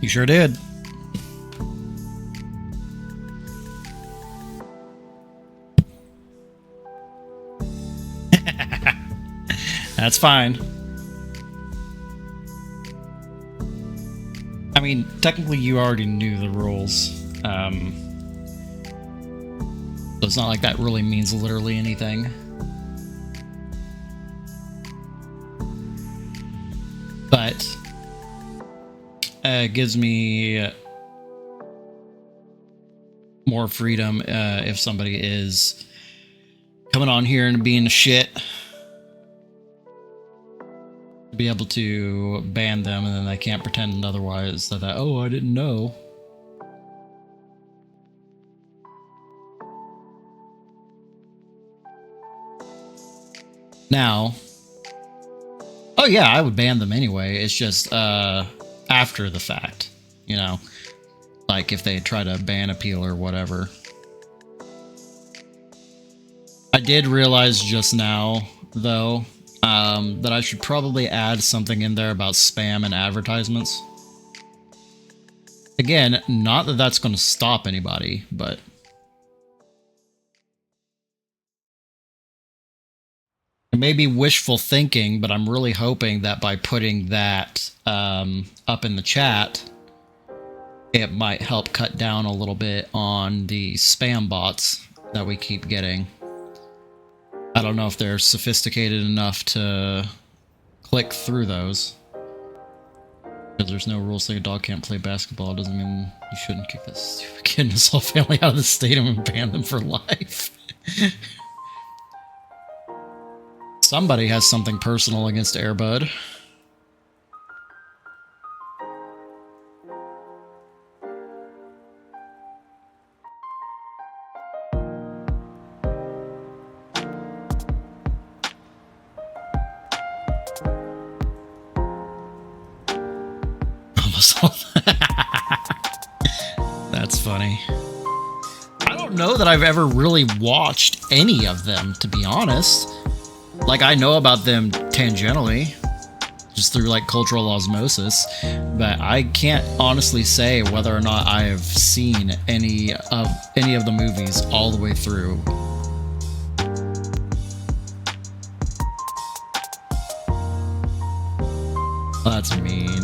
You sure did. That's fine. I mean, technically you already knew the rules. So it's not like that really means literally anything. But it gives me more freedom if somebody is coming on here and being a shit, to be able to ban them, and then they can't pretend otherwise that, oh, I didn't know. Now, oh yeah, I would ban them anyway. It's just after the fact, you know, like if they try to ban appeal or whatever. I did realize just now, though, that I should probably add something in there about spam and advertisements. Again, not that that's going to stop anybody, but it may be wishful thinking, but I'm really hoping that by putting that up in the chat, it might help cut down a little bit on the spam bots that we keep getting. I don't know if they're sophisticated enough to click through those. Because there's no rules saying a dog can't play basketball doesn't mean you shouldn't kick this stupid kid and his whole family out of the stadium and ban them for life. Somebody has something personal against Airbud. That's funny. I don't know that I've ever really watched any of them, to be honest. Like, I know about them tangentially, just through like cultural osmosis, but I can't honestly say whether or not I have seen any of the movies all the way through. That's mean.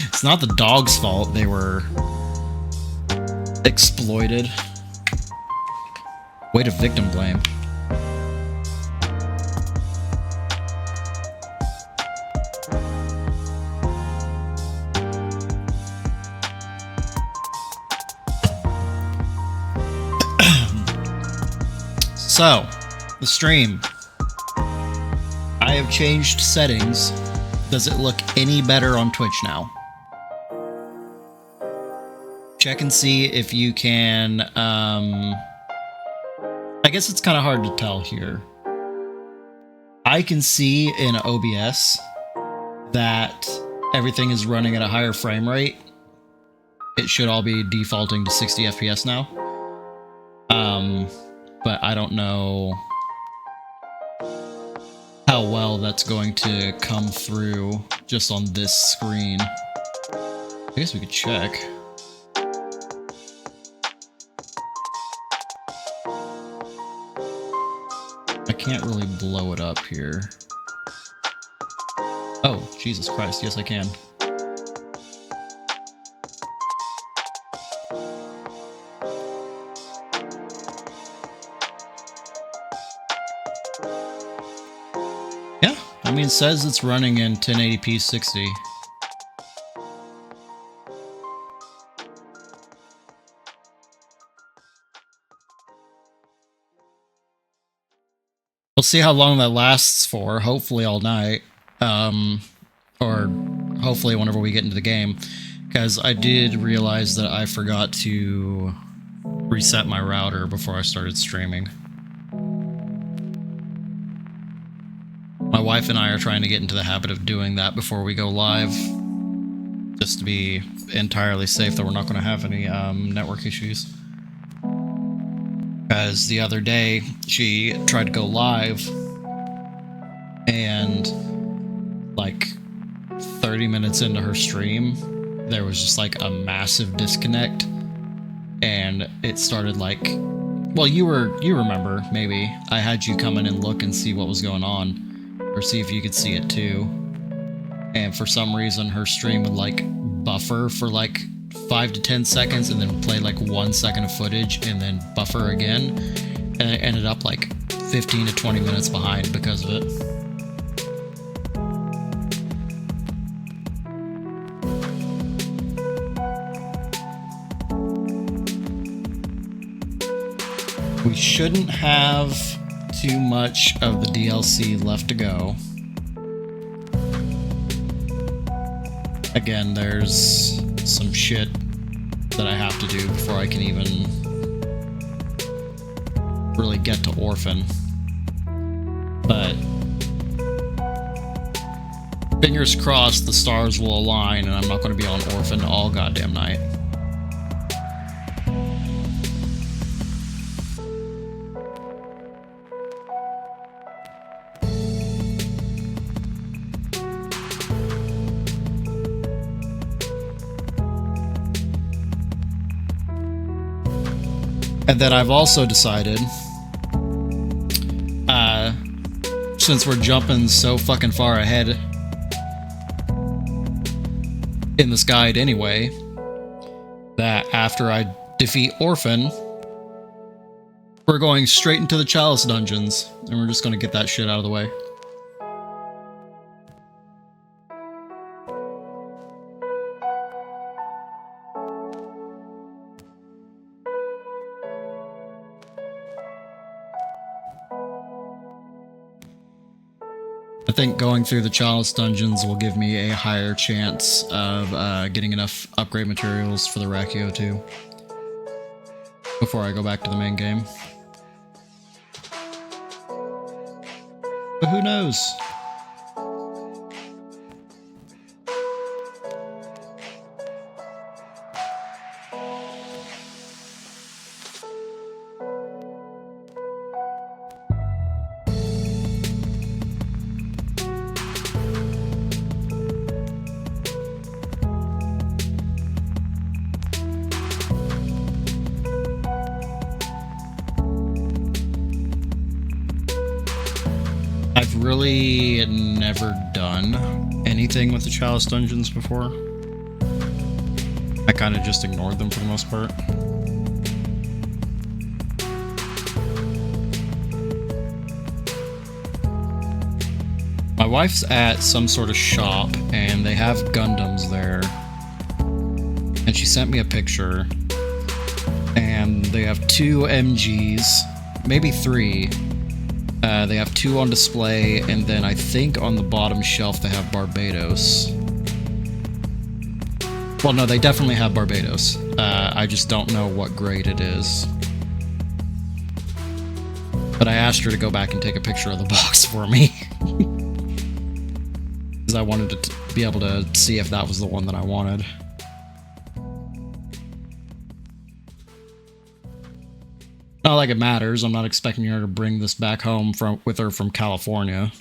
It's not the dog's fault they were exploited. Way to victim blame. So, the stream. I have changed settings. Does it look any better on Twitch now? Check and see if you can, I guess it's kind of hard to tell here. I can see in OBS that everything is running at a higher frame rate. It should all be defaulting to 60 FPS now. But I don't know how well that's going to come through just on this screen. I guess we could check. I can't really blow it up here. Oh, Jesus Christ, yes I can. I mean, it says it's running in 1080p 60. We'll see how long that lasts for. Hopefully all night. Or hopefully whenever we get into the game. Because I did realize that I forgot to reset my router before I started streaming. My wife and I are trying to get into the habit of doing that before we go live, just to be entirely safe that we're not going to have any network issues. Because the other day, she tried to go live, and like 30 minutes into her stream, there was just like a massive disconnect, and it started like, well, you remember, maybe I had you come in and look and see what was going on, or see if you could see it too. And for some reason her stream would like buffer for like 5 to 10 seconds and then play like 1 second of footage and then buffer again, and it ended up like 15 to 20 minutes behind because of it. We shouldn't have too much of the DLC left to go. Again, there's some shit that I have to do before I can even really get to Orphan. But fingers crossed the stars will align and I'm not going to be on Orphan all goddamn night. And then I've also decided, since we're jumping so fucking far ahead in this guide anyway, that after I defeat Orphan, we're going straight into the Chalice dungeons, and we're just going to get that shit out of the way. I think going through the Chalice dungeons will give me a higher chance of getting enough upgrade materials for the Rakio too, before I go back to the main game. But who knows? I've really never done anything with the Chalice dungeons before. I kind of just ignored them for the most part. My wife's at some sort of shop and they have Gundams there. And she sent me a picture. And they have 2 MGs, maybe 3. They have 2 on display, and then I think on the bottom shelf they have Barbados. Well, no, they definitely have Barbados. I just don't know what grade it is. But I asked her to go back and take a picture of the box for me. Because I wanted to be able to see if that was the one that I wanted. Not like it matters. I'm not expecting her to bring this back home with her from California.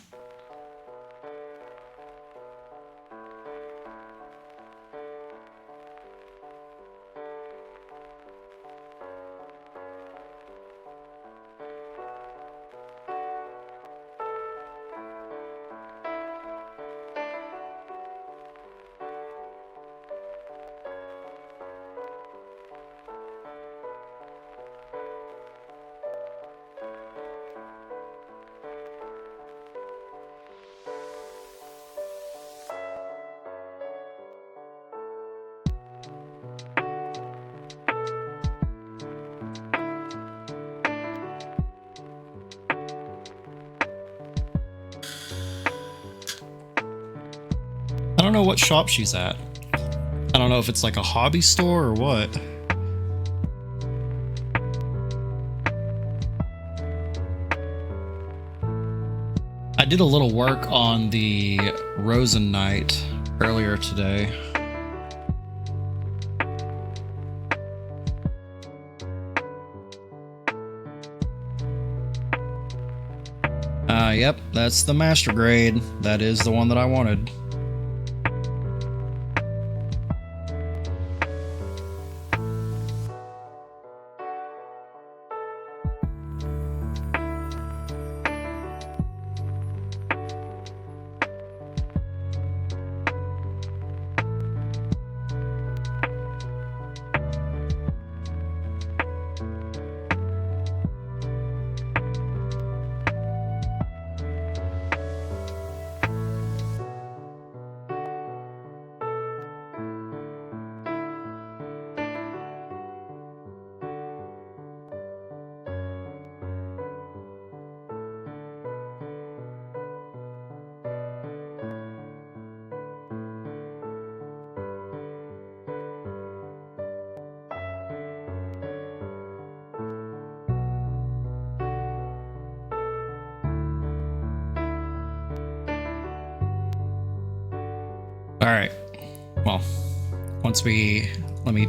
I don't know what shop she's at. I don't know if it's like a hobby store or what. I did a little work on the Rosen Knight earlier today. Yep, that's the master grade. That is the one that I wanted. All right. Well, once we let me.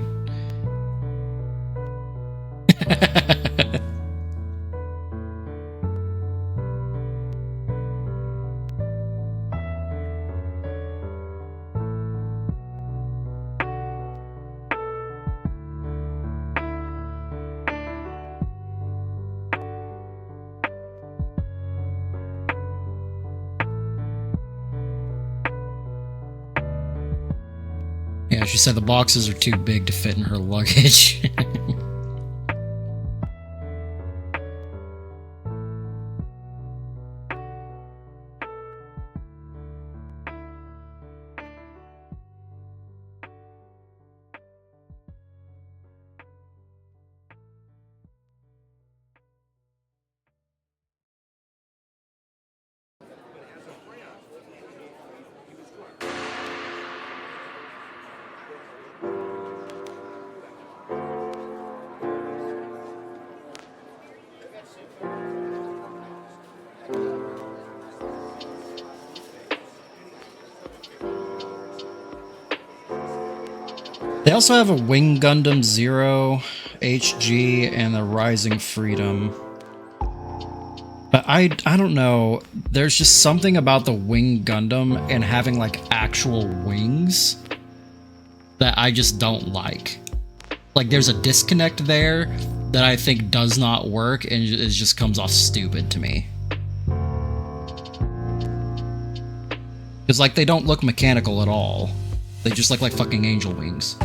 Yeah, she said the boxes are too big to fit in her luggage. They also have a Wing Gundam Zero HG and the Rising Freedom. But I don't know. There's just something about the Wing Gundam and having like actual wings that I just don't like. Like there's a disconnect there that I think does not work and it just comes off stupid to me. Because like they don't look mechanical at all. They just look like fucking angel wings.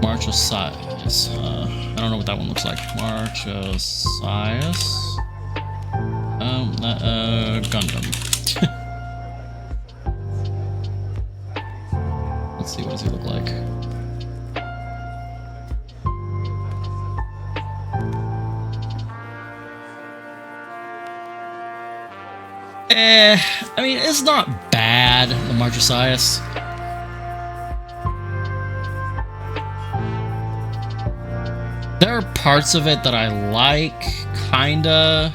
March of Size. I don't know what that one looks like. March of Size. Gundam. Let's see, what does he look like? I mean, it's not bad, the March of Sias. There are parts of it that I like, kinda.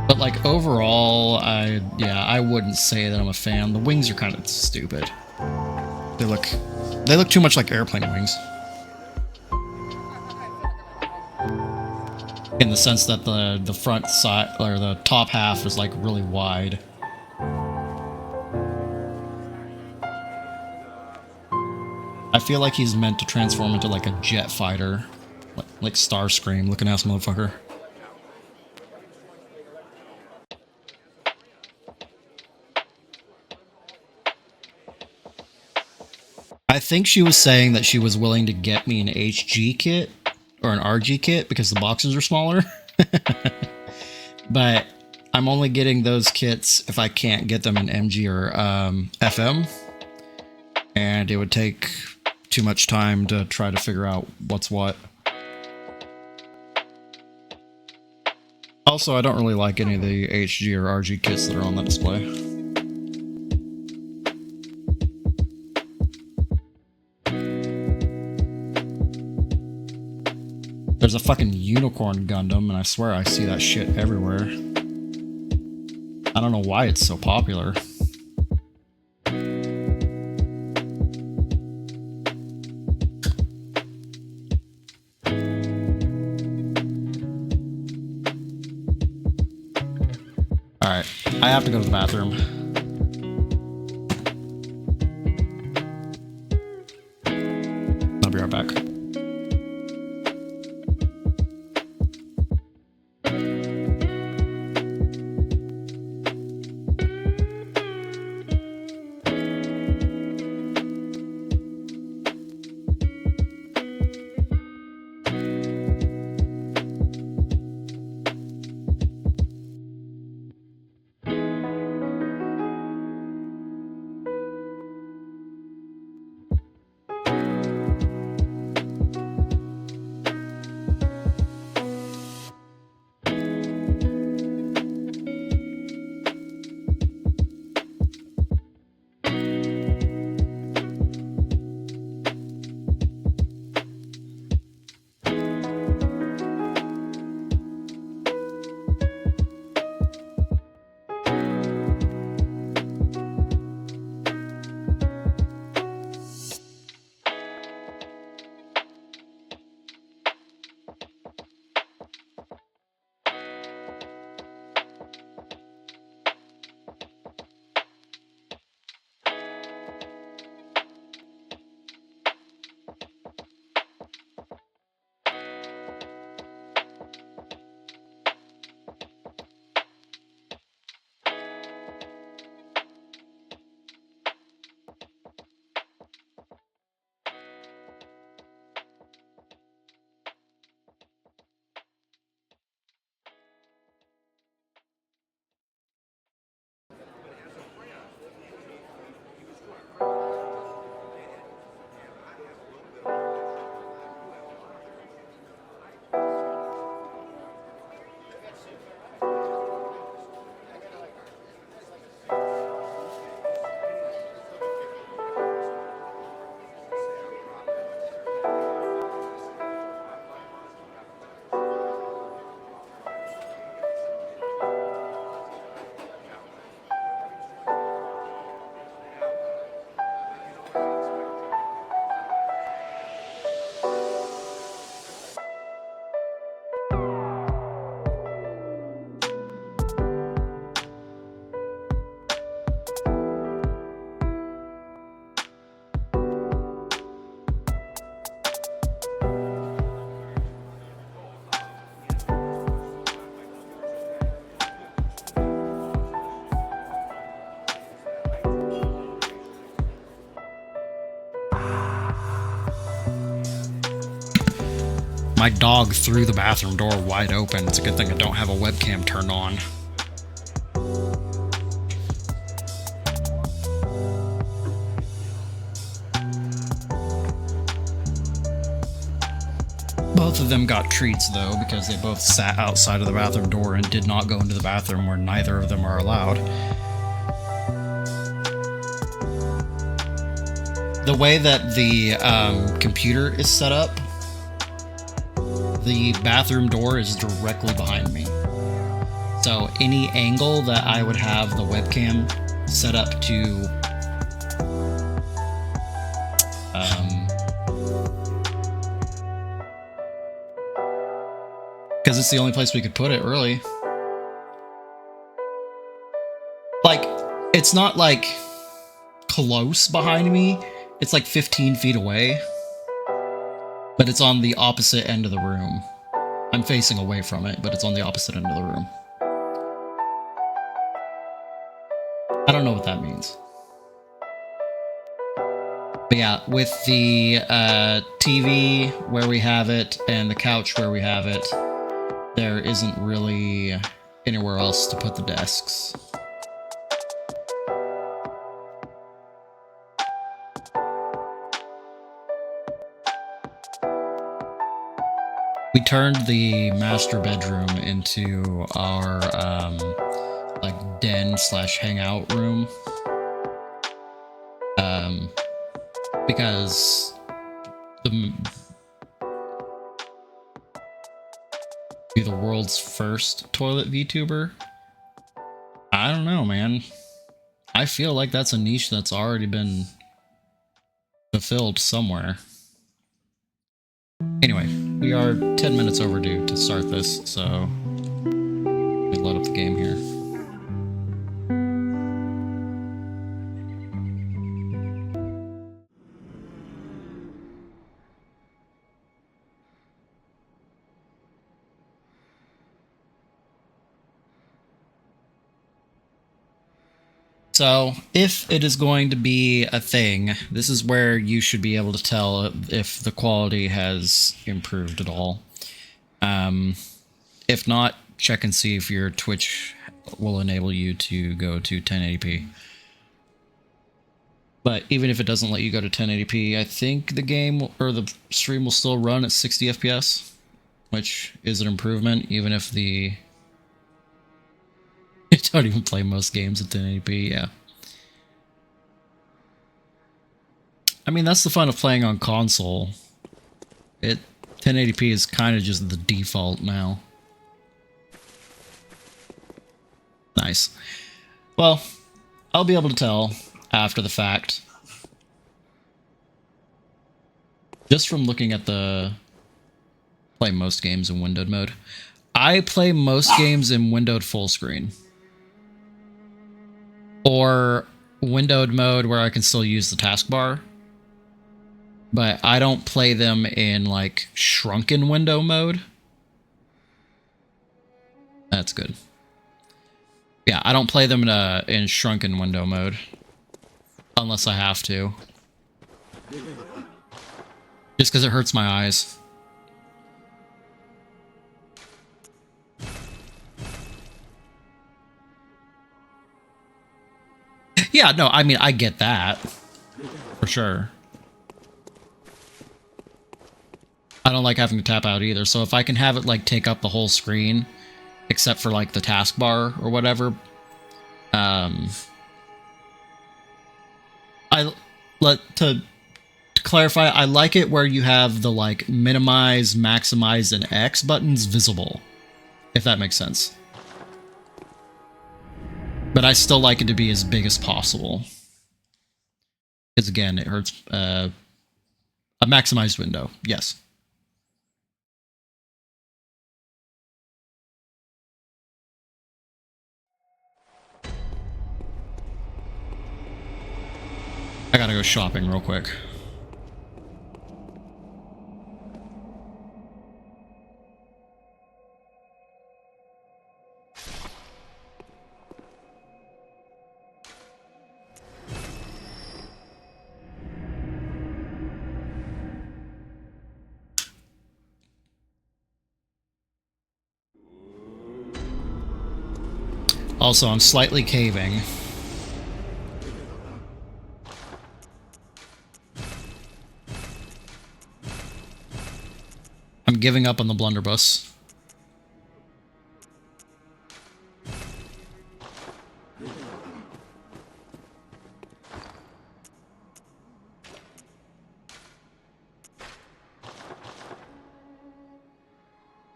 But like overall, I wouldn't say that I'm a fan. The wings are kind of stupid. They look too much like airplane wings. In the sense that the front side or the top half is like really wide. I feel like he's meant to transform into like a jet fighter, like Starscream looking ass motherfucker. I think she was saying that she was willing to get me an HG kit or an RG kit because the boxes are smaller. But I'm only getting those kits if I can't get them in MG or FM. And it would take too much time to try to figure out what's what. Also, I don't really like any of the HG or RG kits that are on that display. There's a fucking unicorn Gundam, and I swear I see that shit everywhere. I don't know why it's so popular. Alright, I have to go to the bathroom. I'll be right back. My dog threw the bathroom door wide open. It's a good thing I don't have a webcam turned on. Both of them got treats, though, because they both sat outside of the bathroom door and did not go into the bathroom where neither of them are allowed. The way that the computer is set up, the bathroom door is directly behind me. So any angle that I would have the webcam set up to because it's the only place we could put it, really. Like, it's not like close behind me. It's like 15 feet away. But it's on the opposite end of the room. I'm facing away from it, but it's on the opposite end of the room. I don't know what that means. But yeah, with the TV where we have it and the couch where we have it, there isn't really anywhere else to put the desks. We turned the master bedroom into our like den / hangout room. Because be the world's first toilet VTuber? I don't know, man. I feel like that's a niche that's already been fulfilled somewhere. Anyway, we are 10 minutes overdue to start this, so let me load up the game here. So, if it is going to be a thing, this is where you should be able to tell if the quality has improved at all. If not, check and see if your Twitch will enable you to go to 1080p. But even if it doesn't let you go to 1080p, I think the game or the stream will still run at 60 FPS, which is an improvement, even if the... I don't even play most games at 1080p, yeah. I mean, that's the fun of playing on console. 1080p is kind of just the default now. Nice. Well, I'll be able to tell after the fact. Just from looking at the... play most games in windowed mode. I play most games in windowed full screen. Or windowed mode where I can still use the taskbar. But I don't play them in, like, shrunken window mode. That's good. Yeah, I don't play them in shrunken window mode. Unless I have to. Just because it hurts my eyes. Yeah, no, I mean, I get that. For sure. I don't like having to tap out either, so if I can have it, like, take up the whole screen, except for, like, the taskbar or whatever, to clarify, I like it where you have the, like, minimize, maximize, and X buttons visible, if that makes sense. But I still like it to be as big as possible. Because, again, it hurts, a maximized window, yes. I gotta go shopping real quick. Also, I'm slightly caving. I'm giving up on the blunderbuss.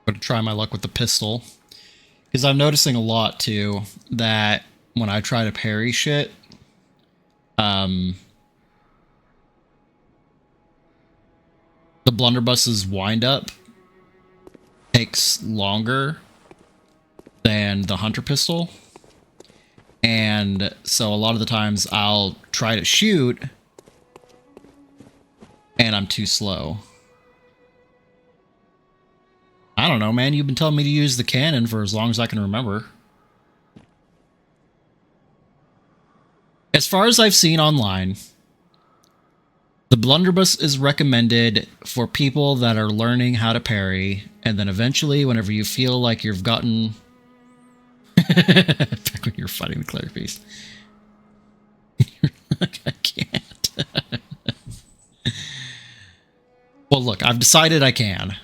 I'm gonna try my luck with the pistol. Because I'm noticing a lot, too, that when I try to parry shit, the blunderbuss's wind-up takes longer than the hunter pistol. And so a lot of the times I'll try to shoot, and I'm too slow. I don't know, man. You've been telling me to use the cannon for as long as I can remember. As far as I've seen online, the blunderbuss is recommended for people that are learning how to parry, and then eventually, whenever you feel like you've gotten... Back when you're fighting the cleric beast. Like, I can't. Well, look, I've decided I can.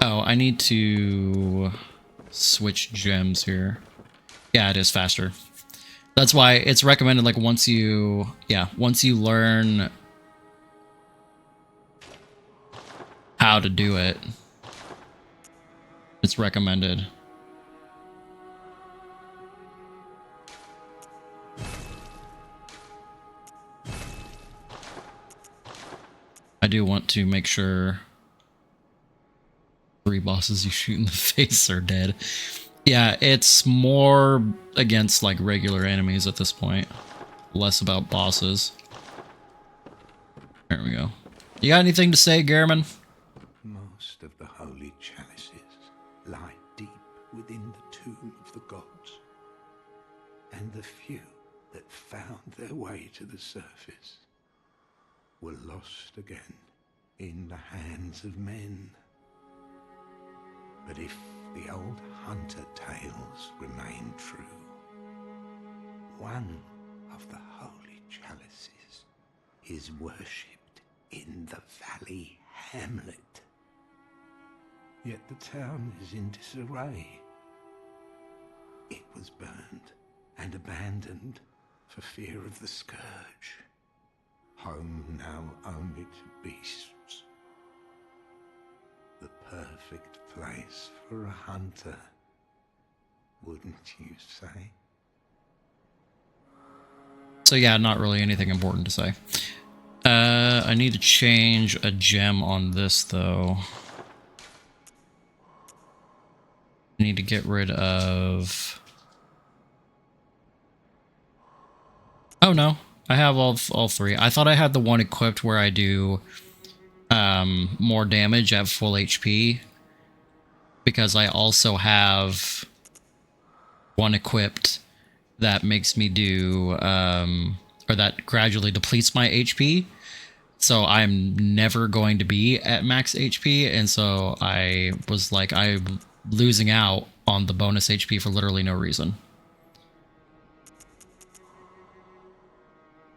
Oh, I need to switch gems here. Yeah, it is faster. That's why it's recommended, like, once you learn how to do it, it's recommended. I do want to make sure 3 bosses you shoot in the face are dead. Yeah, it's more against, like, regular enemies at this point. Less about bosses. There we go. You got anything to say, Gehrman? Most of the holy chalices lie deep within the tomb of the gods. And the few that found their way to the surface were lost again in the hands of men. But if the old hunter tales remain true, one of the holy chalices is worshipped in the valley hamlet. Yet the town is in disarray. It was burned and abandoned for fear of the scourge. Home now only to beasts. The perfect place for a hunter, wouldn't you say? So yeah, not really anything important to say. I need to change a gem on this, though. I need to get rid of... Oh no, I have all 3. I thought I had the one equipped where I do more damage at full HP, because I also have one equipped that makes me do, or that gradually depletes my HP. So I'm never going to be at max HP, and so I was like, I'm losing out on the bonus HP for literally no reason.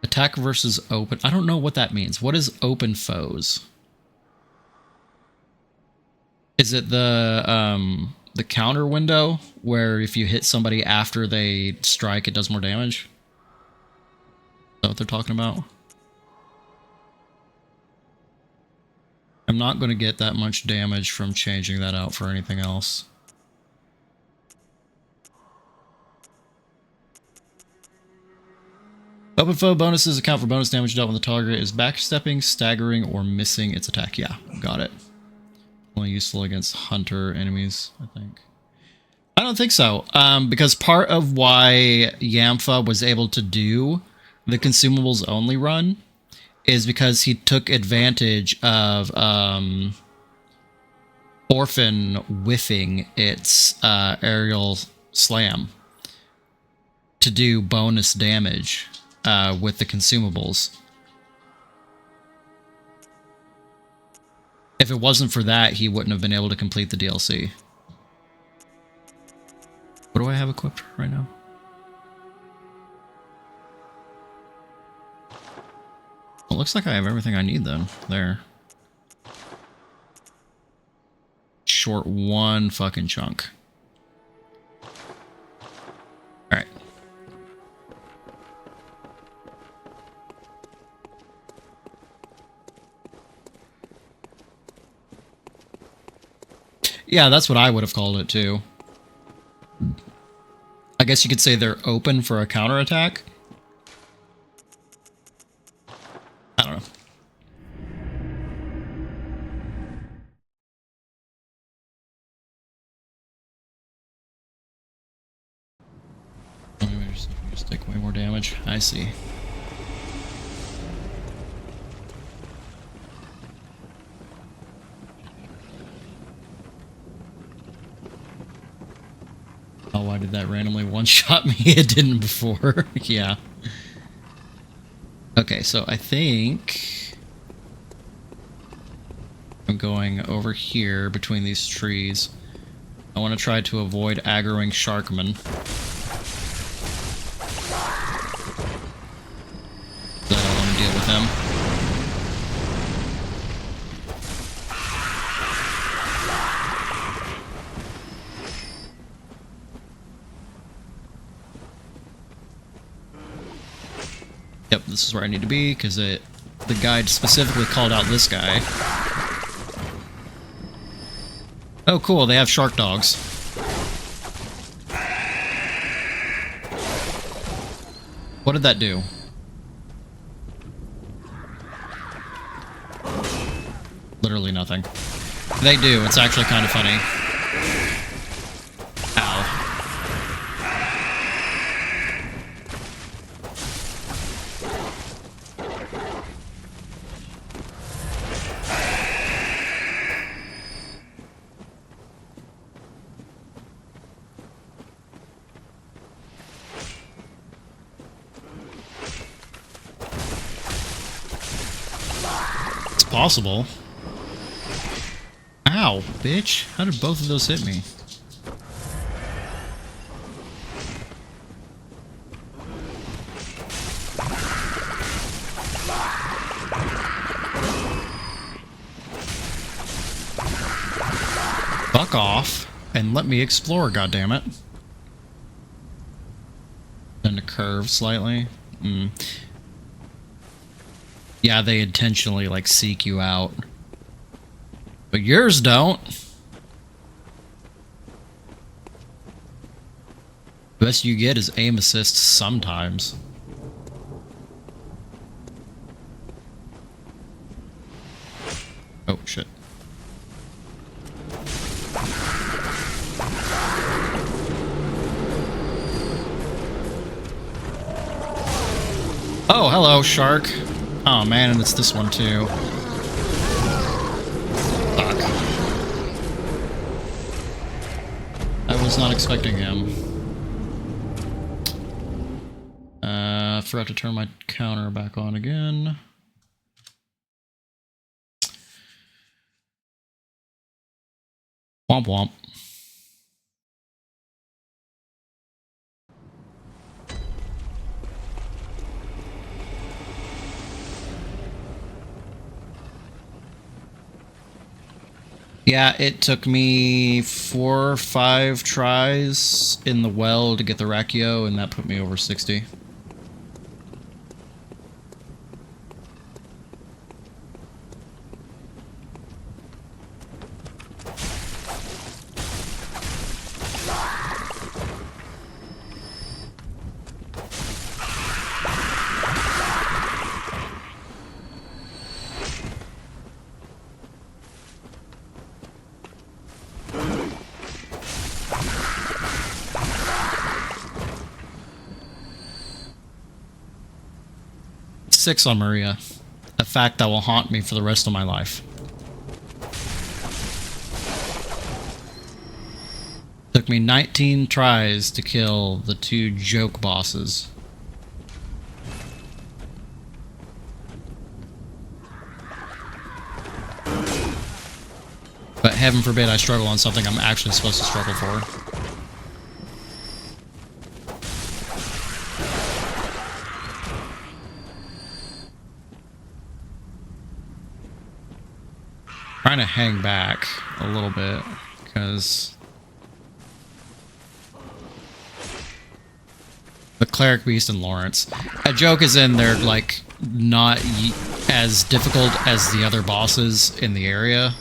Attack versus open. I don't know what that means. What is open foes? Is it the counter window where if you hit somebody after they strike, it does more damage? Is that what they're talking about? I'm not going to get that much damage from changing that out for anything else. Open foe bonuses account for bonus damage dealt when the target is backstepping, staggering, or missing its attack. Yeah, got it. Only useful against hunter enemies, I think. I don't think so, because part of why Yamfa was able to do the consumables only run is because he took advantage of Orphan whiffing its aerial slam to do bonus damage with the consumables. If it wasn't for that, he wouldn't have been able to complete the DLC. What do I have equipped right now? Well, it looks like I have everything I need then. There. Short one fucking chunk. Alright. Yeah, that's what I would have called it too. I guess you could say they're open for a counterattack. I don't know. Just take way more damage. I see. Oh, why did that randomly one-shot me? It didn't before. Yeah. Okay, so I think I'm going over here between these trees. I want to try to avoid aggroing Sharkman. I don't want to deal with them. Yep, this is where I need to be, because the guide specifically called out this guy. Oh, cool, they have shark dogs. What did that do? Literally nothing. They do, it's actually kind of funny. Ow. It's possible. Ow, bitch. How did both of those hit me? Fuck off and let me explore, goddammit. Then to curve slightly. Yeah, they intentionally, like, seek you out. But yours don't. The best you get is aim assist sometimes. Oh, shit. Oh, hello, shark. Oh, man, and it's this one, too. Fuck. I was not expecting him. Forgot to turn my counter back on again. Womp womp. Yeah, it took me 4 or 5 tries in the well to get the Rachio, and that put me over 60. Six on Maria. A fact that will haunt me for the rest of my life. Took me 19 tries to kill the 2 joke bosses. heaven forbid I struggle on something I'm actually supposed to struggle for. Trying to hang back a little bit because the cleric beast and Lawrence. A joke is in they're like not as difficult as the other bosses in the area.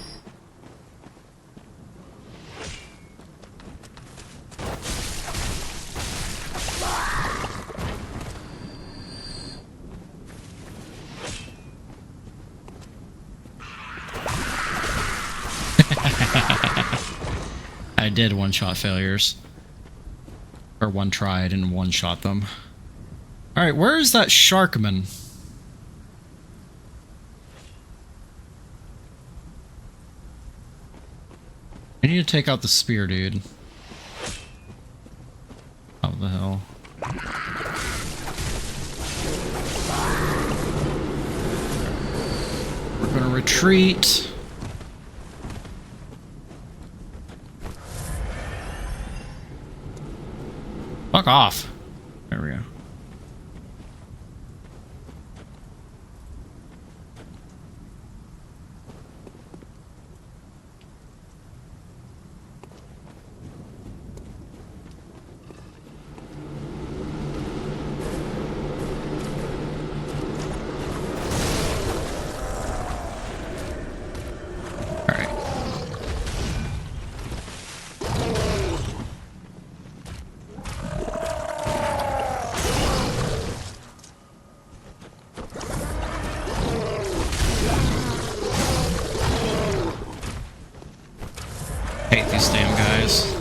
I did one-shot failures. Or one tried and one-shot them. Alright, where is that Sharkman? I need to take out the spear, dude. How the hell? We're gonna retreat. Fuck off. There we go. Hate these damn guys.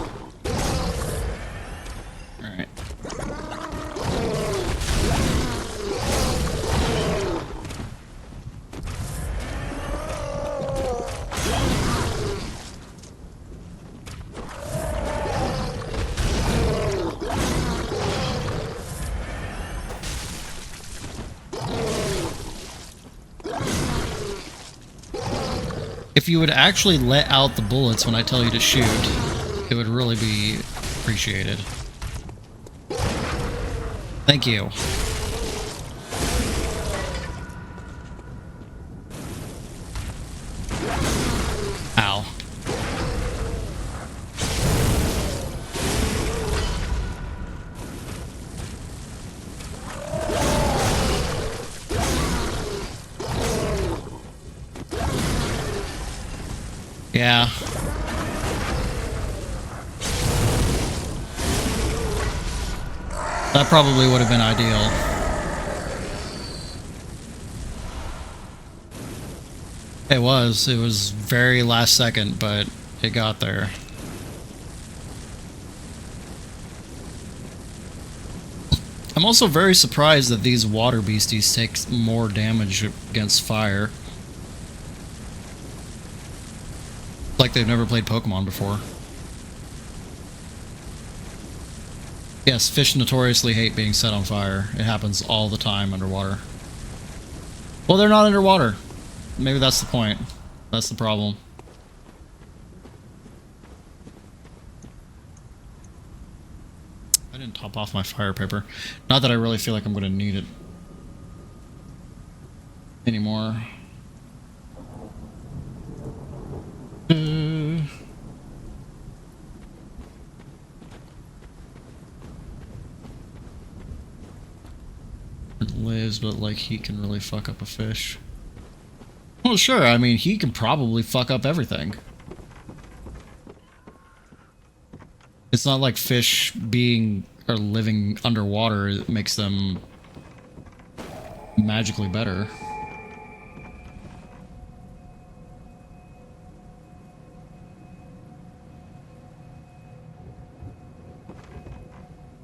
Alright. If you would actually let out the bullets when I tell you to shoot, it would really be appreciated. Thank you. Ow. Yeah. That probably would have been ideal. It was very last second, but it got there. I'm also very surprised that these water beasties take more damage against fire. Like they've never played Pokemon before. Yes, fish notoriously hate being set on fire. It happens all the time underwater. Well, they're not underwater. Maybe that's the point. That's the problem. I didn't top off my fire paper. Not that I really feel like I'm going to need it anymore. It lives, but like he can really fuck up a fish. Well, sure. I mean, he can probably fuck up everything. It's not like fish being or living underwater makes them magically better.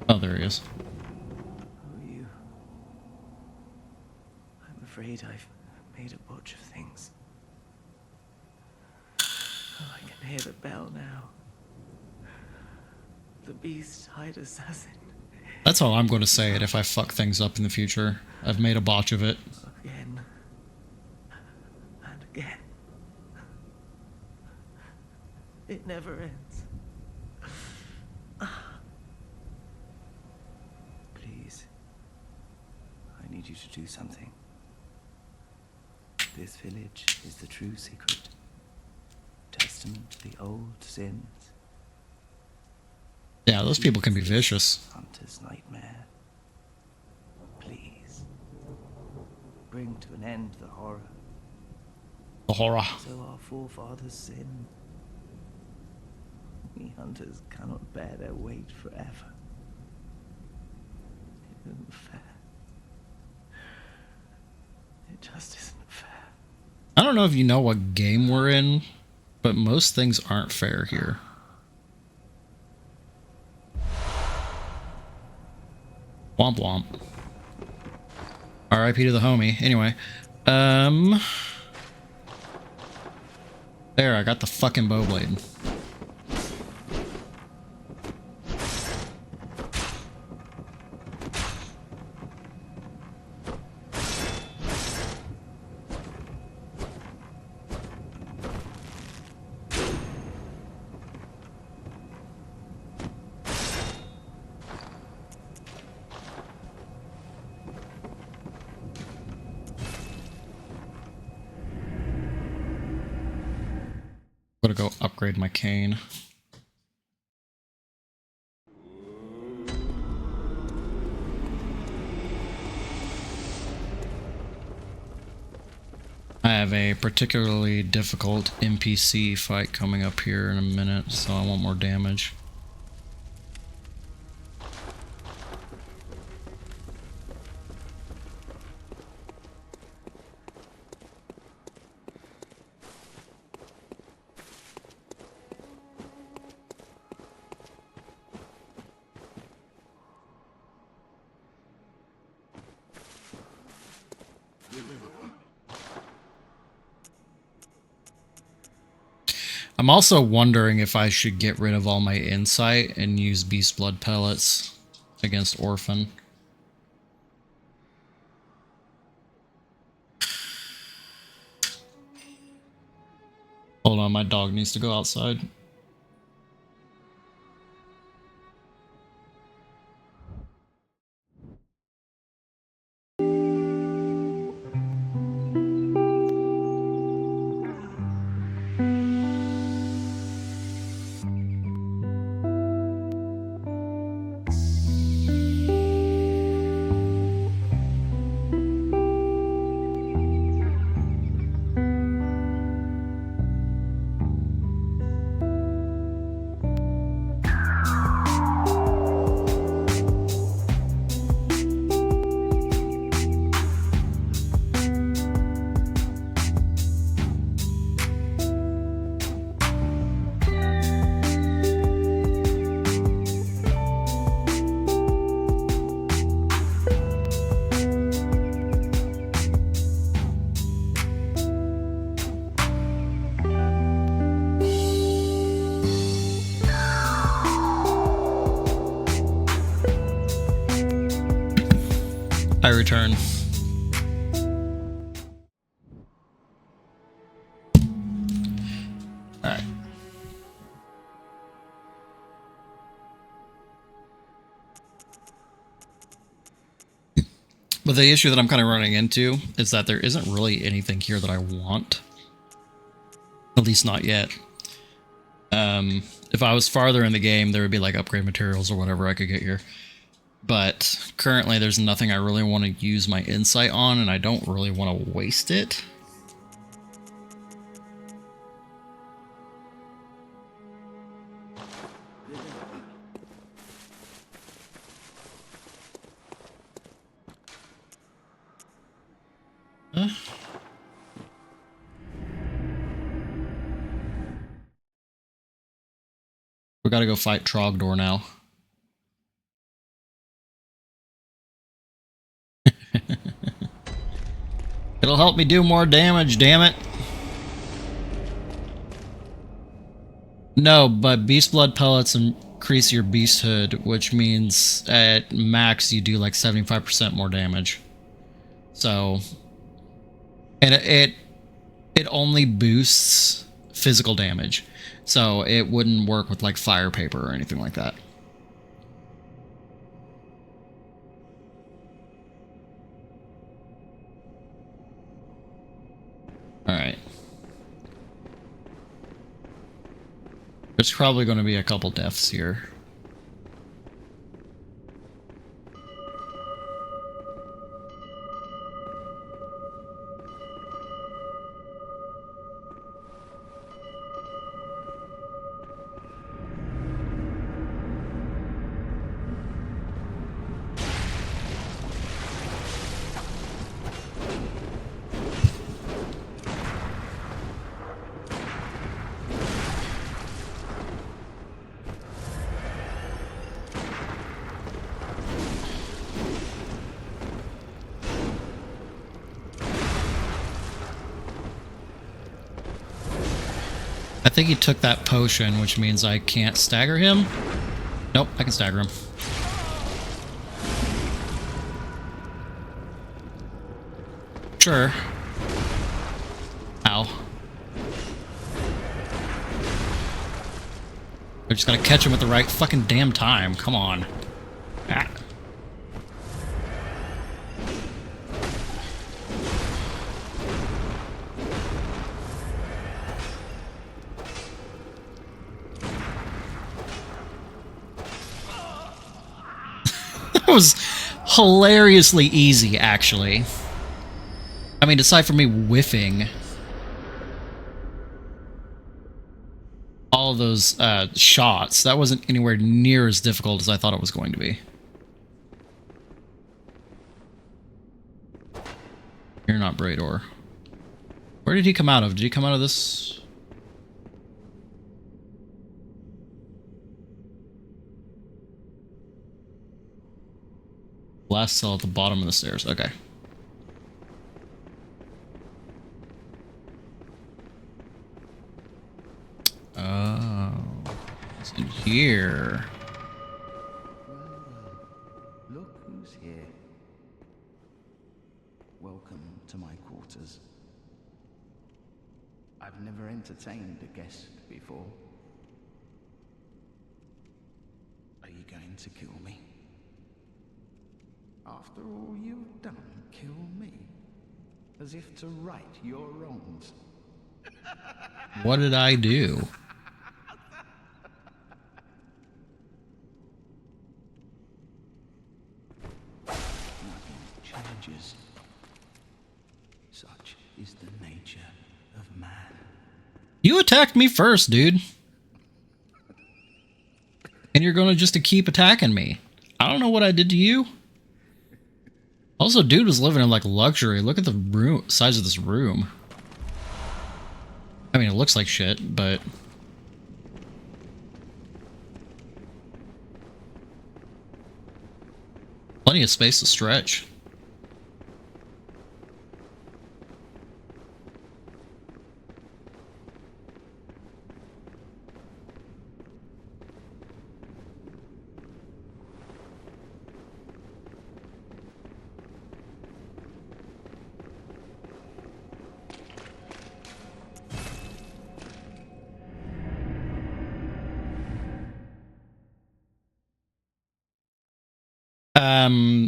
Oh, there he is. Oh, you. I'm afraid I've made a botch of things. Oh, I can hear the bell now. The beast hired assassin. That's how I'm going to say it if I fuck things up in the future. I've made a botch of it. Again. And again. It never ends. Please. I need you to do something. This village is the true secret. Testament to the old sins. Yeah, those people can be vicious. Hunter's nightmare. Please. Bring to an end the horror. The horror. So our forefathers sinned. We hunters cannot bear their weight forever. It isn't fair. It just isn't fair. I don't know if you know what game we're in, but most things aren't fair here. Womp womp. RIP to the homie. Anyway. There, I got the fucking bow blade. Gotta go upgrade my cane. I have a particularly difficult NPC fight coming up here in a minute, so I want more damage. I'm also wondering if I should get rid of all my insight and use beast blood pellets against Orphan. Hold on, my dog needs to go outside. I return. Alright. But the issue that I'm kind of running into is that there isn't really anything here that I want. At least not yet. If I was farther in the game, there would be like upgrade materials or whatever I could get here. But currently there's nothing I really want to use my insight on, and I don't really want to waste it. Huh? We gotta go fight Trogdor now. It'll help me do more damage, damn it. No, but beast blood pellets increase your beasthood, which means at max you do like 75% more damage. So, and it only boosts physical damage. So it wouldn't work with like fire paper or anything like that. Alright. There's probably going to be a couple deaths here. I think he took that potion, which means I can't stagger him. Nope, I can stagger him. Sure. Ow. I just gotta catch him at the right fucking damn time. Come on. Ah. That was hilariously easy, actually. I mean, aside from me whiffing all of those shots, that wasn't anywhere near as difficult as I thought it was going to be. You're not Brador. Where did he come out of? Did he come out of this? Last cell at the bottom of the stairs. Okay. Oh. It's in here. Well, look who's here. Welcome to my quarters. I've never entertained a guest before. Are you going to kill me? After all you've done, kill me. As if to right your wrongs. What did I do? Nothing changes. Such is the nature of man. You attacked me first, dude. And you're gonna just to keep attacking me. I don't know what I did to you. Also, dude was living in like luxury. Look at the room, size of this room. I mean, it looks like shit, but plenty of space to stretch.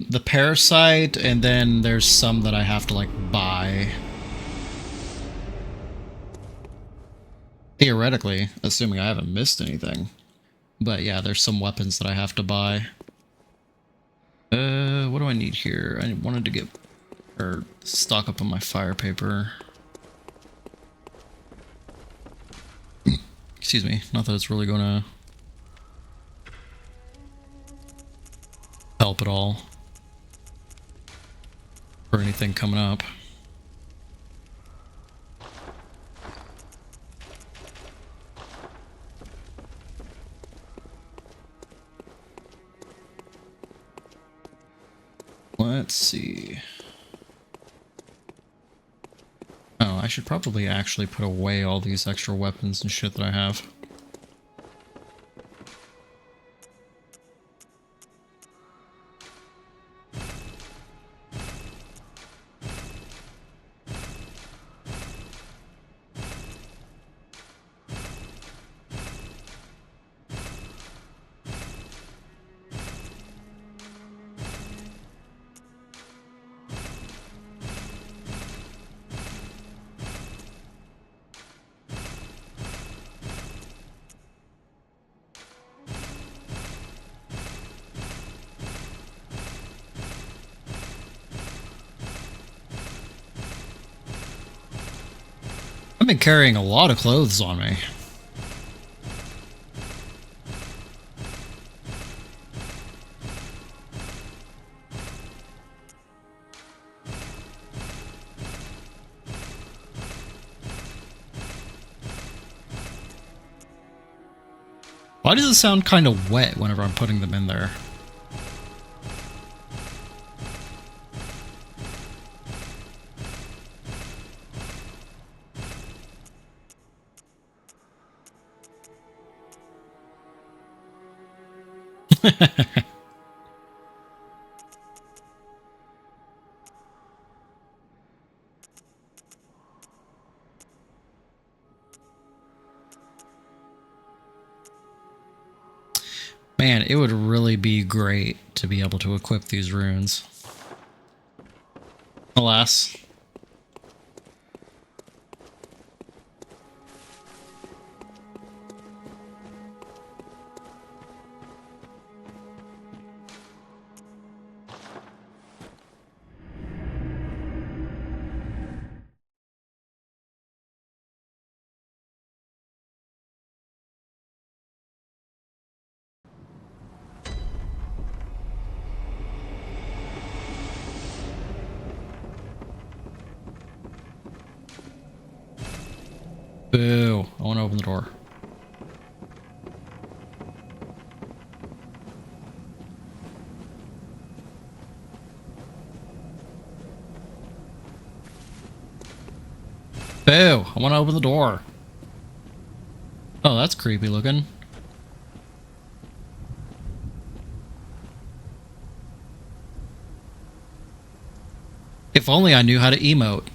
The parasite, and then there's some that I have to like buy. Theoretically, assuming I haven't missed anything. But yeah, there's some weapons that I have to buy. What do I need here? I wanted to get, or stock up on my fire paper. Excuse me, not that it's really gonna help at all for anything coming up. Let's see. Oh, I should probably actually put away all these extra weapons and shit that I have. I've been carrying a lot of clothes on me. Why does it sound kind of wet whenever I'm putting them in there? Man, it would really be great to be able to equip these runes. Alas. Boo. I want to open the door. Boo. I want to open the door. Oh, that's creepy looking. If only I knew how to emote.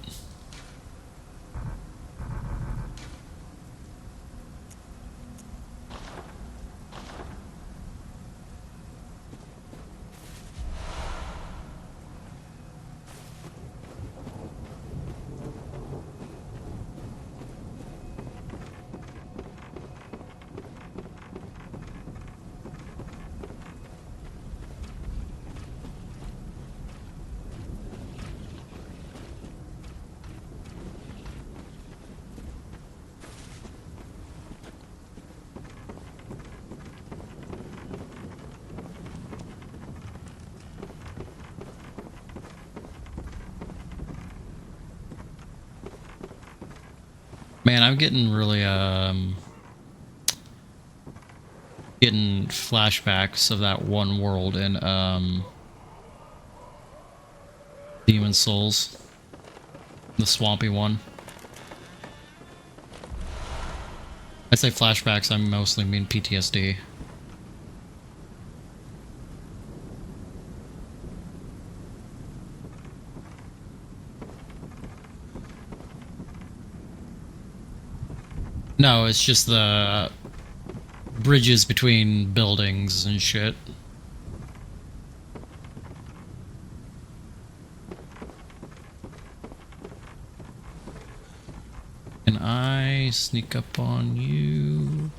Man, I'm getting really, getting flashbacks of that one world in, Demon Souls. The swampy one. I say flashbacks, I mostly mean PTSD. No, it's just the bridges between buildings and shit. Can I sneak up on you?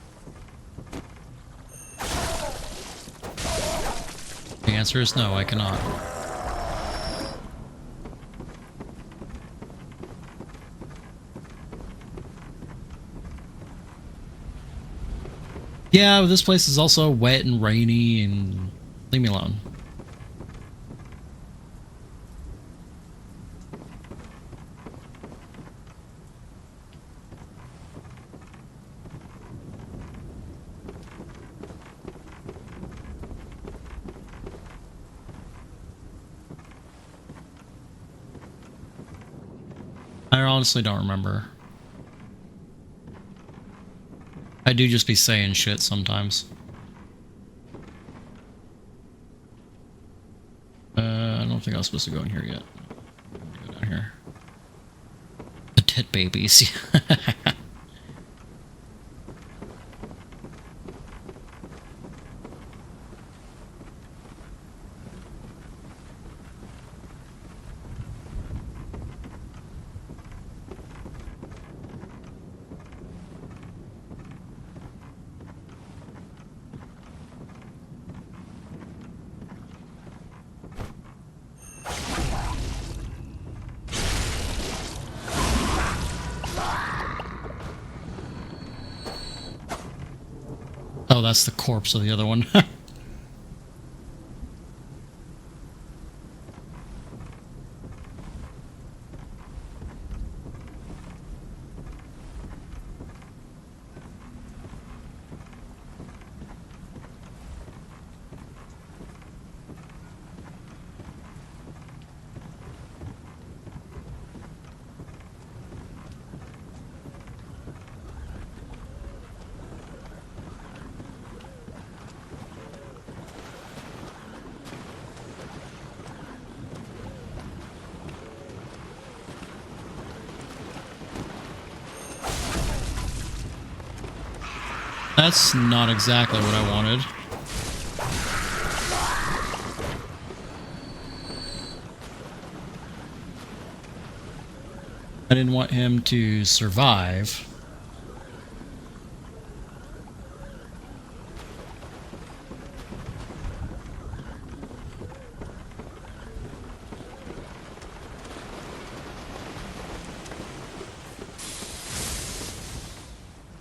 The answer is no, I cannot. Yeah, this place is also wet and rainy, and leave me alone. I honestly don't remember. I do just be saying shit sometimes. I don't think I was supposed to go in here yet. Go down here. The dead babies. that's the corpse of the other one. That's not exactly what I wanted. I didn't want him to survive.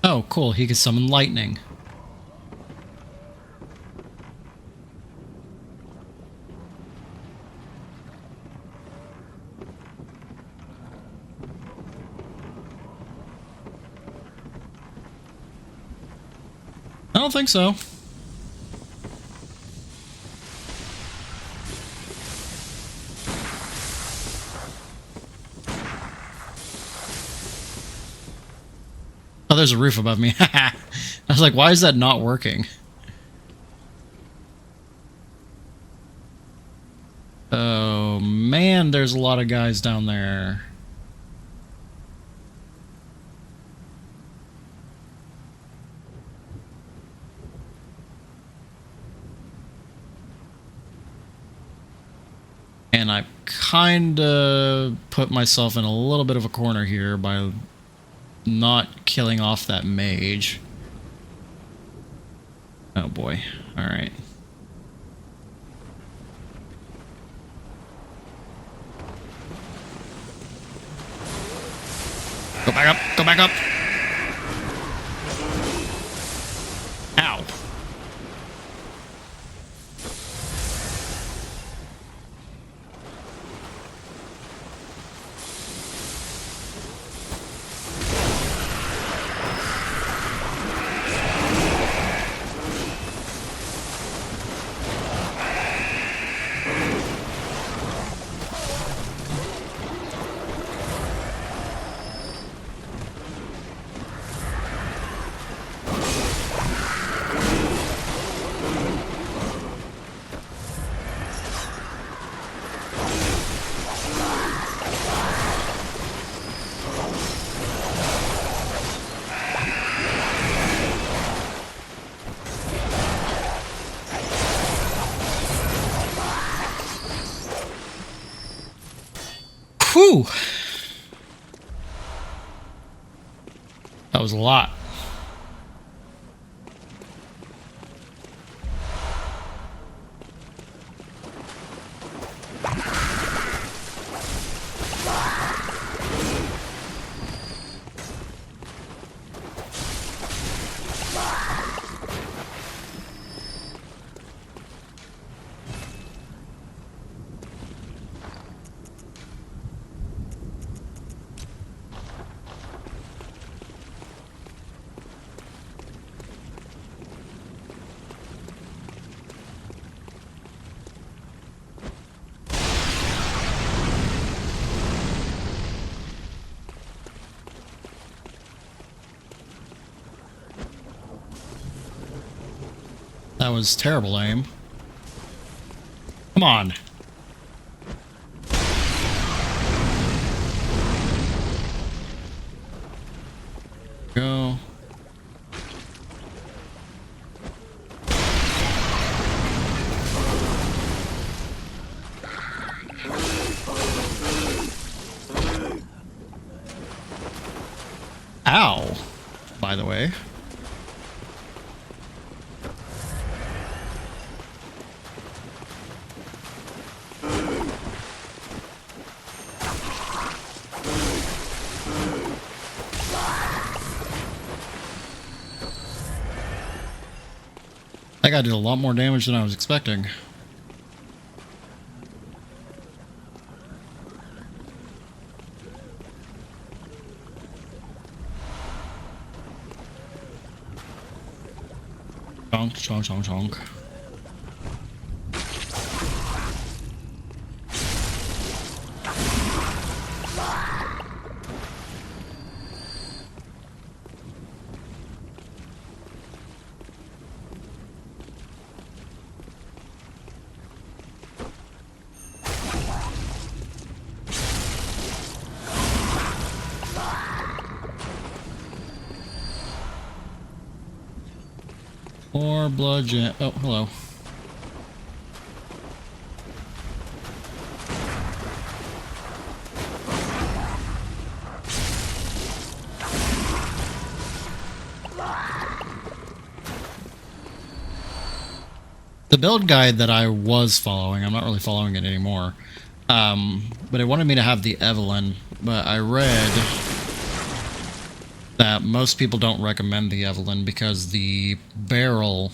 Oh, cool. He can summon lightning. I don't think so. Oh, there's a roof above me. I was like, why is that not working? Oh, man, there's a lot of guys down there. And I kind of put myself in a little bit of a corner here by not killing off that mage. Oh boy. All right. Go back up. Go back up. Ow. Whew. That was a lot. That was terrible aim. Come on. Go. Ow, by the way. guy did a lot more damage than I was expecting. Chonk, chonk, chonk, chonk. More blood jam. Oh, hello. The build guide that I was following, I'm not really following it anymore, but it wanted me to have the Evelyn, but I read that most people don't recommend the Evelyn because the barrel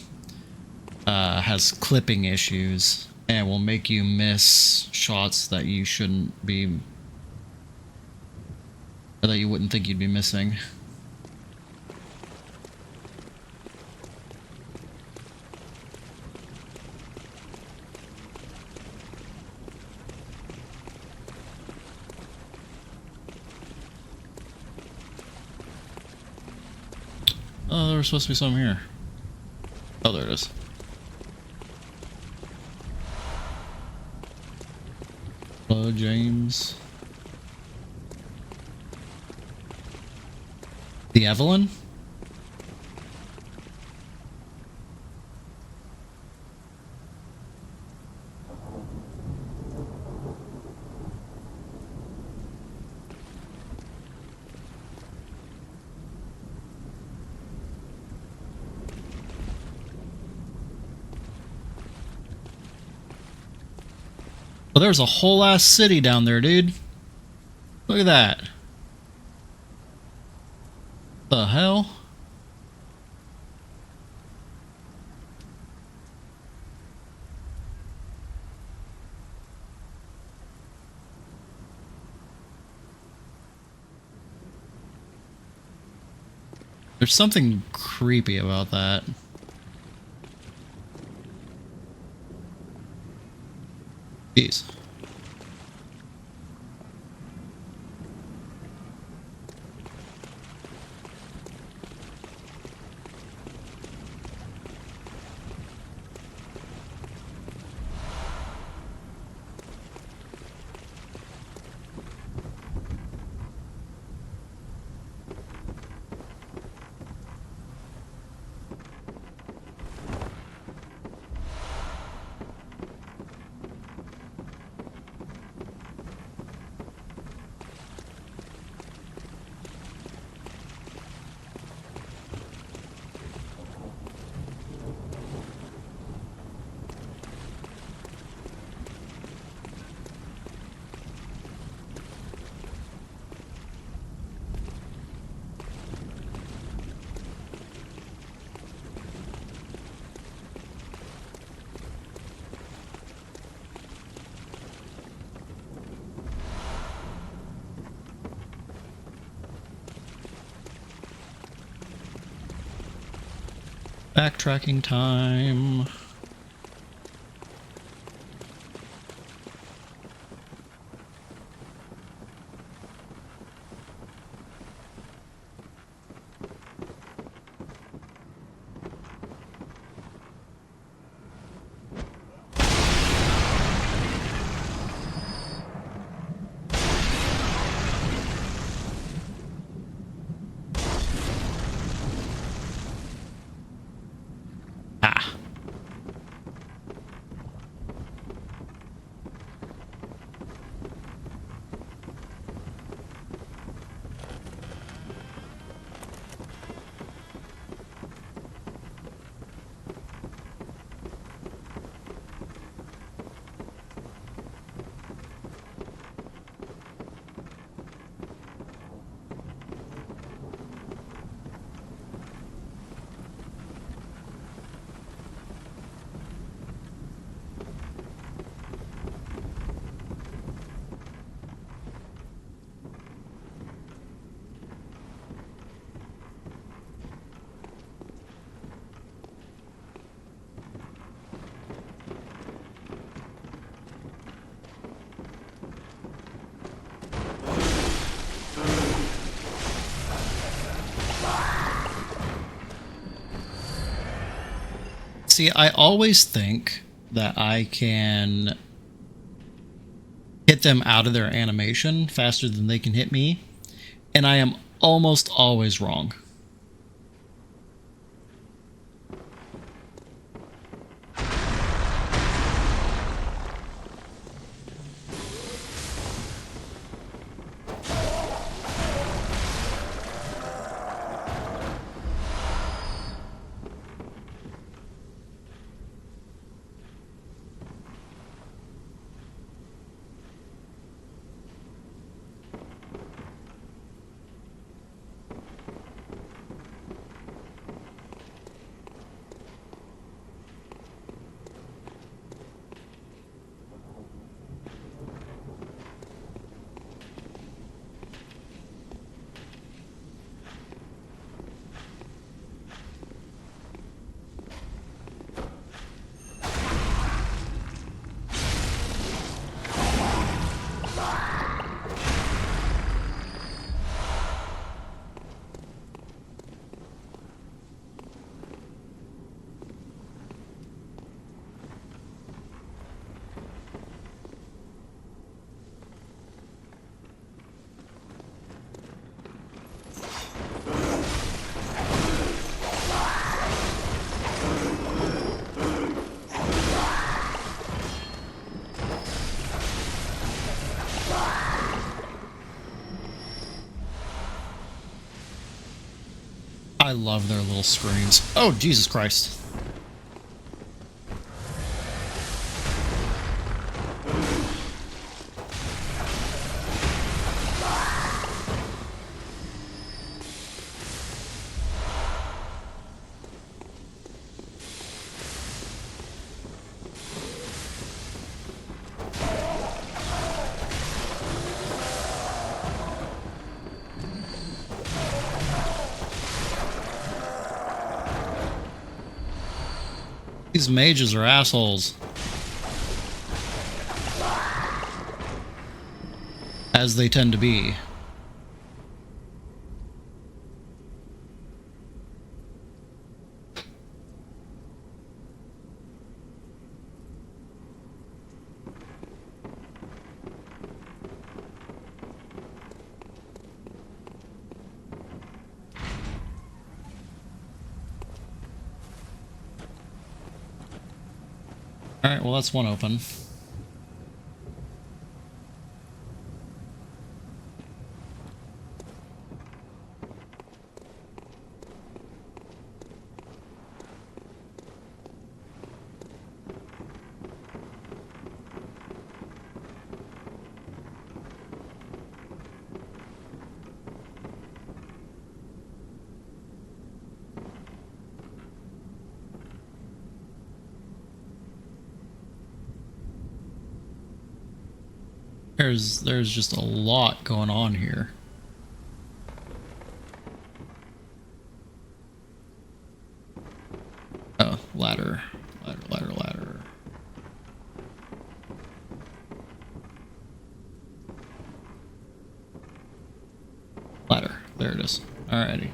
has clipping issues and will make you miss shots that you shouldn't be, or that you wouldn't think you'd be missing. Oh, there was supposed to be some here. Oh, there it is. Hello, James. The Evelyn? Well, there's a whole ass city down there, dude. Look at that. The hell? There's something creepy about that. Jeez. Backtracking time. Ah. See, I always think that I can hit them out of their animation faster than they can hit me, and I am almost always wrong. I love their little screams. Oh, Jesus Christ. These mages are assholes. As they tend to be. Alright, well that's one open. There's just a lot going on here. Oh, ladder. Ladder. Ladder. There it is. Alrighty.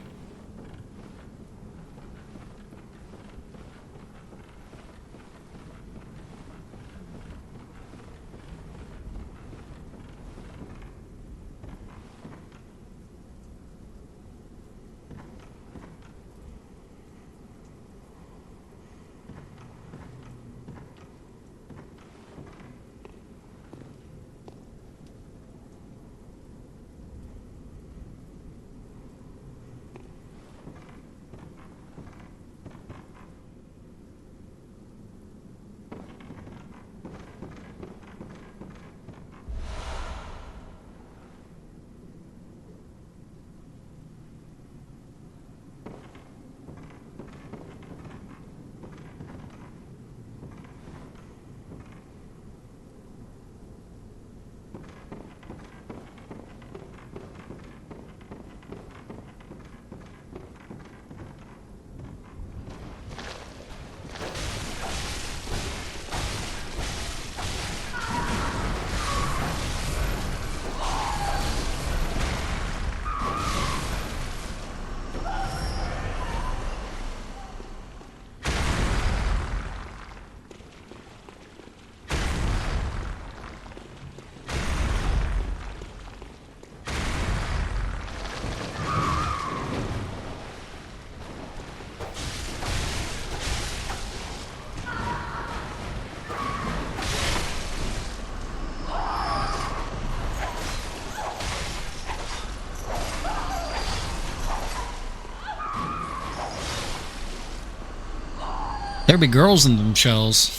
There be girls in them shells.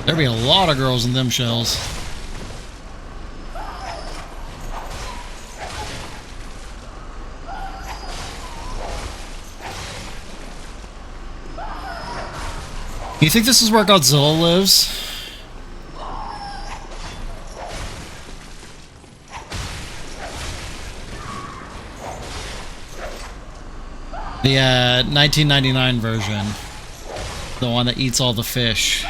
There be a lot of girls in them shells. You think this is where Godzilla lives? The 1999 version. The one that eats all the fish.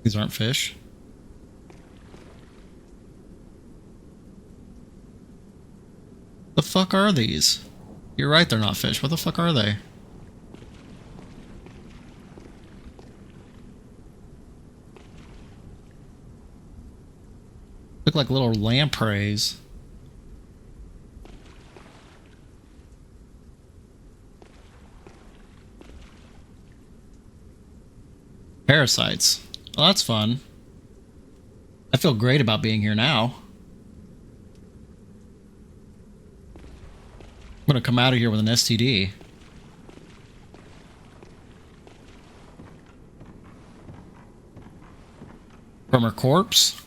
These aren't fish. The fuck are these? You're right, they're not fish. What the fuck are they? Look like little lampreys. Parasites. Well, that's fun. I feel great about being here now. I'm gonna come out of here with an STD. From her corpse?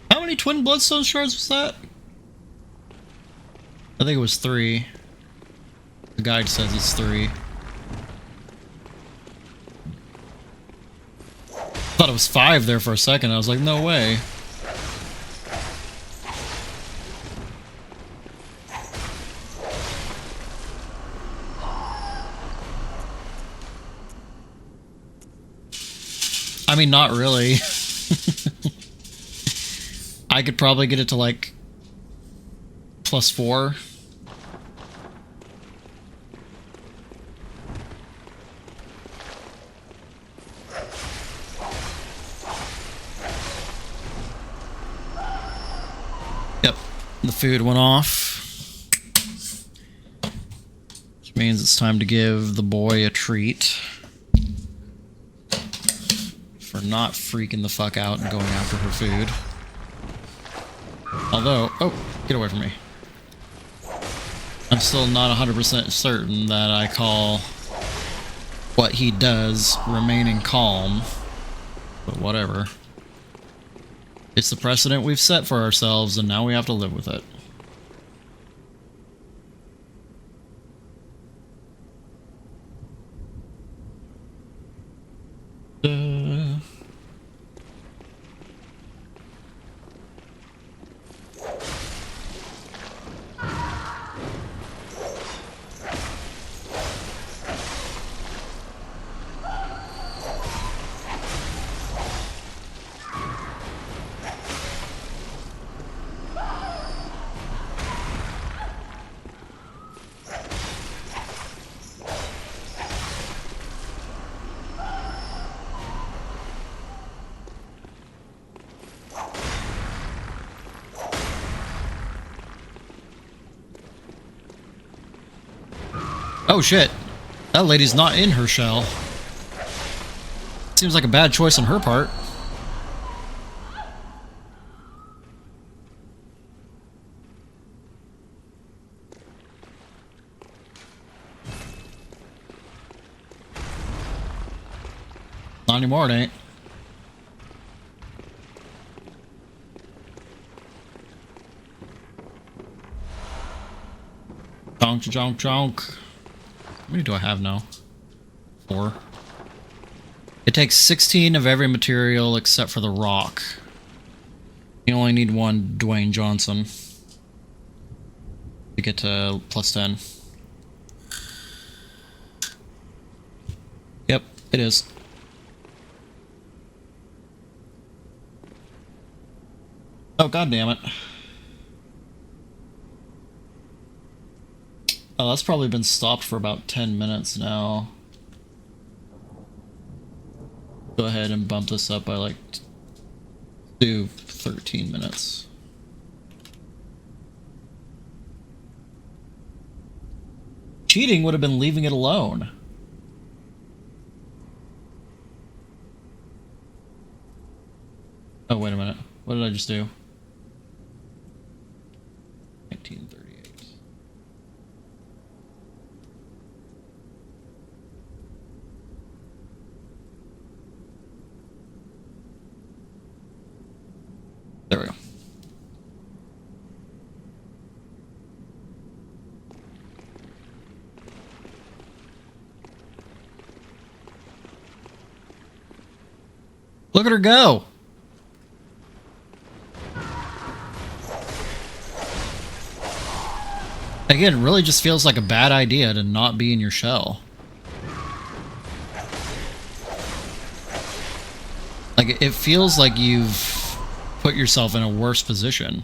How many twin bloodstone shards was that? I think it was 3. The guide says it's 3. Thought it was 5 there for a second. I was like, no way. I mean, not really. I could probably get it to like +4. Yep, the food went off. Which means it's time to give the boy a treat. For not freaking the fuck out and going after her food. Although, oh, get away from me. I'm still not 100% certain that I call what he does remaining calm. But whatever. It's the precedent we've set for ourselves, and now we have to live with it. Oh shit, that lady's not in her shell. Seems like a bad choice on her part. Not anymore, it ain't. Jonk, jonk, jonk. How many do I have now? 4. It takes 16 of every material except for the rock. You only need 1 Dwayne Johnson to get to +10. Yep, It is. Oh, god damn it. Oh, that's probably been stopped for about 10 minutes now. Go ahead and bump this up by like 13 minutes. Cheating would have been leaving it alone. Oh, wait a minute. What did I just do? 1938. There we go. Look at her go! Again, it really just feels like a bad idea to not be in your shell. Like, it feels like you've put yourself in a worse position.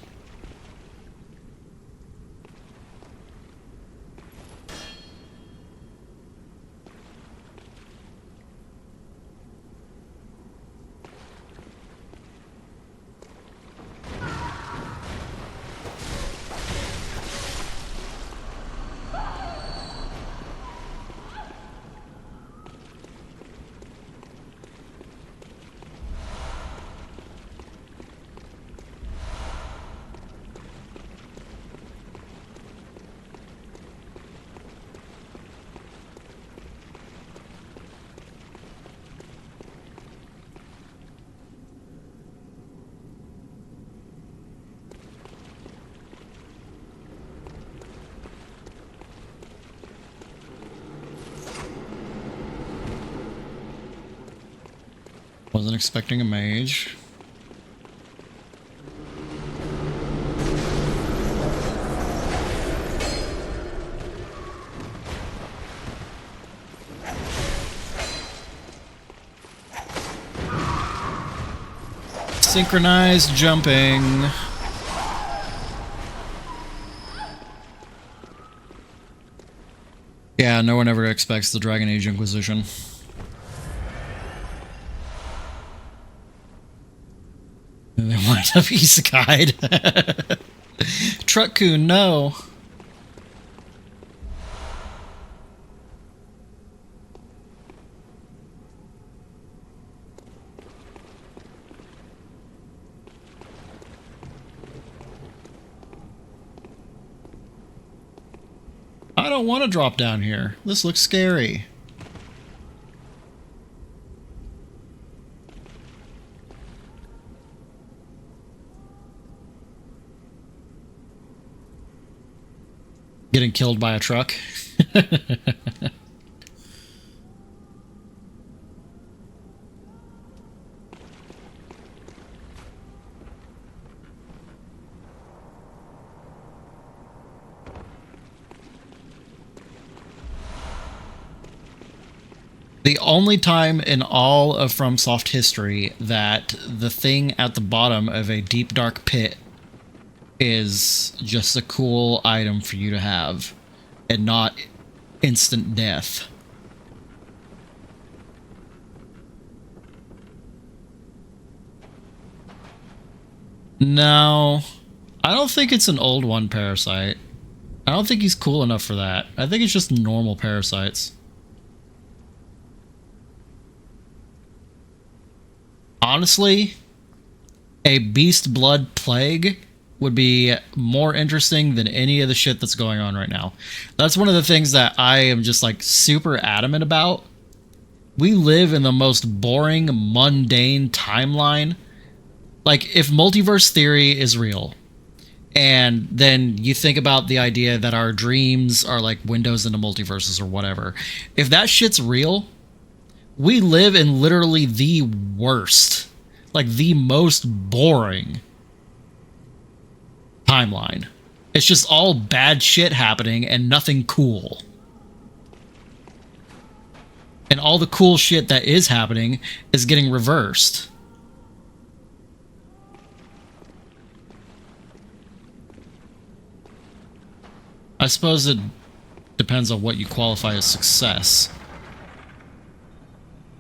Wasn't expecting a mage. Synchronized jumping. Yeah, no one ever expects the Dragon Age Inquisition. And they wind up isekai'd. Truck-kun, no. I don't want to drop down here. This looks scary. Getting killed by a truck. The only time in all of FromSoft history that the thing at the bottom of a deep dark pit is just a cool item for you to have and not instant death. No, I don't think it's an old one parasite. I don't think he's cool enough for that. I think it's just normal parasites. Honestly, a beast blood plague would be more interesting than any of the shit that's going on right now. That's one of the things that I am just like super adamant about. We live in the most boring, mundane timeline. Like, if multiverse theory is real, and then you think about the idea that our dreams are like windows into multiverses or whatever. If that shit's real, we live in literally the worst, like the most boring timeline. It's just all bad shit happening and nothing cool. And all the cool shit that is happening is getting reversed. I suppose it depends on what you qualify as success.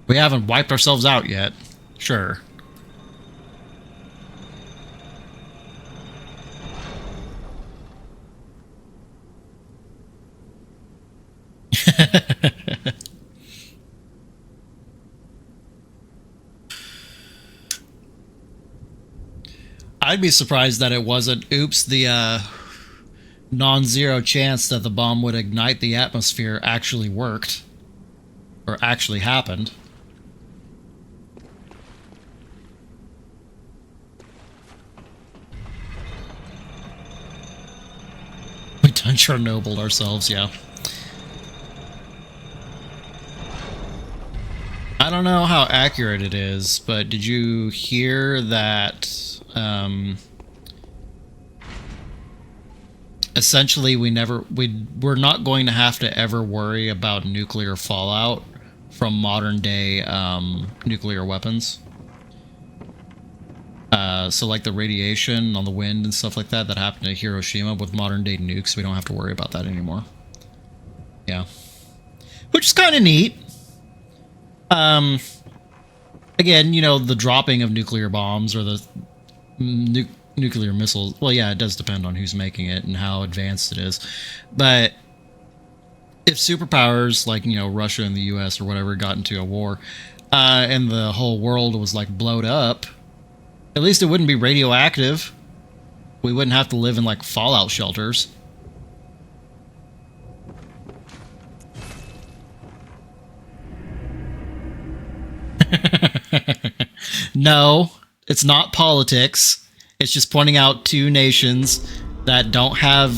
We haven't wiped ourselves out yet. Sure. I'd be surprised that it wasn't, oops, the non-zero chance that the bomb would ignite the atmosphere actually worked. Or actually happened. We done Chernobyl ourselves, yeah. I don't know how accurate it is, but did you hear that essentially we're not going to have to ever worry about nuclear fallout from modern day nuclear weapons. So like the radiation on the wind and stuff like that that happened at Hiroshima with modern day nukes, we don't have to worry about that anymore. Yeah. Which is kind of neat. Again, you know, the dropping of nuclear bombs or the nuclear missiles. Well, yeah, it does depend on who's making it and how advanced it is. But if superpowers like, you know, Russia and the US or whatever got into a war and the whole world was like blowed up, at least it wouldn't be radioactive. We wouldn't have to live in like fallout shelters. No, it's not politics. It's just pointing out two nations that don't have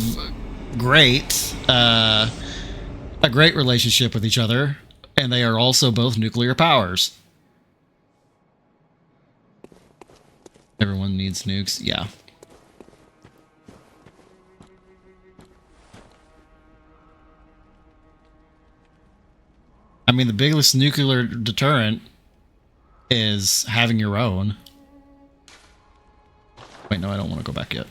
a great relationship with each other, and they are also both nuclear powers. Everyone needs nukes, yeah. I mean, the biggest nuclear deterrent is having your own. Wait, no, I don't want to go back yet.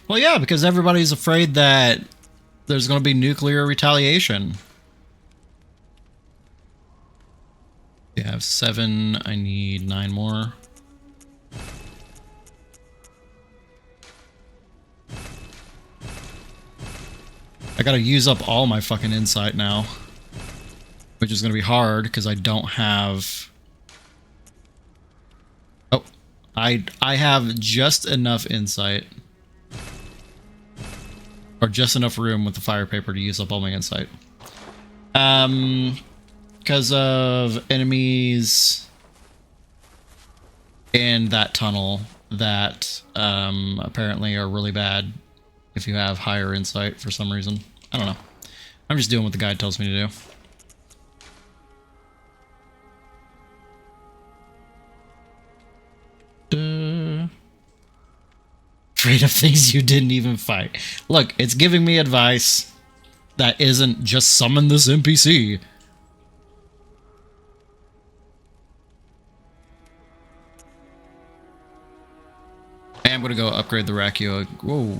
Well, yeah, because everybody's afraid that there's going to be nuclear retaliation. We have 7. I need 9 more. I gotta use up all my fucking insight now. Which is gonna be hard, because I don't have... Oh. I have just enough insight. Or just enough room with the fire paper to use up all my insight. Because of enemies in that tunnel that apparently are really bad if you have higher insight for some reason. I don't know. I'm just doing what the guide tells me to do. Afraid of things you didn't even fight. Look, it's giving me advice that isn't just summon this NPC. And I'm gonna go upgrade the Rakio. Whoa.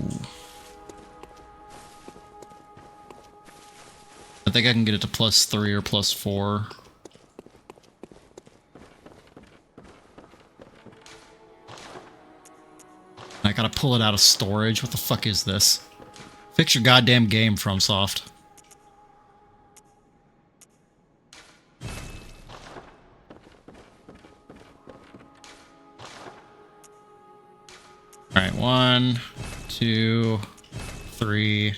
I think I can get it to +3 or +4. I gotta pull it out of storage. What the fuck is this? Fix your goddamn game, FromSoft. Alright, 1, 2, 3.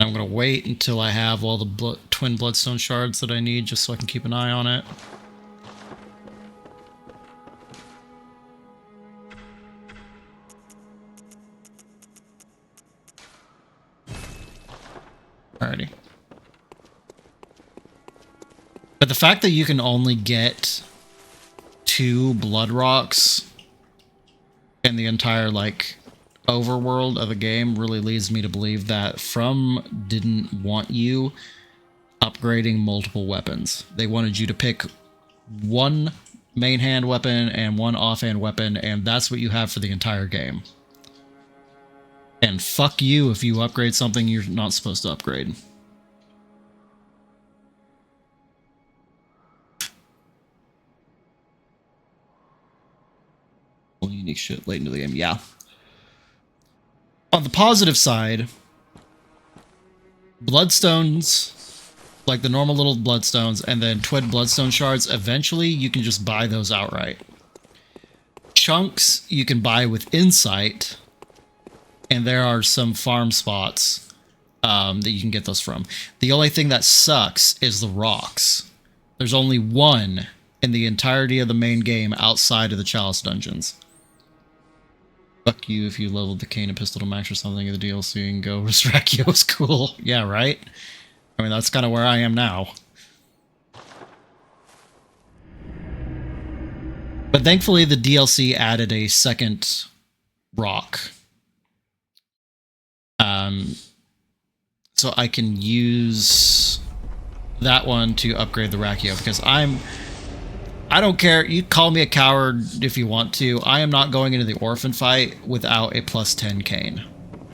I'm gonna wait until I have all the twin bloodstone shards that I need, just so I can keep an eye on it. Alrighty. But the fact that you can only get 2 blood rocks in the entire, like, overworld of a game really leads me to believe that From didn't want you upgrading multiple weapons. They wanted you to pick one main hand weapon and one offhand weapon, and that's what you have for the entire game. And fuck you if you upgrade something you're not supposed to upgrade. Unique shit late into the game, yeah. On the positive side, bloodstones, like the normal little bloodstones, and then twin bloodstone shards, eventually you can just buy those outright. Chunks you can buy with insight, and there are some farm spots that you can get those from. The only thing that sucks is the rocks. There's only one in the entirety of the main game outside of the Chalice dungeons. Fuck you if you leveled the cane and pistol to max or something in the DLC and go Restrakio is cool. Yeah, right? I mean, that's kind of where I am now. But thankfully, the DLC added a second rock. So I can use that one to upgrade the Rakio, because I don't care. You call me a coward if you want to. I am not going into the orphan fight without a plus 10 cane.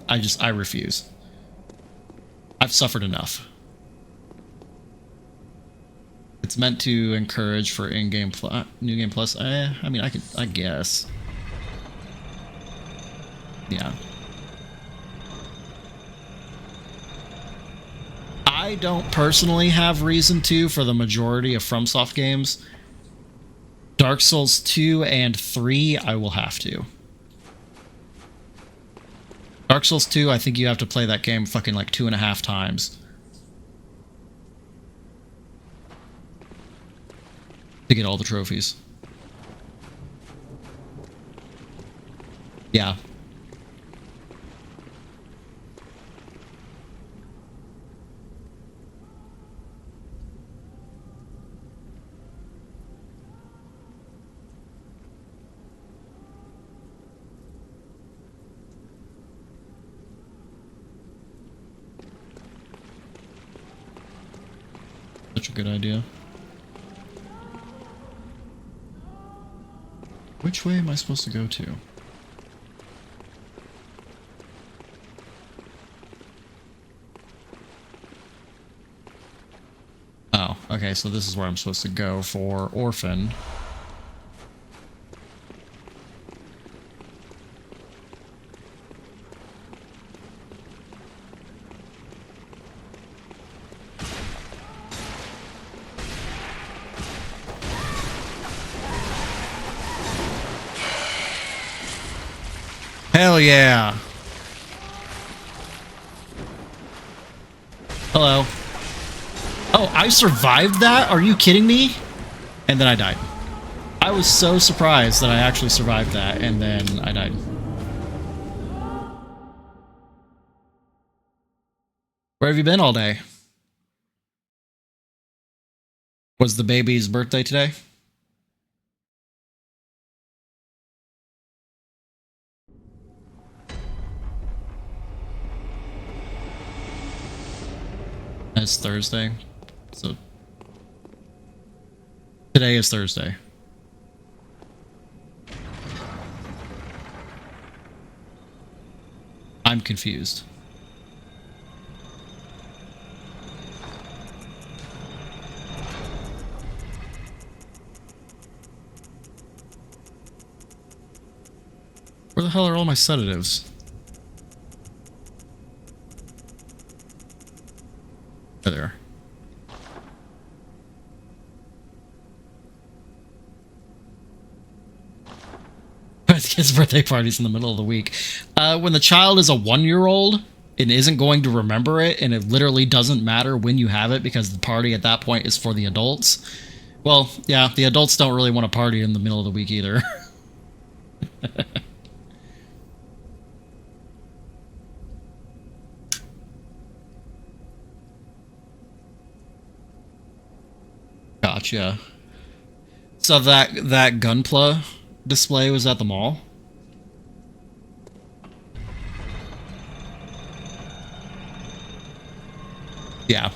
I refuse. I've suffered enough. It's meant to encourage for in-game new game plus. I mean, I guess. Yeah. I don't personally have reason to for the majority of FromSoft games. Dark Souls 2 and 3, I will have to. Dark Souls 2, I think you have to play that game fucking like 2.5 times to get all the trophies. Yeah. Such a good idea. Which way am I supposed to go to? Oh, okay, so this is where I'm supposed to go for Orphan. Hell yeah! Hello. Oh, I survived that? Are you kidding me? And then I died. I was so surprised that I actually survived that, and then I died. Where have you been all day? Was the baby's birthday today? It's Thursday, so today is Thursday. I'm confused. Where the hell are all my sedatives? Oh, there. His birthday party's in the middle of the week. When the child is a 1-year-old and isn't going to remember it, and it literally doesn't matter when you have it because the party at that point is for the adults. Well, yeah, the adults don't really want to party in the middle of the week either. Gotcha. So that Gunpla display was at the mall? Yeah.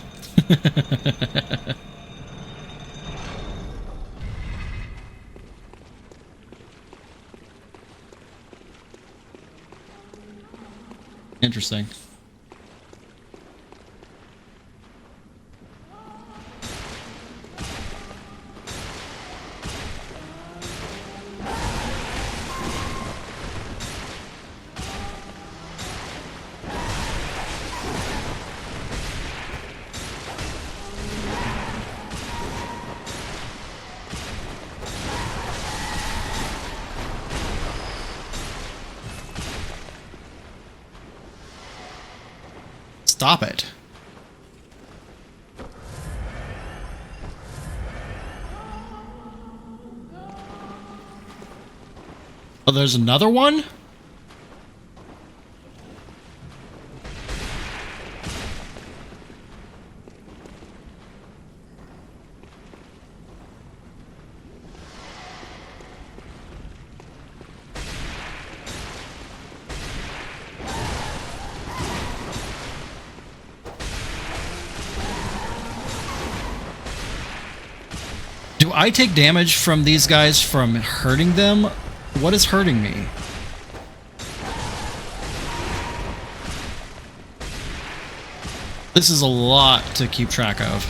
Interesting. Stop it. Oh, there's another one? Do I take damage from these guys from hurting them? What is hurting me? This is a lot to keep track of.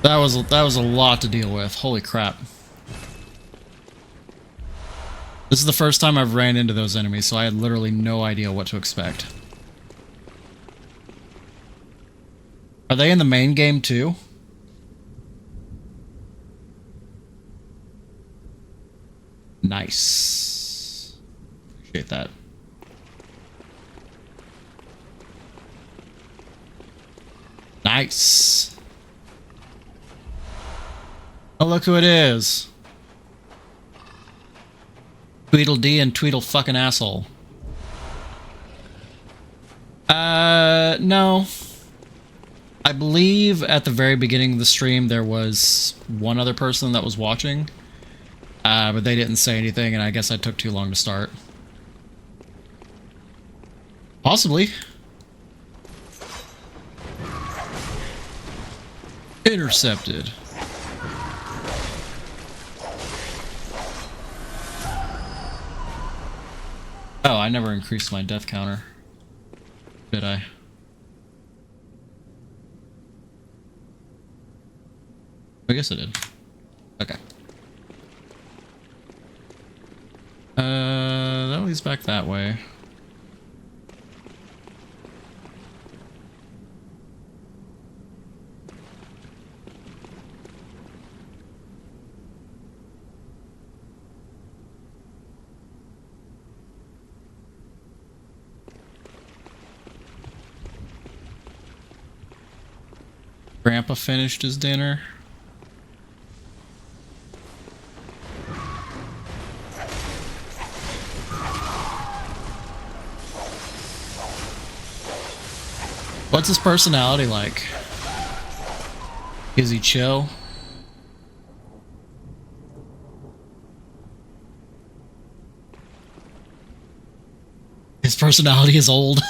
That was a lot to deal with. Holy crap. This is the first time I've ran into those enemies, so I had literally no idea what to expect. Are they in the main game too? Nice. Appreciate that. Nice. Oh, look who it is. Tweedledee and Tweedle fucking asshole. No. I believe at the very beginning of the stream there was one other person that was watching. But they didn't say anything, and I guess I took too long to start. Possibly. Intercepted. Oh, I never increased my death counter. Did I? I guess I did. Okay. That leads back that way. Grandpa finished his dinner. What's his personality like? Is he chill? His personality is old.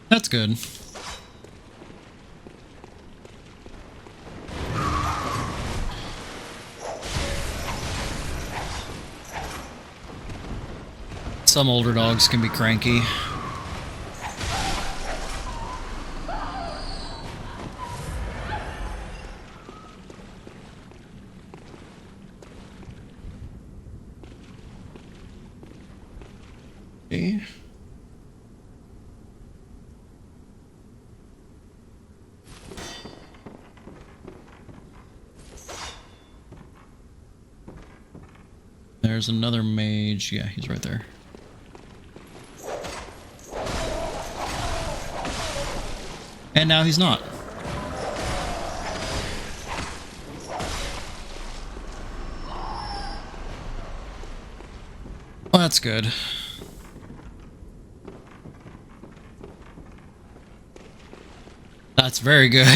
That's good. Some older dogs can be cranky. Okay. There's another mage. Yeah, he's right there. And now he's not. Well, that's good. That's very good.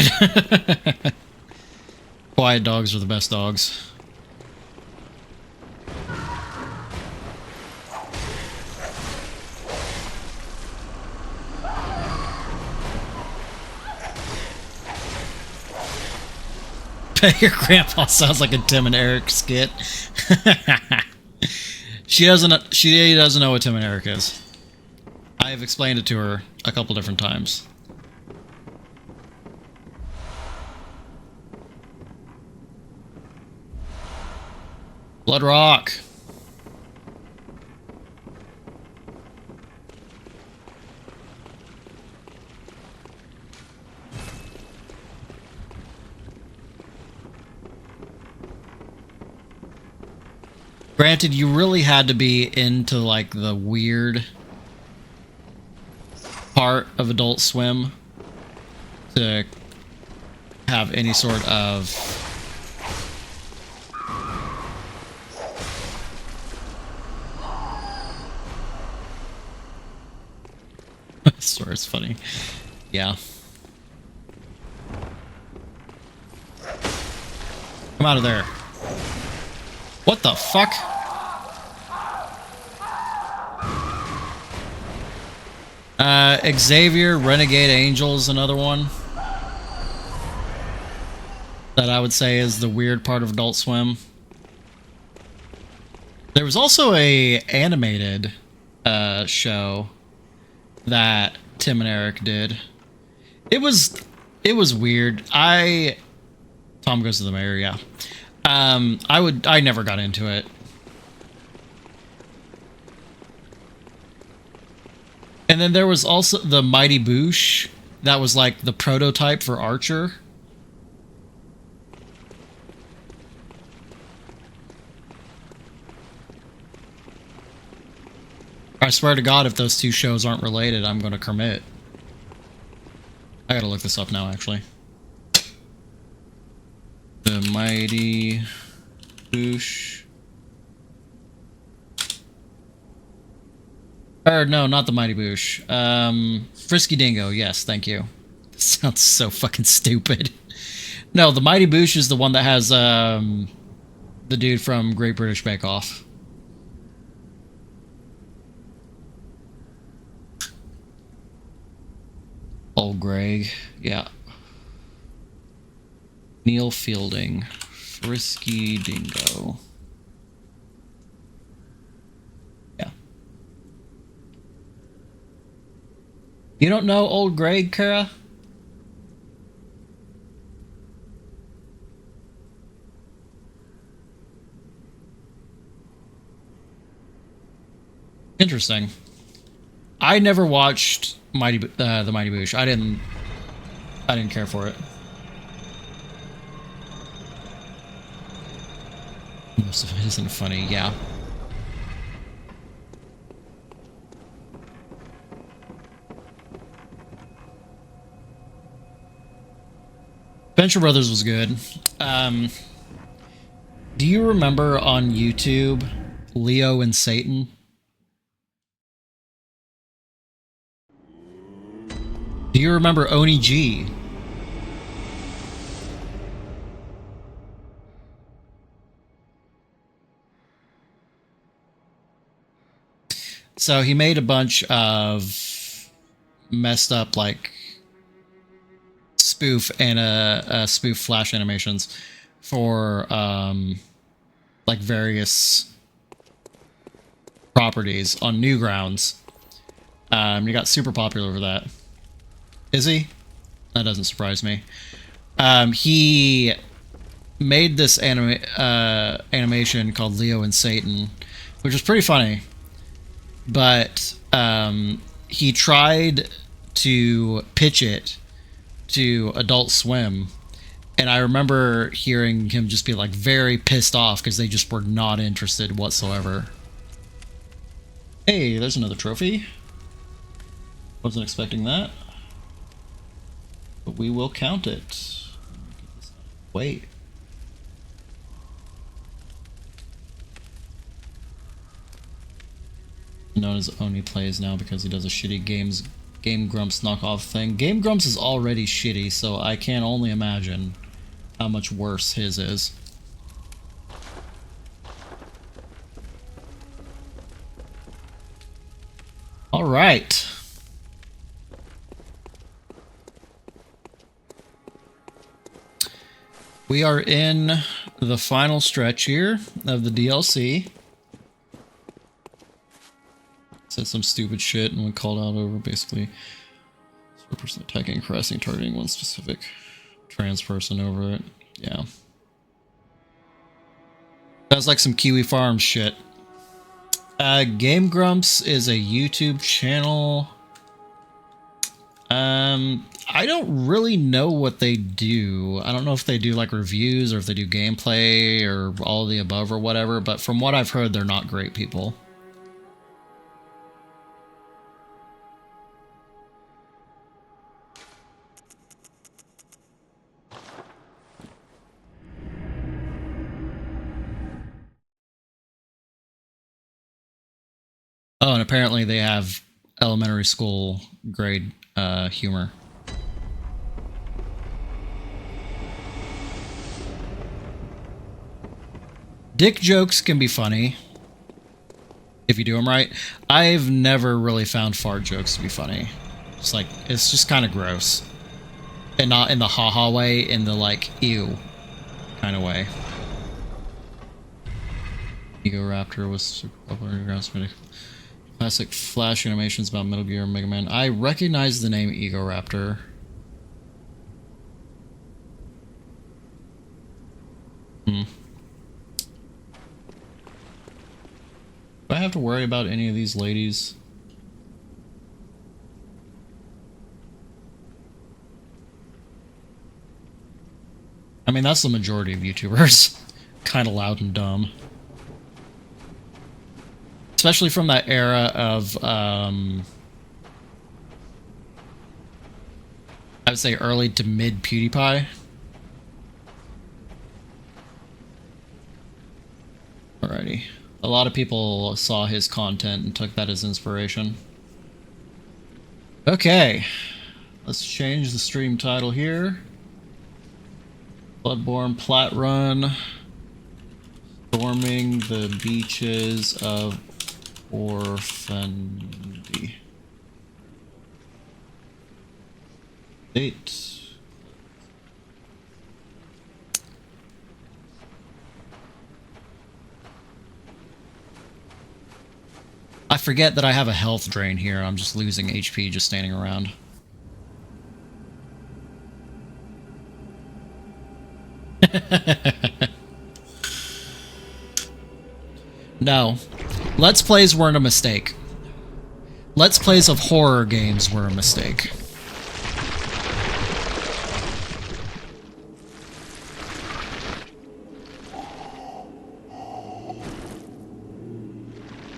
Quiet dogs are the best dogs. Your grandpa sounds like a Tim and Eric skit. She doesn't know what Tim and Eric is. I have explained it to her a couple different times. Blood Rock. Granted, you really had to be into like the weird part of Adult Swim to have any sort of sorry, it's funny. Yeah. Come out of there. What the fuck? Xavier, Renegade Angels, another one that I would say is the weird part of Adult Swim. There was also a animated show that Tim and Eric did. It was weird. Tom Goes to the Mayor, yeah. I never got into it. And then there was also the Mighty Boosh. That was like the prototype for Archer. I swear to God, if those two shows aren't related, I'm going to commit. I gotta look this up now, actually. The Mighty Boosh. Or no, not the Mighty Boosh. Frisky Dingo, yes, thank you. This sounds so fucking stupid. No, the Mighty Boosh is the one that has the dude from Great British Bake Off. Old Greg, yeah. Neil Fielding, Frisky Dingo. Yeah. You don't know Old Greg, Kara? Interesting. I never watched the Mighty Boosh. I didn't care for it. Most of it isn't funny, yeah. Venture Brothers was good. Do you remember on YouTube Leo and Satan? Do you remember Oni G? So he made a bunch of messed up like spoof and spoof flash animations for like various properties on Newgrounds. He got super popular for that. Is he? That doesn't surprise me. He made this animation called Leo and Satan, which is pretty funny. but he tried to pitch it to Adult Swim, and I remember hearing him just be like very pissed off because they just were not interested whatsoever. Hey, there's another trophy. Wasn't expecting that, but we will count it. Wait. Known as Oni Plays now because he does a shitty Game Grumps knockoff thing. Game Grumps is already shitty, so I can only imagine how much worse his is. All right. We are in the final stretch here of the DLC. Said some stupid shit and went called out over basically a person attacking, harassing, targeting one specific trans person over it. Yeah. Sounds like some Kiwi Farms shit. Game Grumps is a YouTube channel. I don't really know what they do. I don't know if they do like reviews or if they do gameplay or all of the above or whatever, but from what I've heard, they're not great people. Oh, and apparently they have elementary school grade humor. Dick jokes can be funny if you do them right. I've never really found fart jokes to be funny. It's like, it's just kind of gross. And not in the haha way, in the like, ew kind of way. Ego Raptor was super popular in ground. Classic Flash animations about Metal Gear and Mega Man. I recognize the name Ego Raptor. Do I have to worry about any of these ladies? I mean, that's the majority of YouTubers. Kind of loud and dumb. Especially from that era of, I would say early to mid PewDiePie. Alrighty. A lot of people saw his content and took that as inspiration. Okay. Let's change the stream title here. Bloodborne Plat Run. Storming the beaches of Orphandy. Date. I forget that I have a health drain here. I'm just losing HP just standing around. No. Let's Plays weren't a mistake. Let's Plays of horror games were a mistake.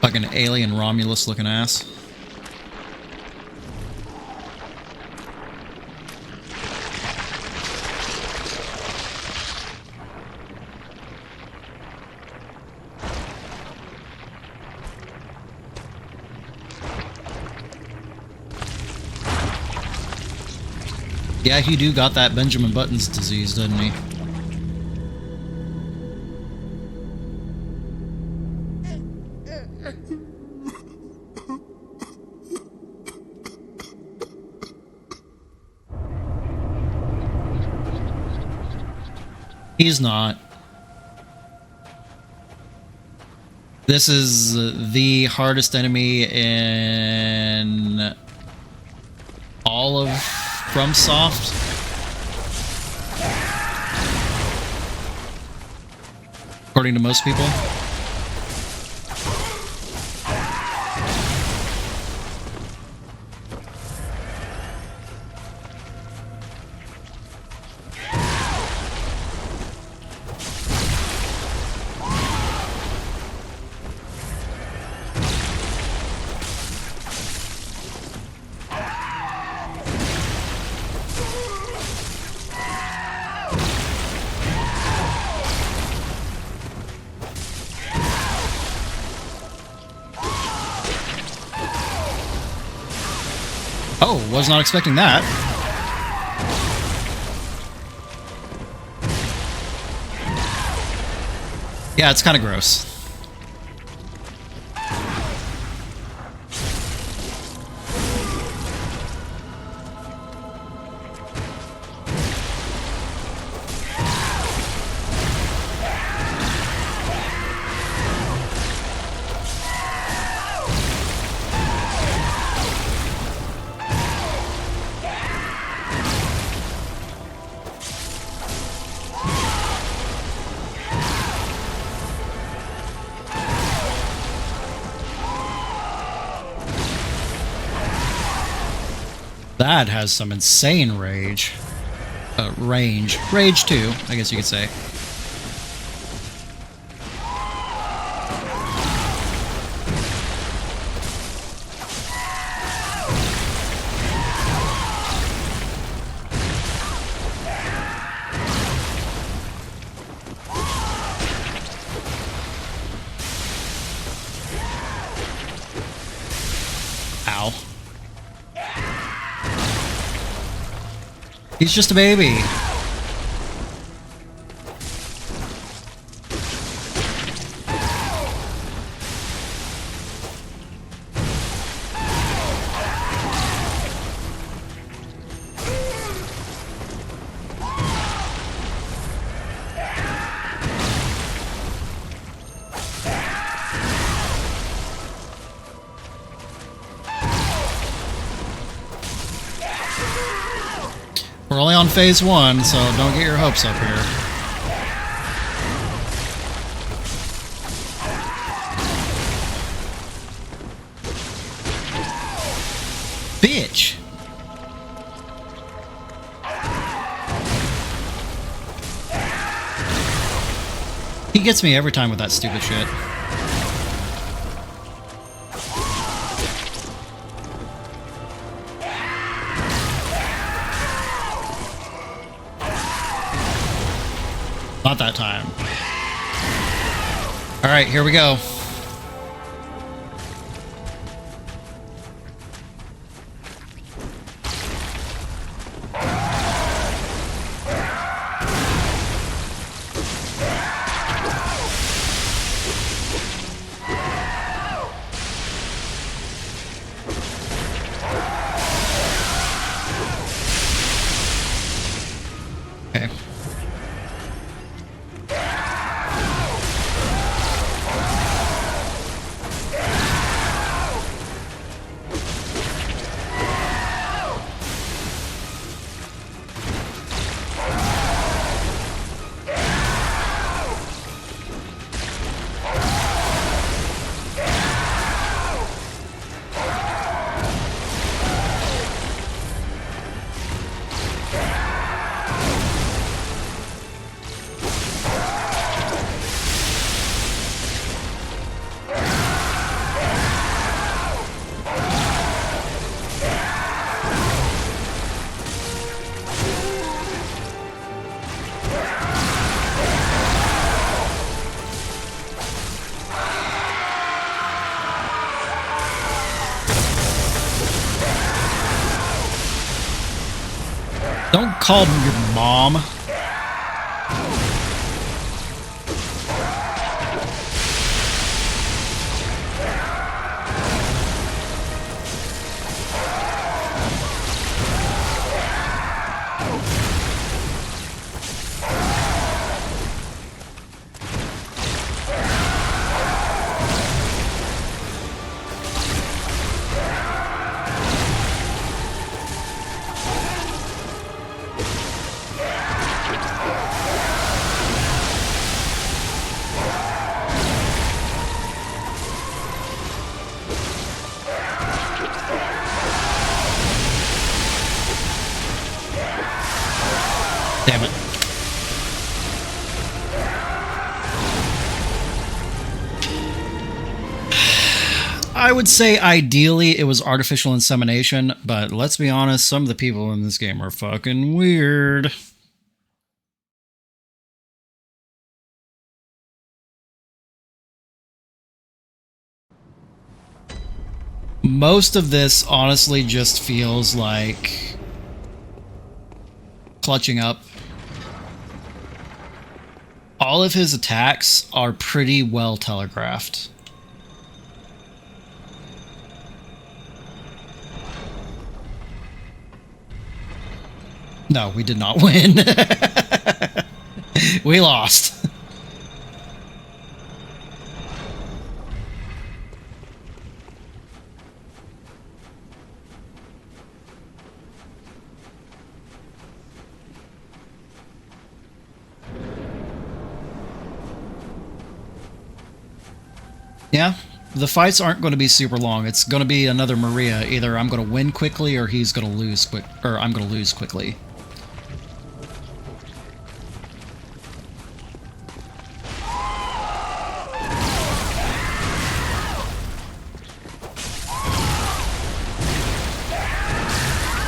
Fucking alien Romulus looking ass. Yeah, he do got that Benjamin Buttons disease, doesn't he? He's not. This is the hardest enemy in all of FromSoft. According to most people. Oh, was not expecting that. Yeah, it's kind of gross. That has some insane rage. Range. Rage too, I guess you could say. Ow. He's just a baby. We're only on phase 1, so don't get your hopes up here. Bitch! He gets me every time with that stupid shit. Not that time. Alright, here we go. Okay. Don't call your mom. Damn it. I would say ideally it was artificial insemination, but let's be honest, some of the people in this game are fucking weird. Most of this honestly just feels like clutching up. All of his attacks are pretty well telegraphed. No, we did not win. We lost. Yeah, the fights aren't going to be super long. It's going to be another Maria. Either I'm going to win quickly or he's going to lose quick, or I'm going to lose quickly.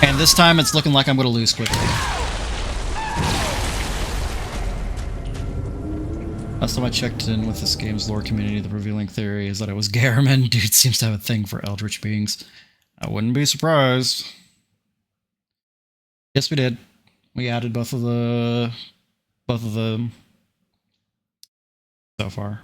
And this time it's looking like I'm going to lose quickly. Last time I checked in with this game's lore community, the revealing theory is that it was Garamond. Dude seems to have a thing for eldritch beings. I wouldn't be surprised. Yes, we did. We added both of them so far.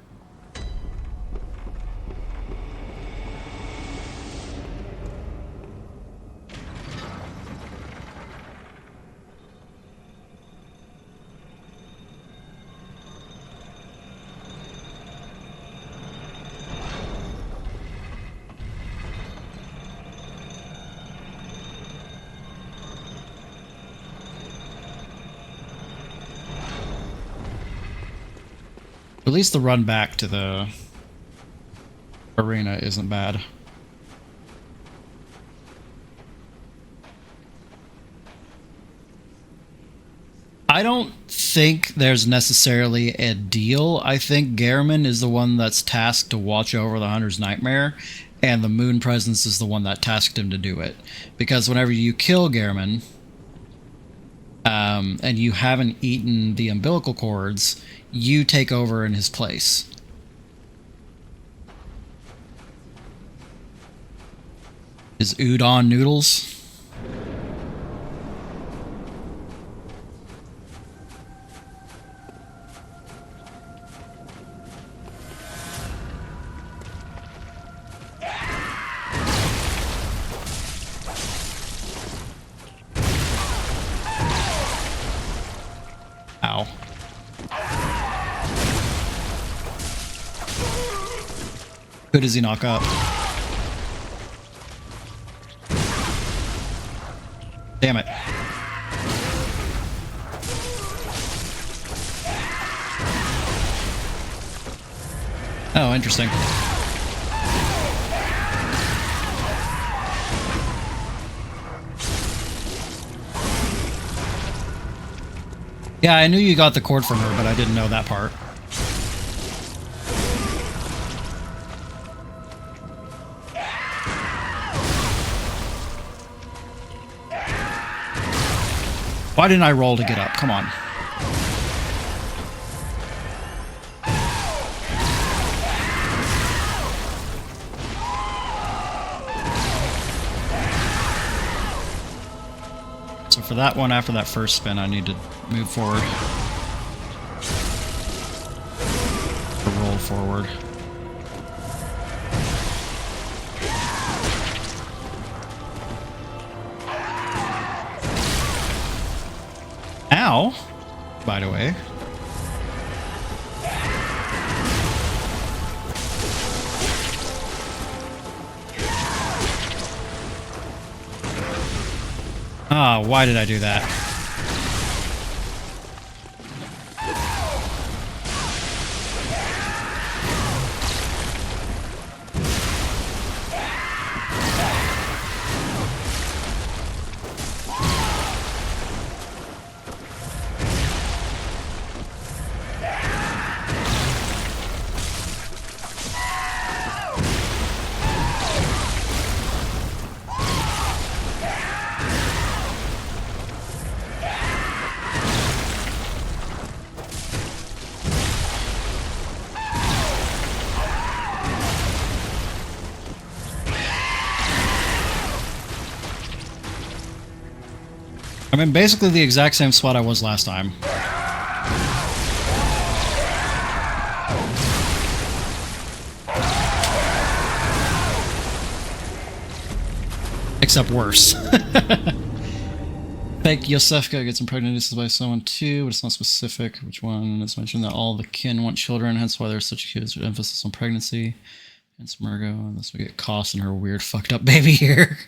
At least the run back to the arena isn't bad. I don't think there's necessarily a deal. I think Garamond is the one that's tasked to watch over the Hunter's Nightmare, and the Moon Presence is the one that tasked him to do it. Because whenever you kill Garamond, and you haven't eaten the umbilical cords, you take over in his place. Is udon noodles? Ow. Who does he knock up? Damn it. Oh, interesting. Yeah, I knew you got the cord from her, but I didn't know that part. Why didn't I roll to get up? Come on. So for that one, after that first spin, I need to move forward. Or roll forward. Ow! By the way. Ah, why did I do that? I'm in basically the exact same spot I was last time. Except worse. Fake Yosefka gets impregnated by someone too, but it's not specific which one. It's mentioned that all the kin want children, hence why there's such a huge emphasis on pregnancy. And Smirgo, unless we get Koss and her weird fucked up baby here.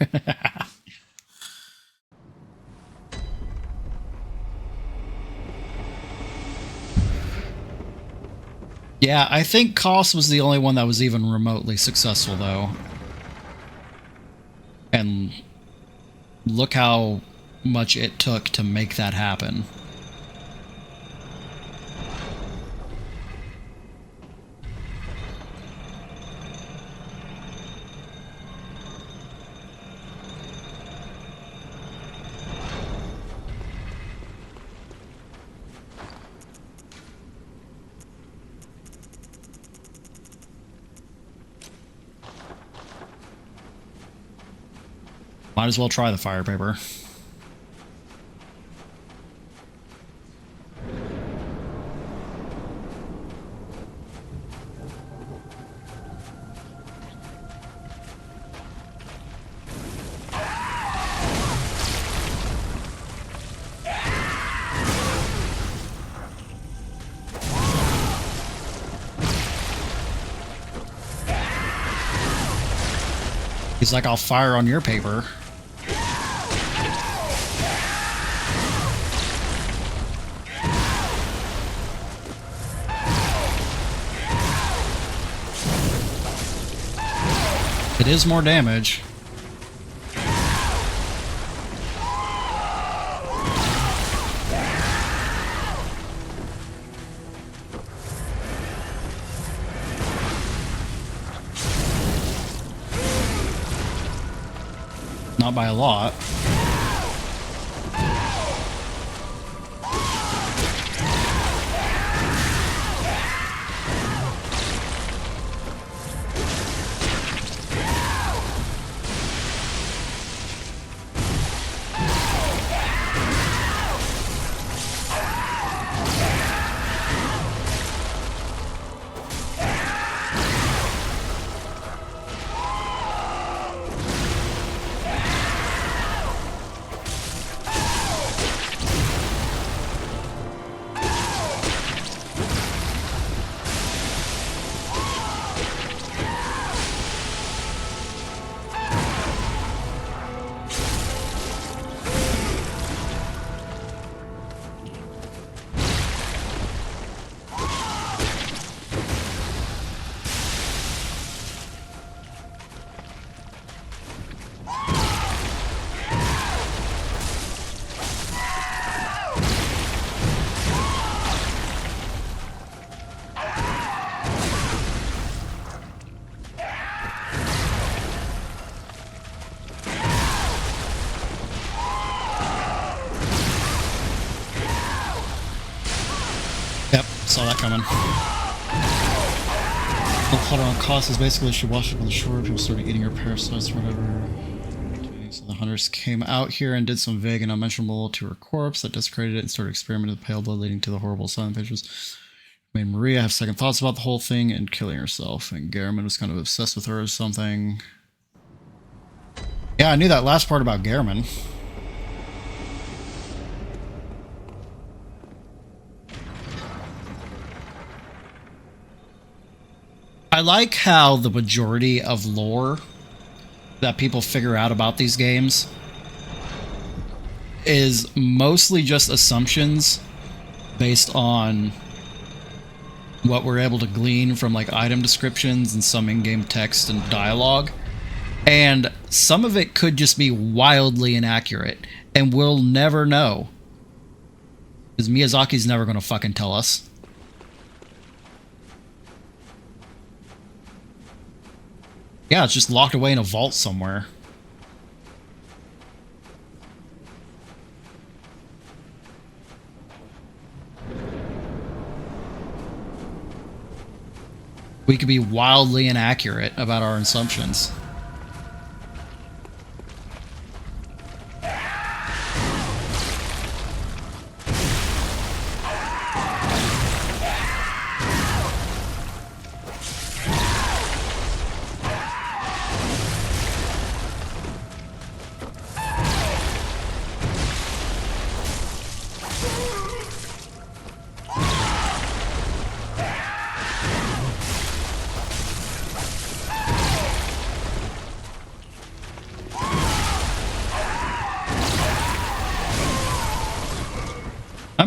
Yeah, I think Koss was the only one that was even remotely successful, though. And look how much it took to make that happen. Might as well try the fire paper. He's like, I'll fire on your paper. It is more damage. Not by a lot. Yep, saw that coming. The plot on Koss is basically she washed up on the shore, people started eating her parasites or whatever. So the hunters came out here and did some vague and unmentionable to her corpse that desecrated it and started experimenting with pale blood, leading to the horrible silent pages. Made Maria have second thoughts about the whole thing and killing herself, and Garamond was kind of obsessed with her or something. Yeah, I knew that last part about Garamond. I like how the majority of lore that people figure out about these games is mostly just assumptions based on what we're able to glean from like item descriptions and some in-game text and dialogue. And some of it could just be wildly inaccurate, and we'll never know. Because Miyazaki's never going to fucking tell us. Yeah, it's just locked away in a vault somewhere. We could be wildly inaccurate about our assumptions.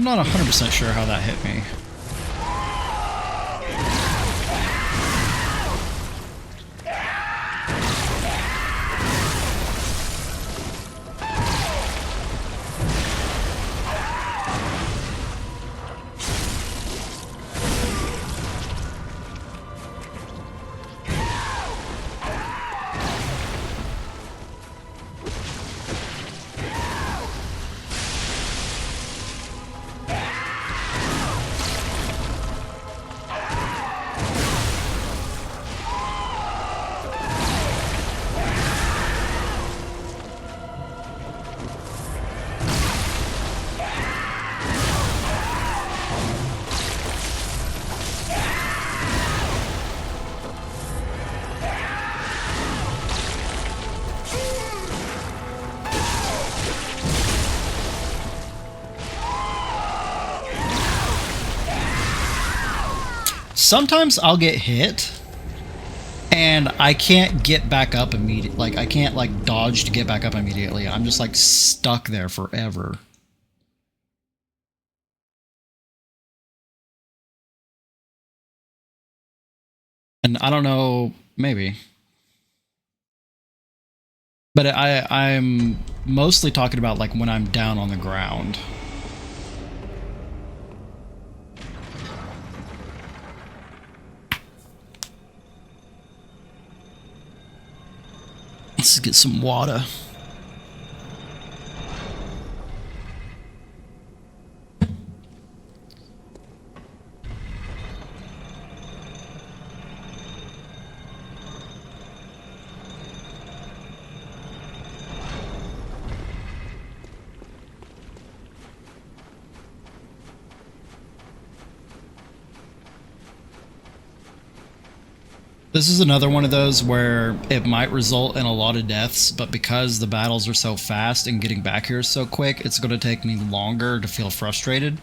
I'm not 100% sure how that hit me. Sometimes I'll get hit and I can't get back up immediately. Like, I can't, like, dodge to get back up immediately. I'm just, like, stuck there forever. And I don't know, maybe. But I'm mostly talking about, like, when I'm down on the ground. Let's get some water. This is another one of those where it might result in a lot of deaths, but because the battles are so fast and getting back here is so quick, it's going to take me longer to feel frustrated.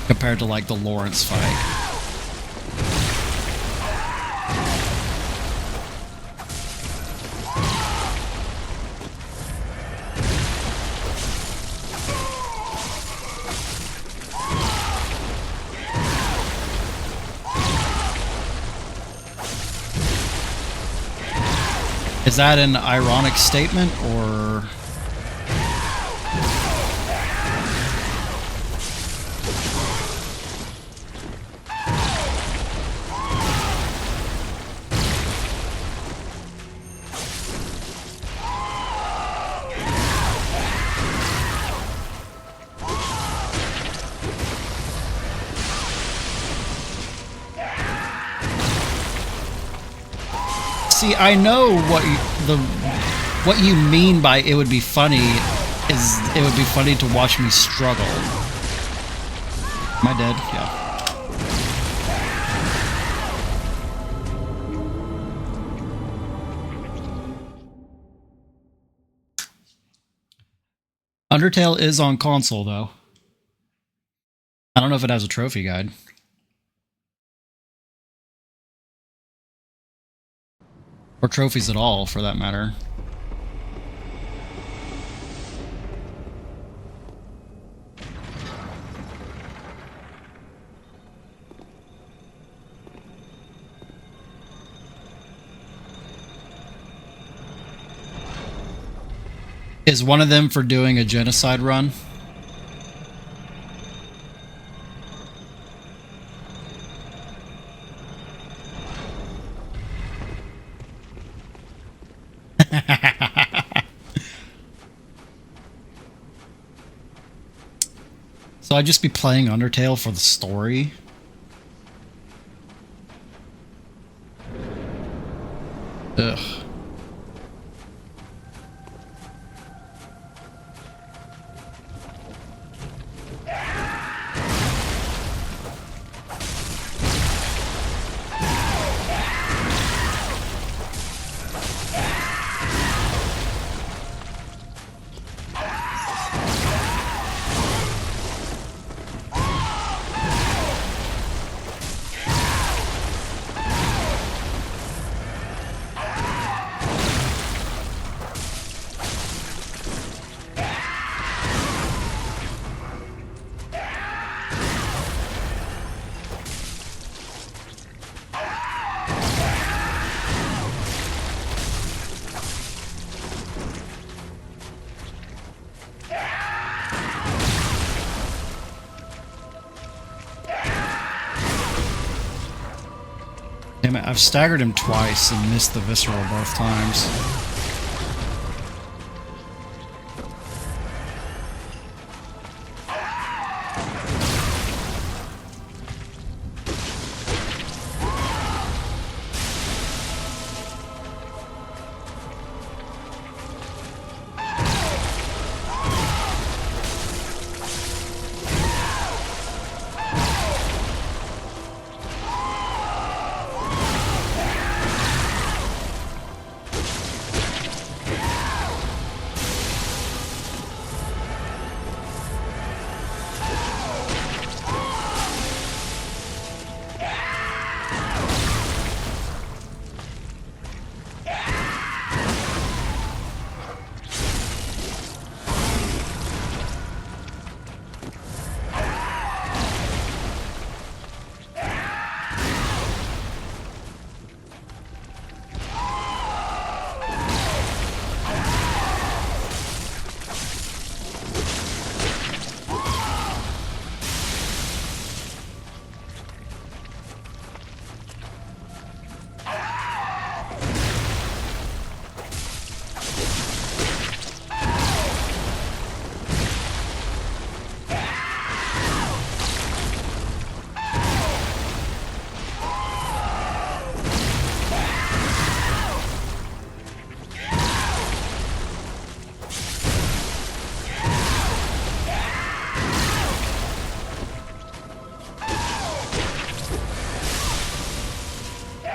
Compared to, like, the Lawrence fight. Is that an ironic statement, or... See, I know what you mean by it would be funny is it would be funny to watch me struggle. Am I dead? Yeah. Undertale is on console, though. I don't know if it has a trophy guide. Or trophies at all, for that matter. Is one of them for doing a genocide run? So I'd just be playing Undertale for the story. Ugh. Damn it, I've staggered him twice and missed the visceral both times.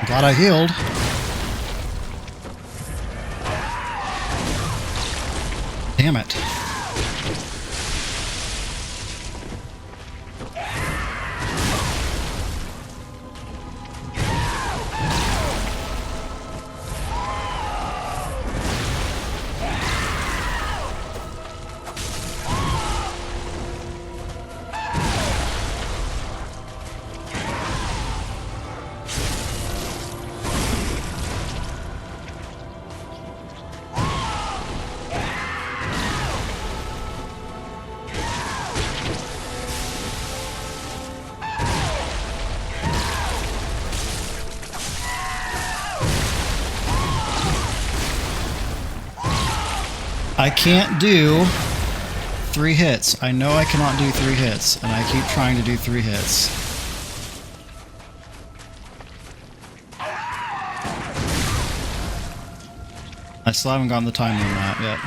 Glad I healed. Damn it. I can't do 3 hits. I know I cannot do 3 hits, and I keep trying to do 3 hits. I still haven't gotten the timing on that yet.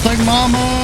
Like mama!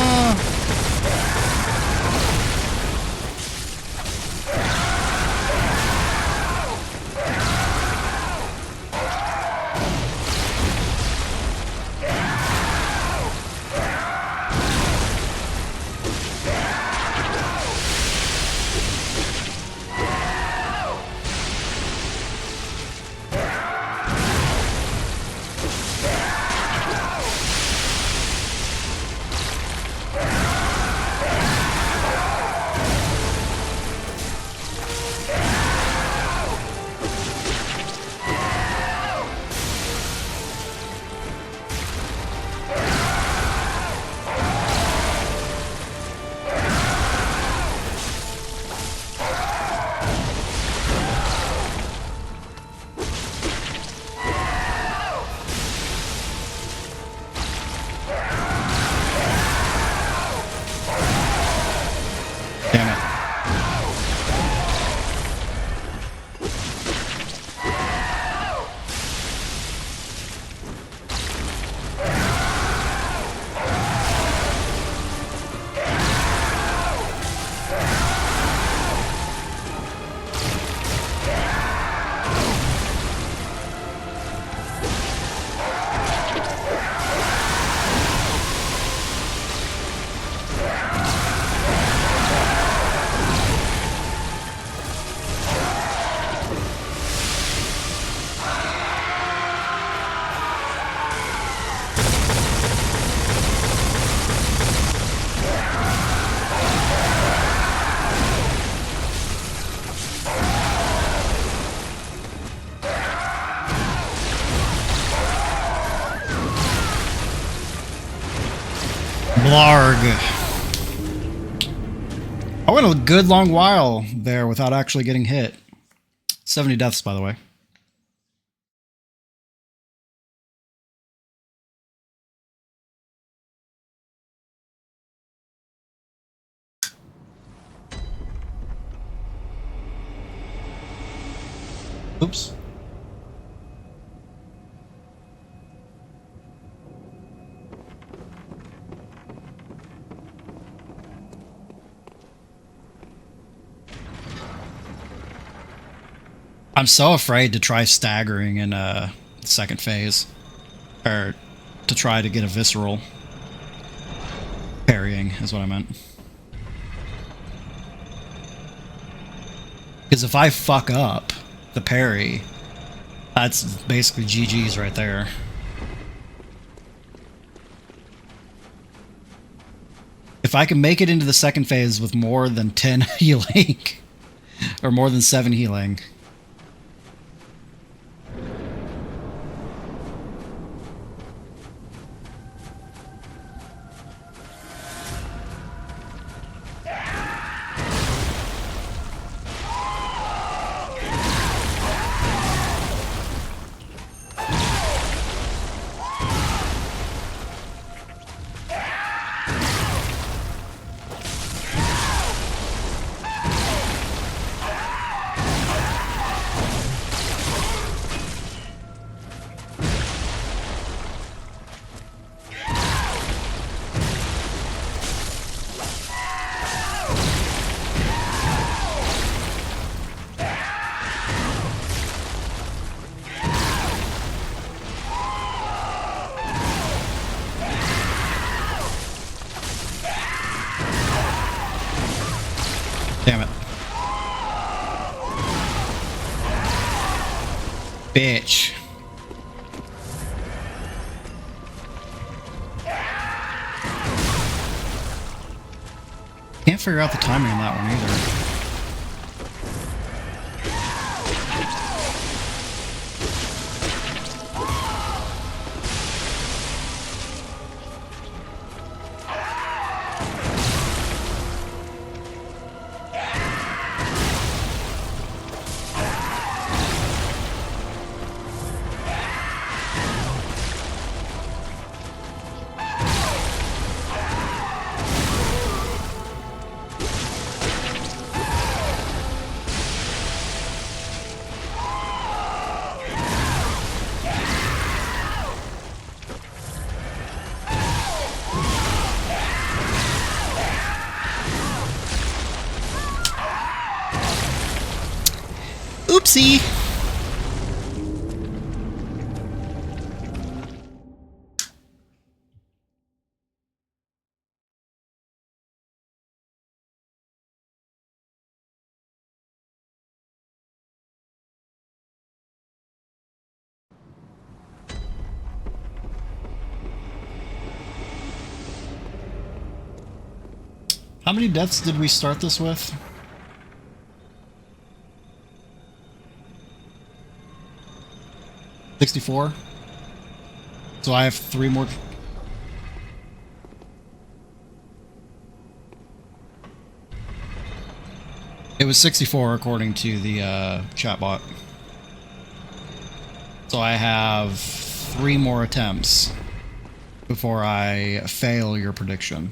Blarg. I went a good long while there without actually getting hit. 70 deaths, by the way. Oops. I'm so afraid to try staggering in second phase. Or to try to get a visceral. Parrying is what I meant. Because if I fuck up the parry, that's basically GG's right there. If I can make it into the second phase with more than 10 healing, or more than 7 healing, damn it. Bitch. Can't figure out the timing on that one either. Oopsie! How many deaths did we start this with? 64. So I have 3 more. It was 64 according to the chatbot. So I have 3 more attempts before I fail your prediction.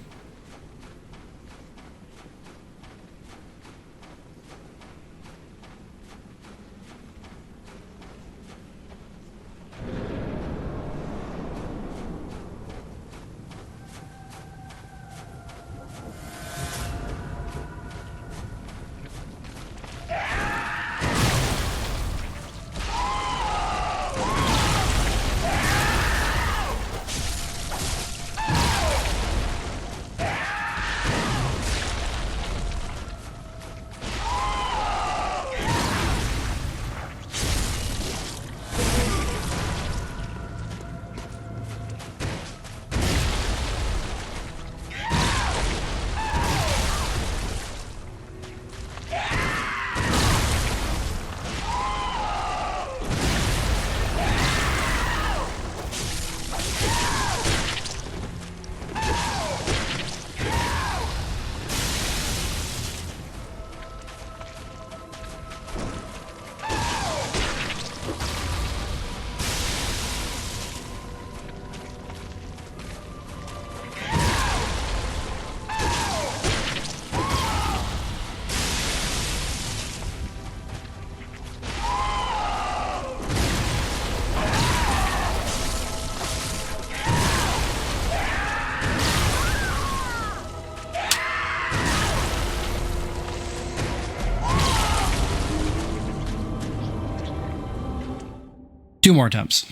2 more attempts.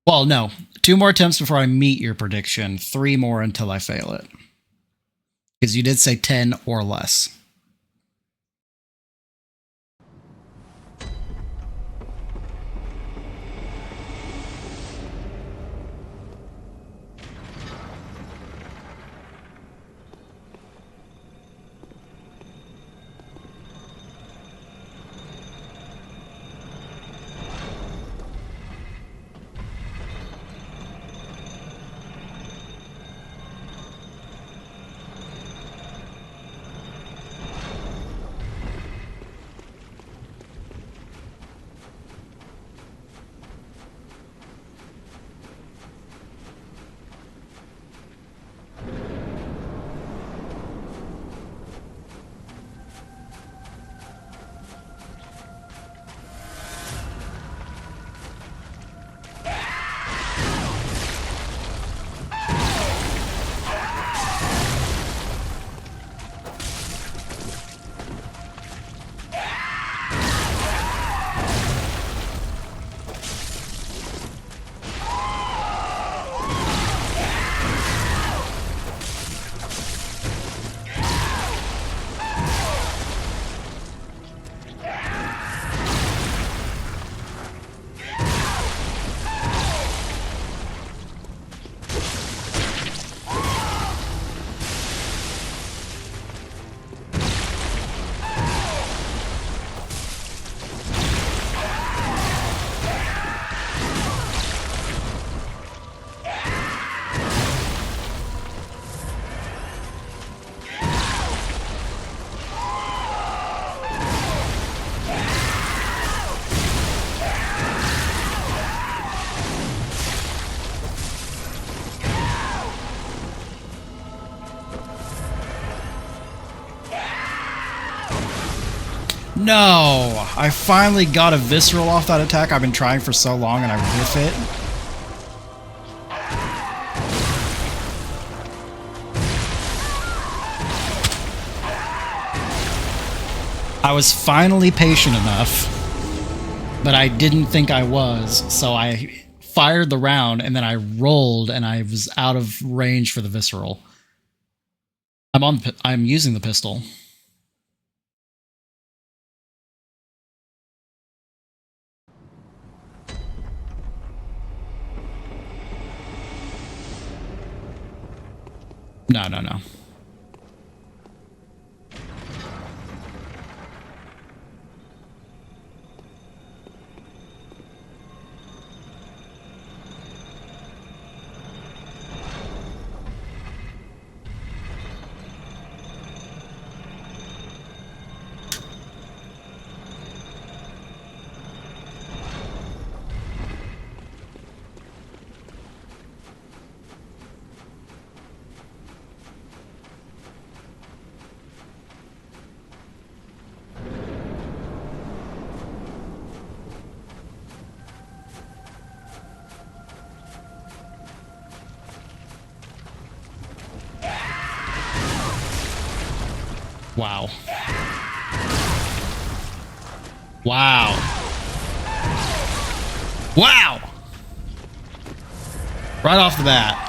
Well, no. 2 more attempts before I meet your prediction. 3 more until I fail it. Because you did say 10 or less. No! I finally got a visceral off that attack. I've been trying for so long and I whiff it. I was finally patient enough, but I didn't think I was, so I fired the round and then I rolled and I was out of range for the visceral. I'm using the pistol. No, no, no. Wow. Wow. Wow! Right off the bat.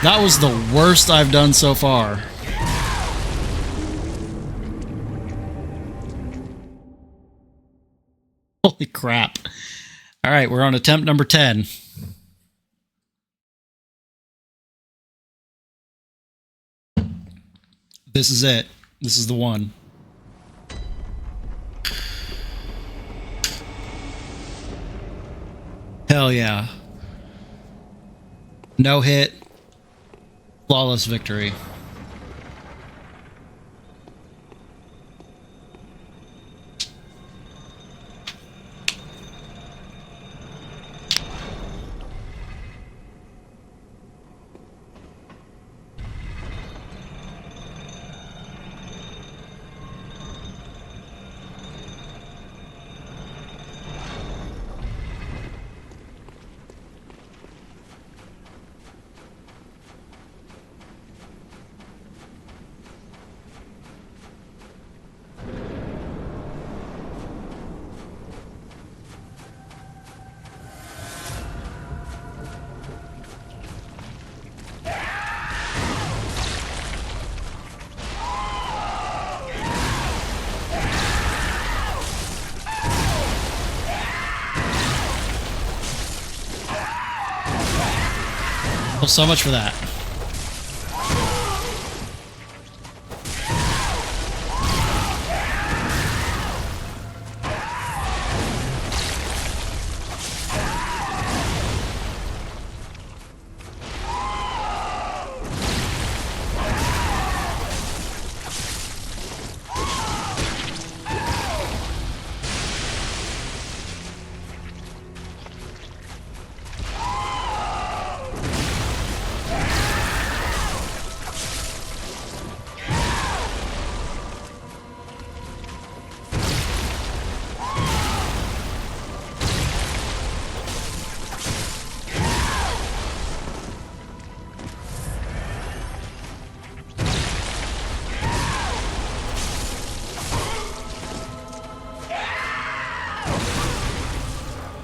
That was the worst I've done so far. Holy crap. All right, we're on attempt number 10. This is it. This is the one. Hell yeah. No hit. Flawless victory. Well, so much for that.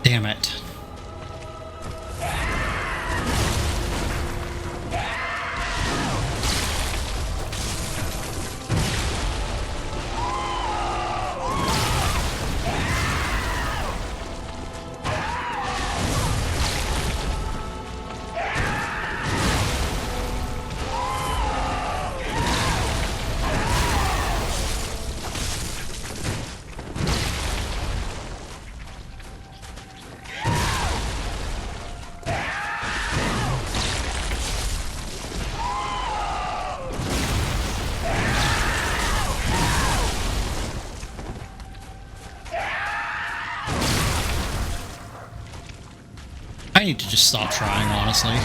Damn it. I need to just stop trying, honestly.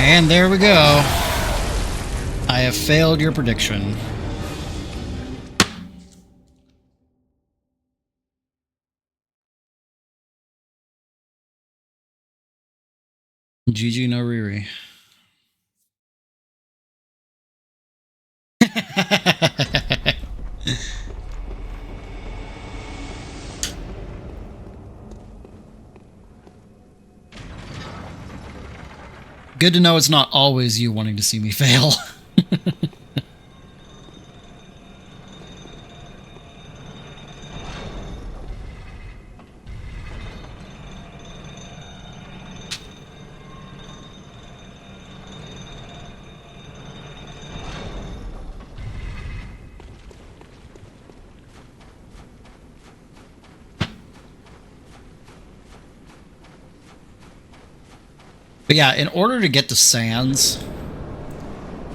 And there we go. I have failed your prediction. GG no Riri. Good to know it's not always you wanting to see me fail. But yeah, in order to get to Sands,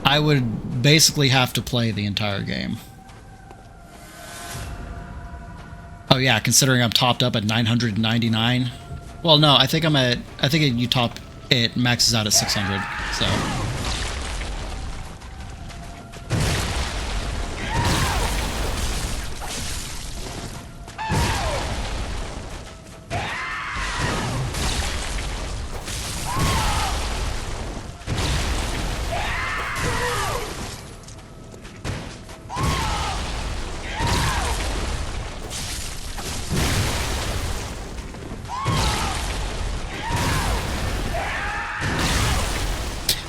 I would basically have to play the entire game. Oh yeah, considering I'm topped up at 999. Well, no, I think you top it maxes out at 600. So.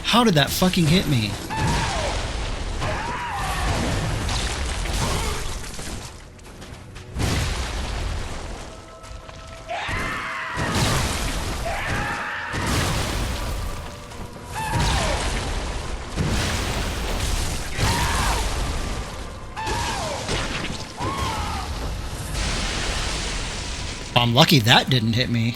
How did that fucking hit me? I'm lucky that didn't hit me.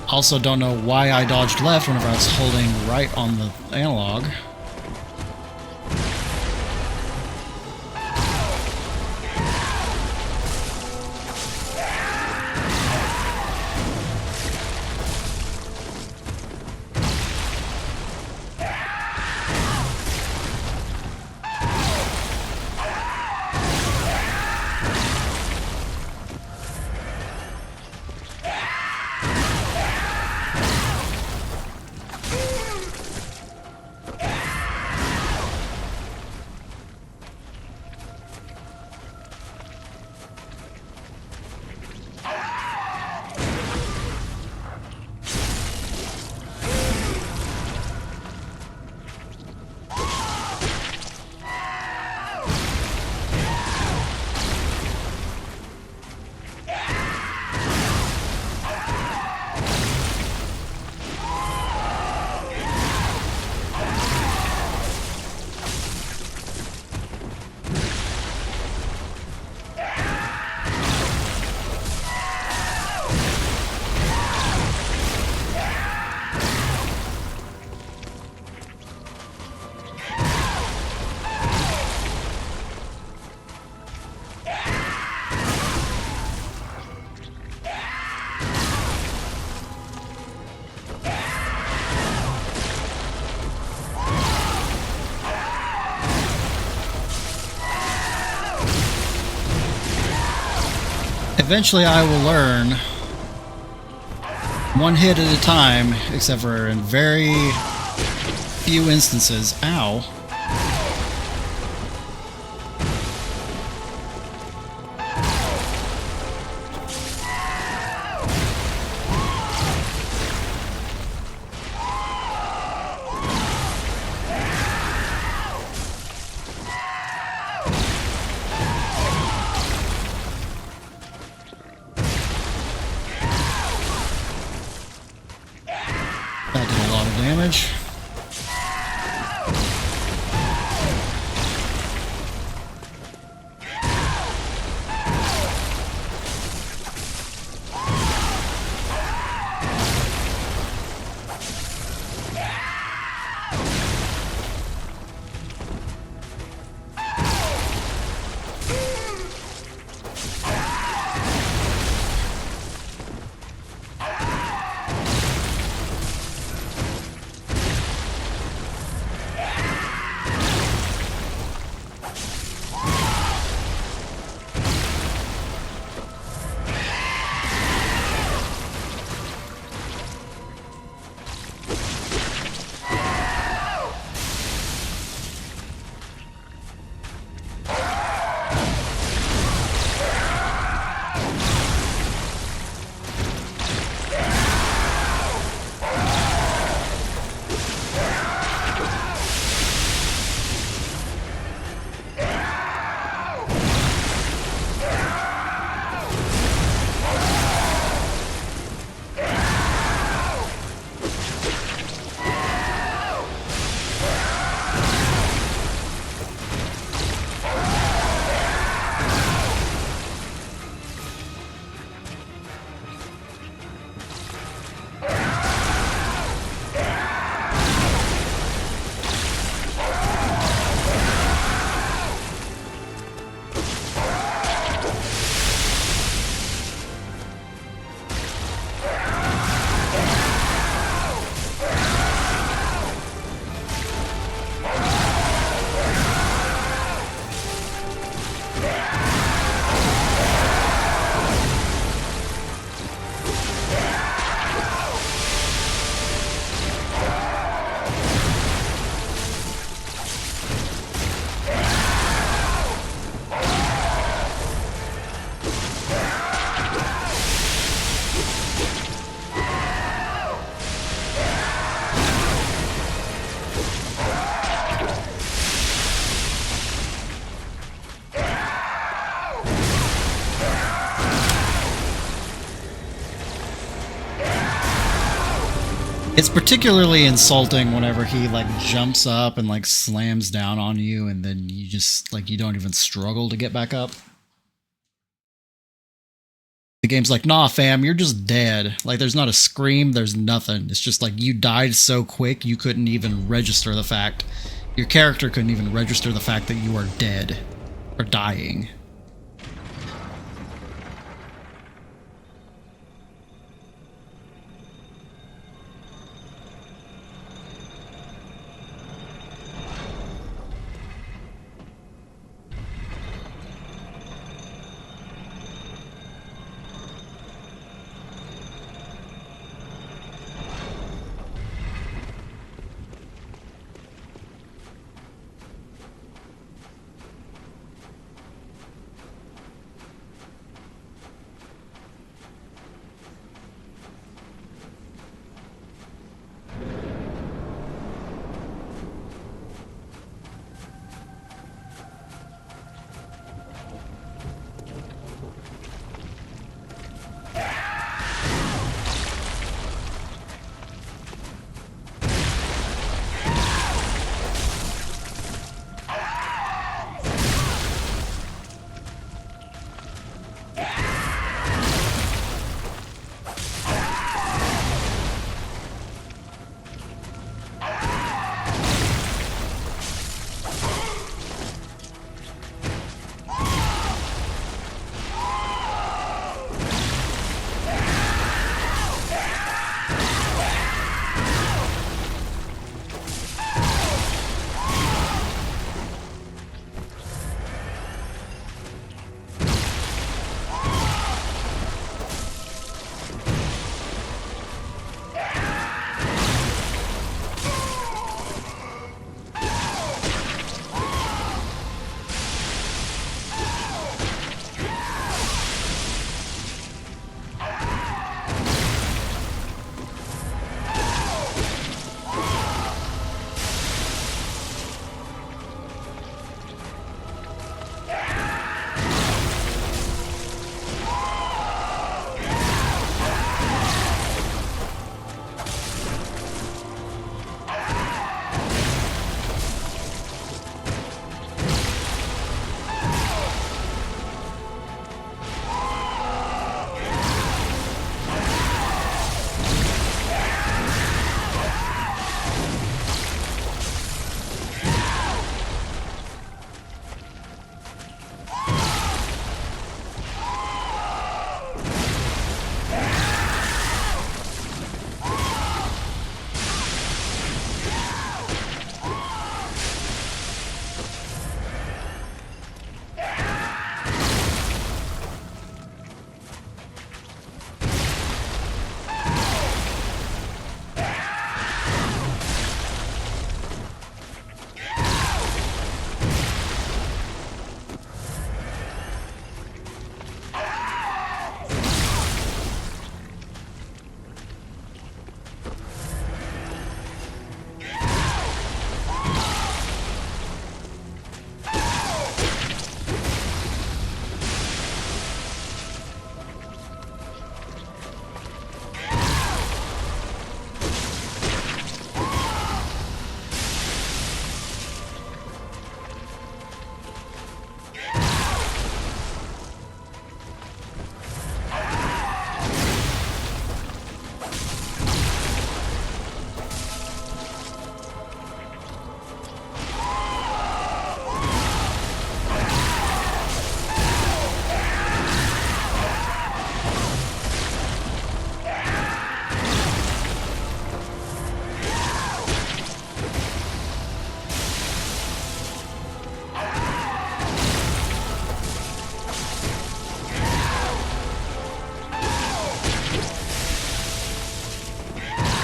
Also don't know why I dodged left whenever I was holding right on the analog. Eventually I will learn one hit at a time, except for in very few instances. Ow. That did a lot of damage. particularly insulting whenever he like jumps up and like slams down on you, and then you just like you don't even struggle to get back up. The game's like, nah, fam, you're just dead. Like, there's not a scream, there's nothing. It's just like you died so quick you couldn't even register the fact. Your character couldn't even register the fact that you are dead or dying.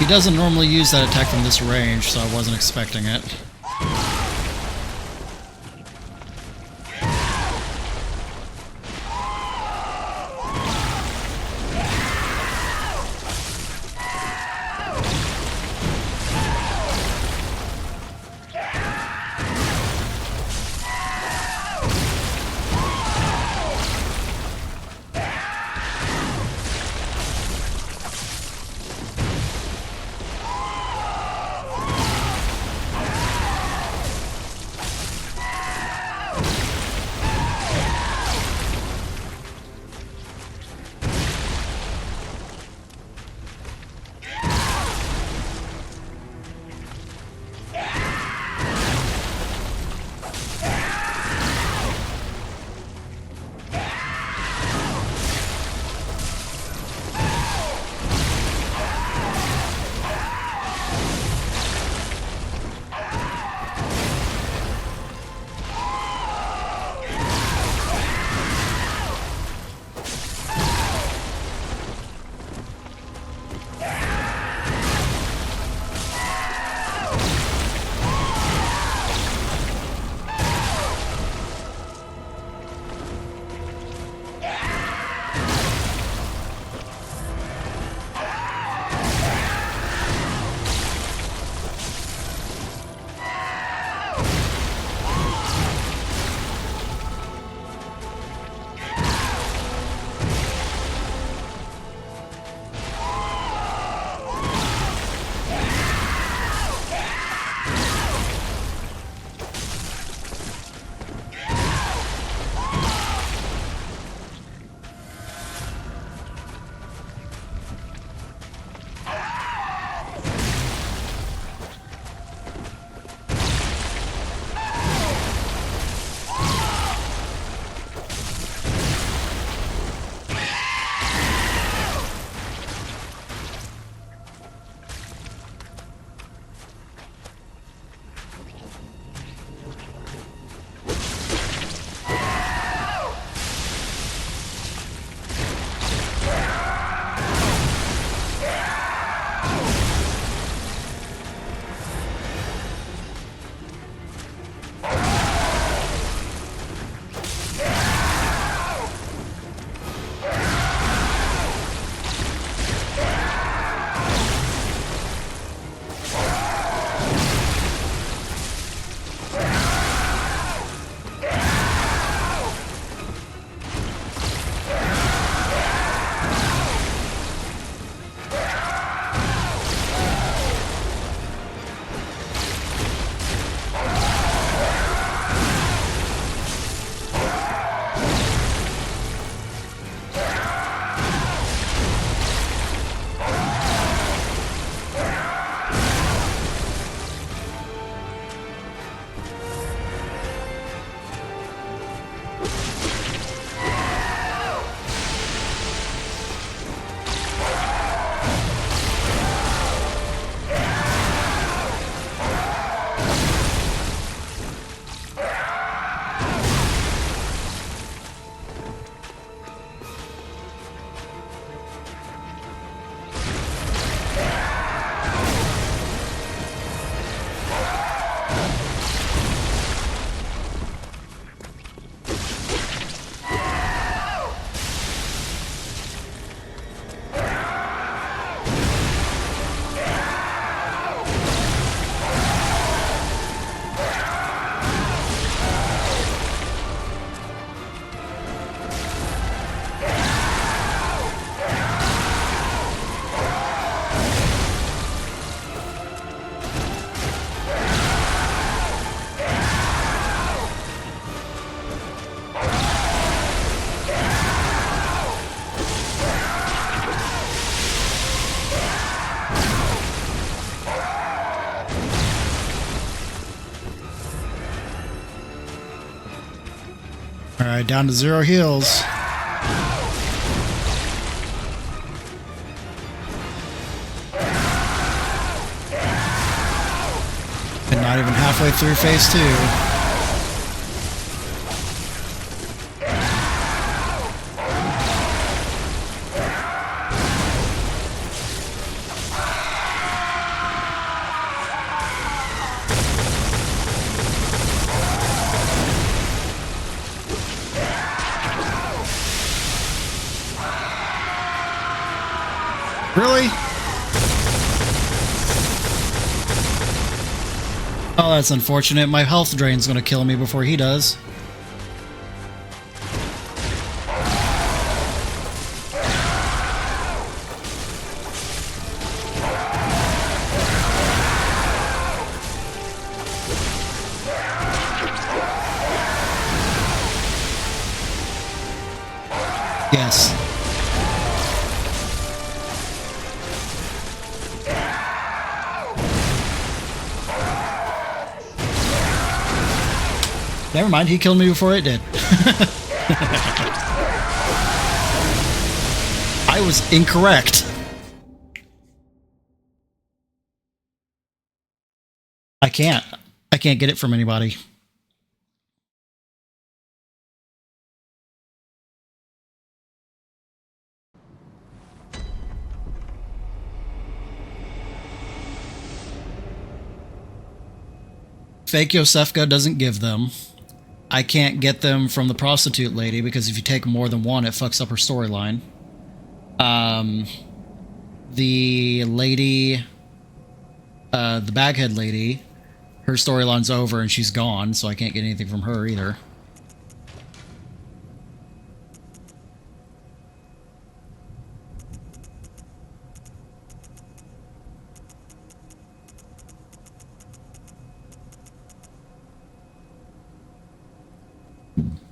He doesn't normally use that attack from this range, so I wasn't expecting it. Alright, down to 0 heals. And not even halfway through phase 2. Really? Oh, that's unfortunate. My health drain's gonna kill me before he does. Yes. Never mind, he killed me before it did. I was incorrect. I can't get it from anybody. Fake Yosefka doesn't give them. I can't get them from the prostitute lady because if you take more than one, it fucks up her storyline. The lady, the baghead lady, her storyline's over and she's gone, so I can't get anything from her either.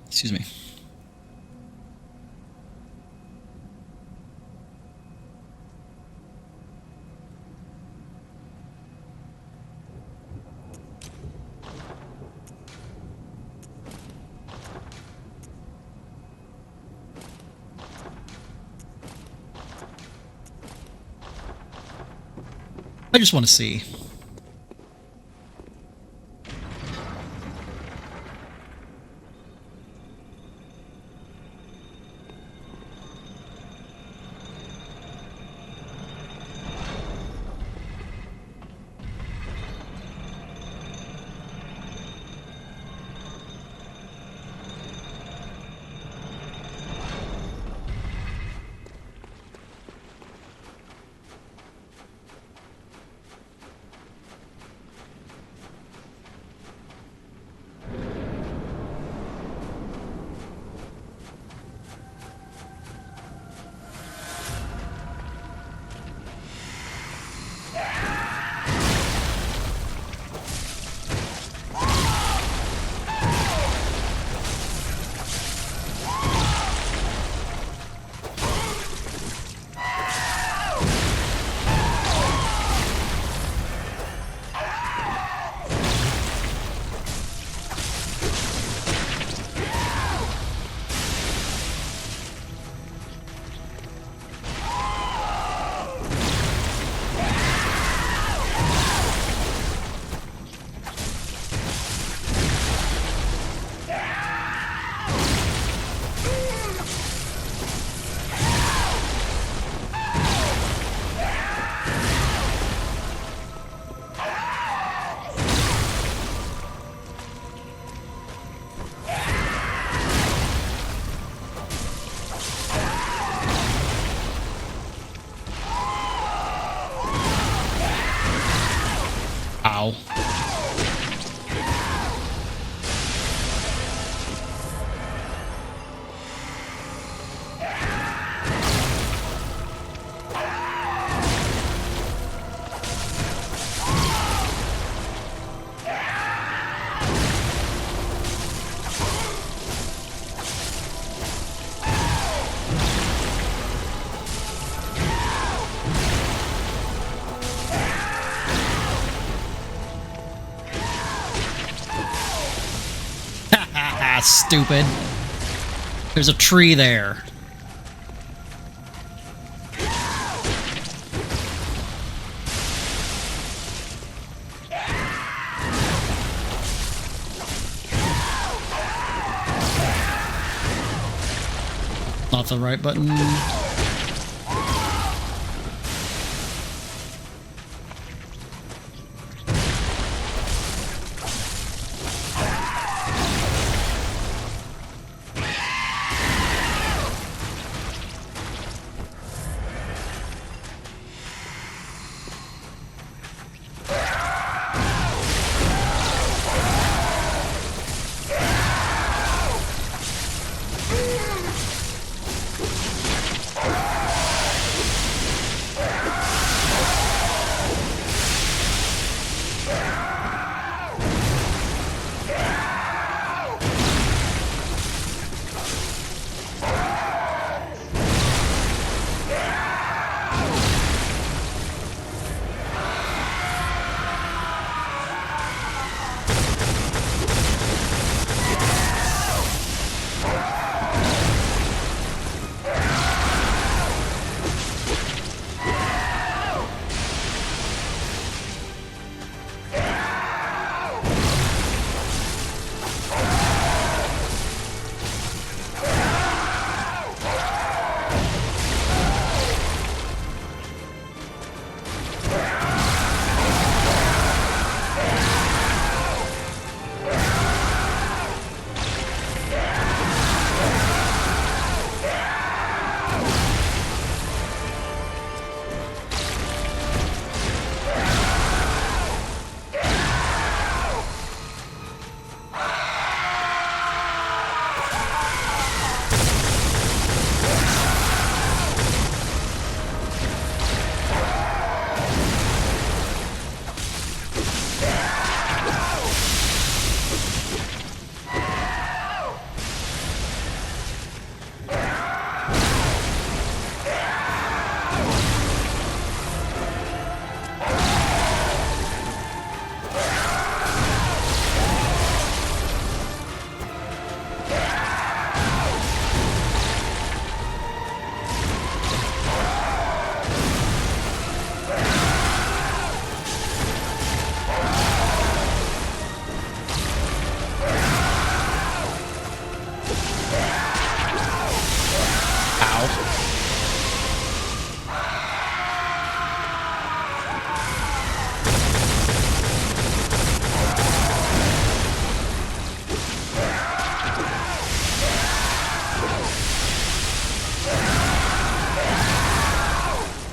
Excuse me. I just want to see. Ow. Stupid. There's a tree there. Not the right button.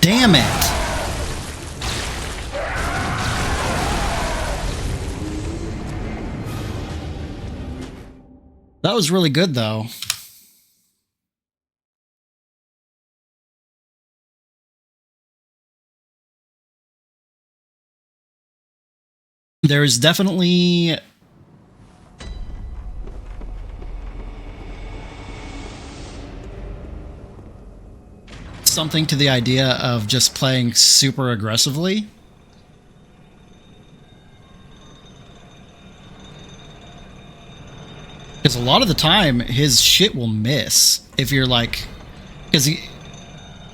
Damn it! That was really good, though. There's definitely something to the idea of just playing super aggressively. Because a lot of the time, his shit will miss if you're like... Because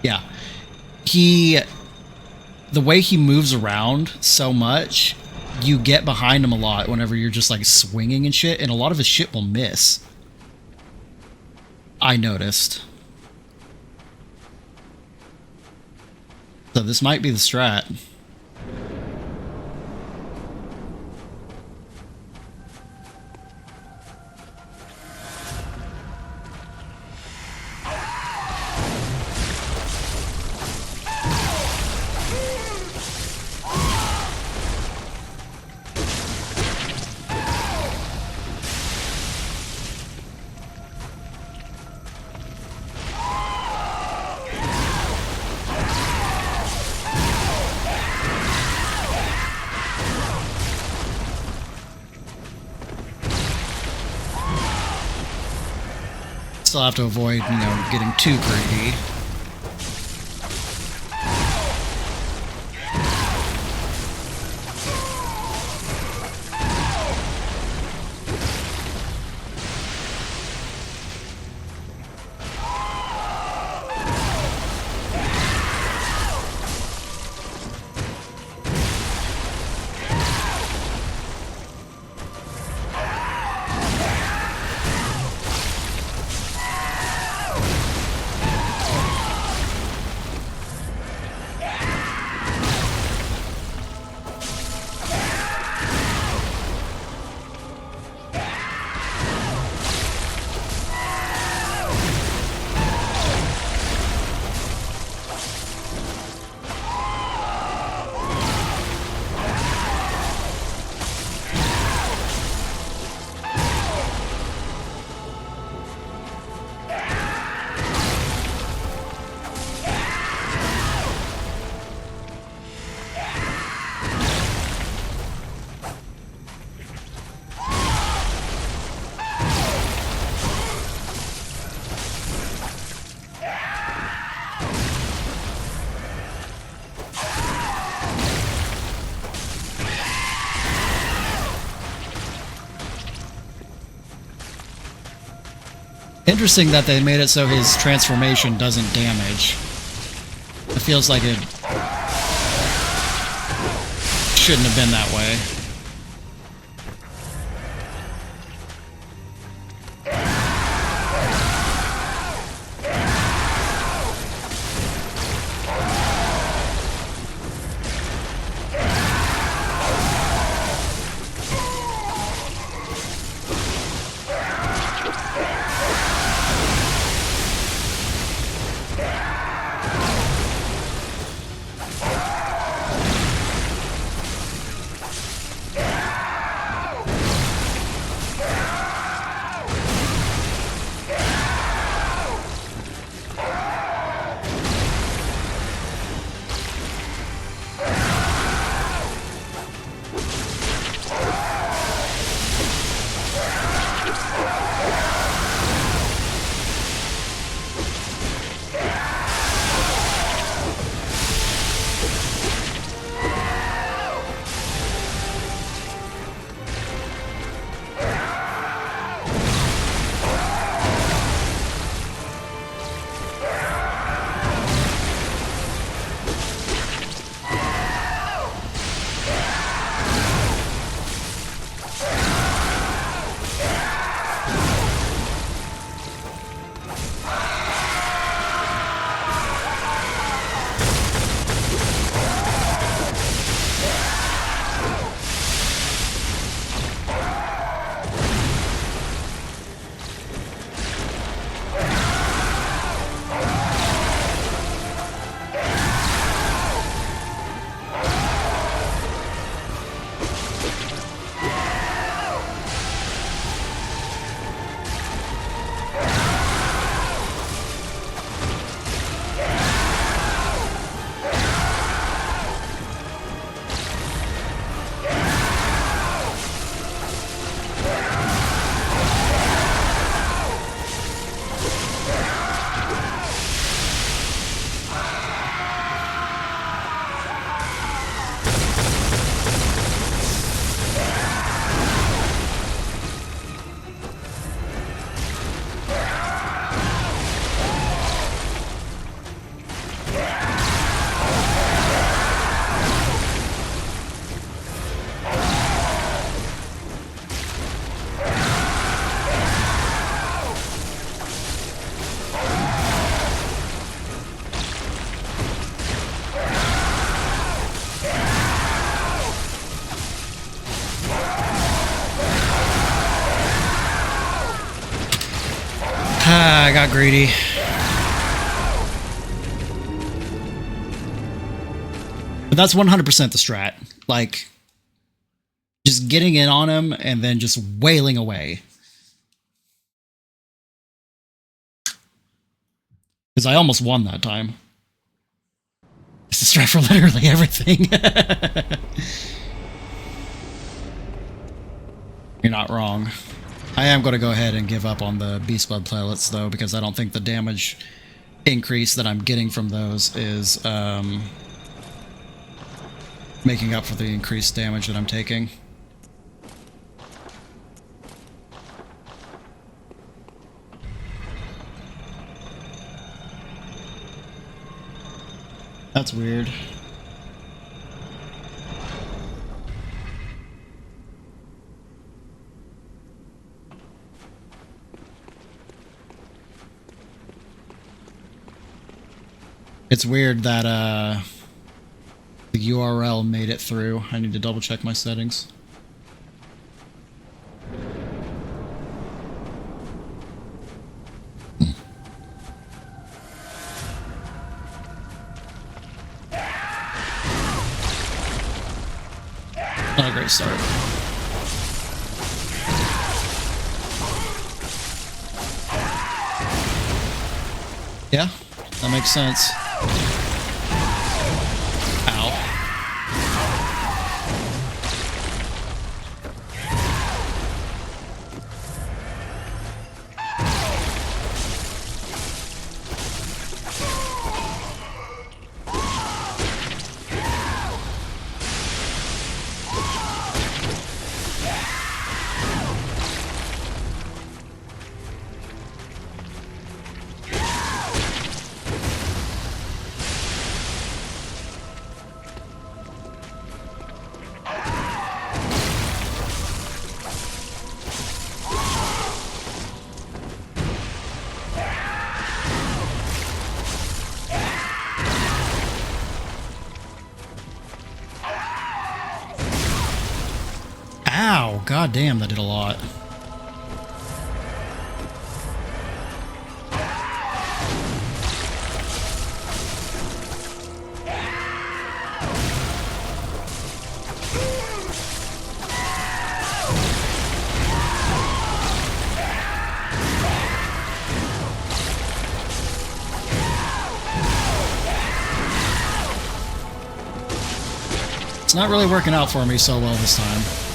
the way he moves around so much, you get behind him a lot whenever you're just like swinging and shit, and a lot of his shit will miss. I noticed. So this might be the strat. Still have to avoid, getting too greedy. Interesting that they made it so his transformation doesn't damage. It feels like it shouldn't have been that way. I got greedy. But that's 100% the strat. Like, just getting in on him and then just wailing away. Because I almost won that time. It's the strat for literally everything. You're not wrong. I am going to go ahead and give up on the Beast Blood platelets, though, because I don't think the damage increase that I'm getting from those is making up for the increased damage that I'm taking. That's weird. It's weird that the URL made it through. I need to double check my settings. Not a great start. Yeah, that makes sense. god damn, that did a lot. It's not really working out for me so well this time.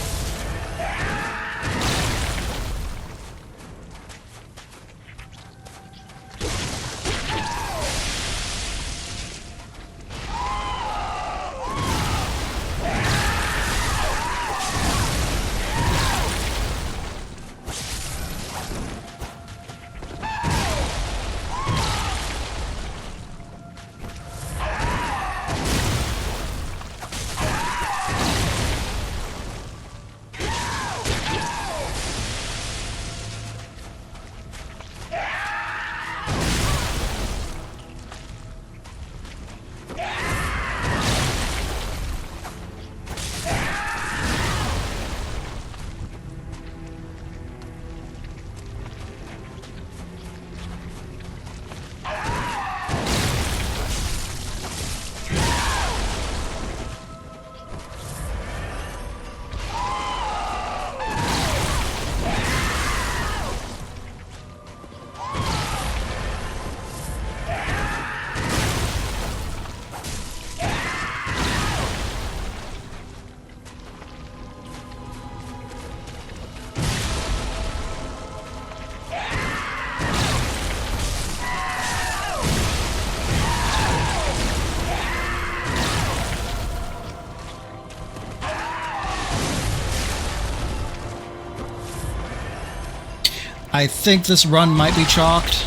I think this run might be chalked.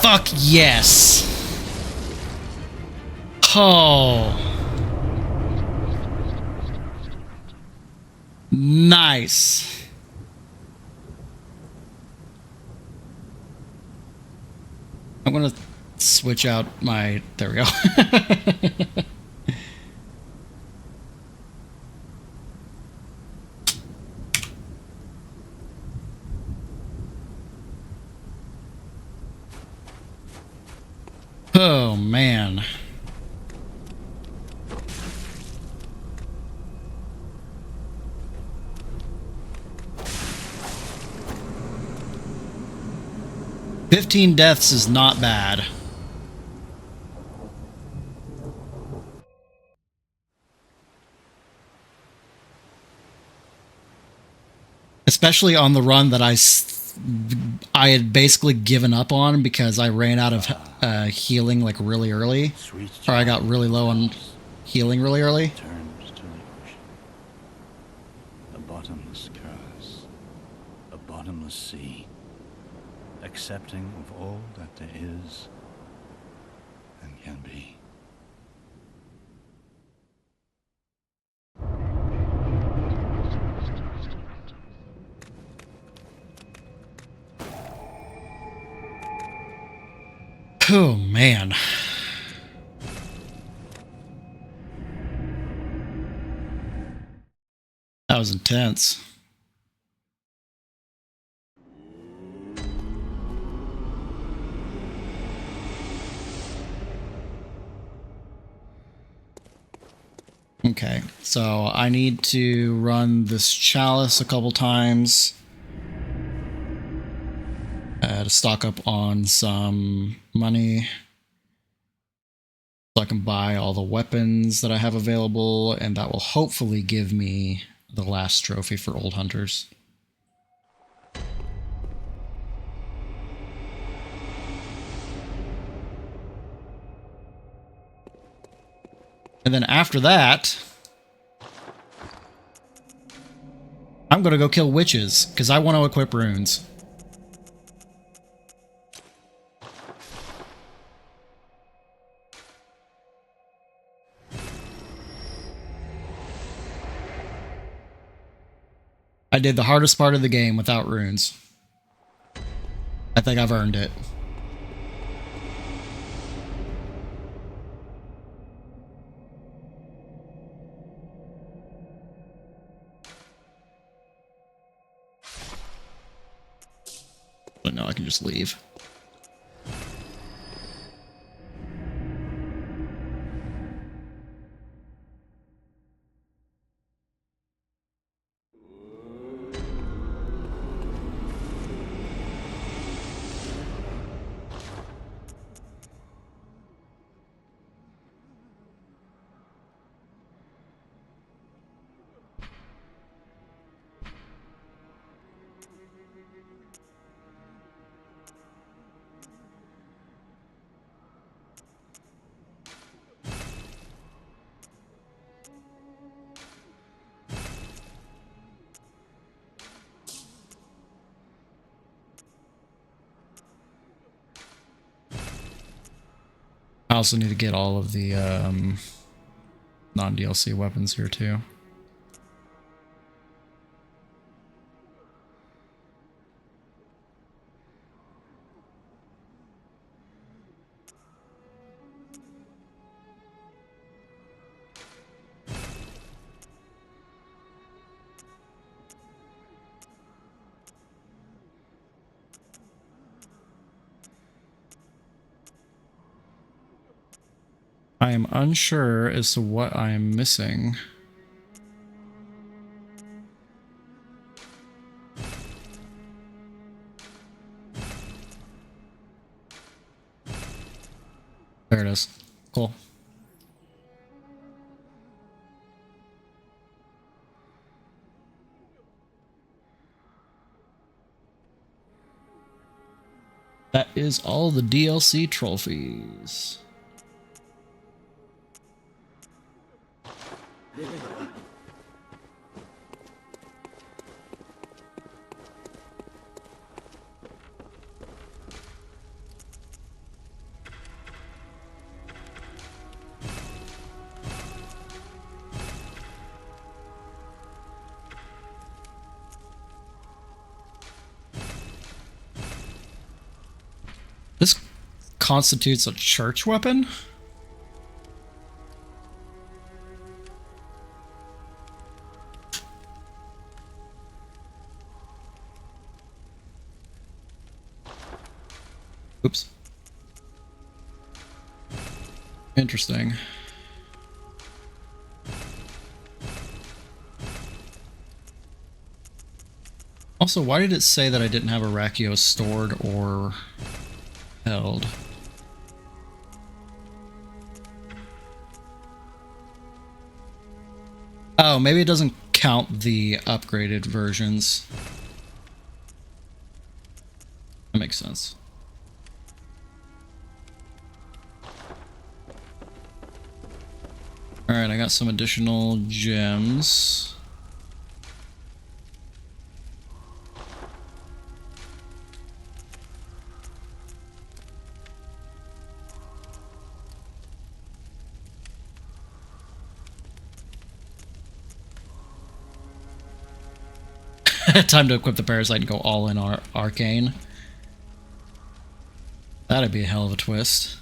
Fuck yes. Oh. Nice. I'm gonna switch out my... There we go. Oh, man. "15 deaths is not bad." Especially on the run that I had basically given up on because I ran out of healing like really early. Or I got really low on healing really early. Turns to the ocean. A bottomless curse. A bottomless sea. Accepting of all that there is and can be. Oh, man. That was intense. Okay, so I need to run this chalice a couple times to stock up on some money so I can buy all the weapons that I have available, and that will hopefully give me the last trophy for Old Hunters. And then after that, I'm going to go kill witches, because I want to equip runes. I did the hardest part of the game without runes. I think I've earned it. But no, I can just leave. I also need to get all of the non-DLC weapons here too. I am unsure as to what I am missing. There it is. Cool. That is all the DLC trophies. constitutes a church weapon? Oops. Interesting. Also, why did it say that I didn't have a Rakios stored or held? Oh, maybe it doesn't count the upgraded versions. That makes sense. Alright, I got some additional gems. Time to equip the parasite and go all in arcane. That'd be a hell of a twist.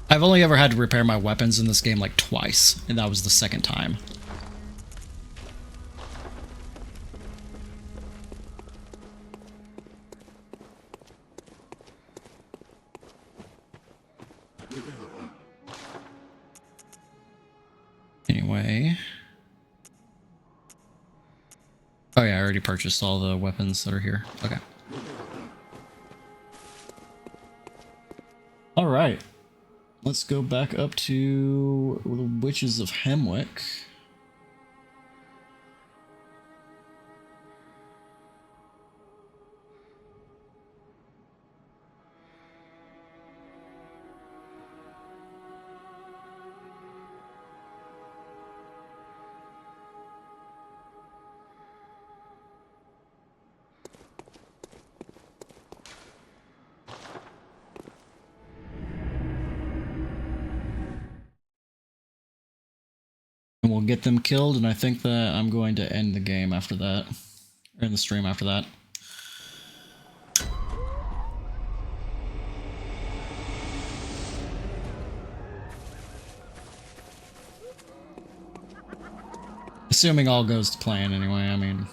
I've only ever had to repair my weapons in this game like twice, and that was the second time. Anyway. Oh yeah, I already purchased all the weapons that are here. Okay. Alright. Let's go back up to the Witches of Hemwick. And we'll get them killed, and I think that I'm going to end the game after that. Or end the stream after that. Assuming all goes to plan anyway, I mean...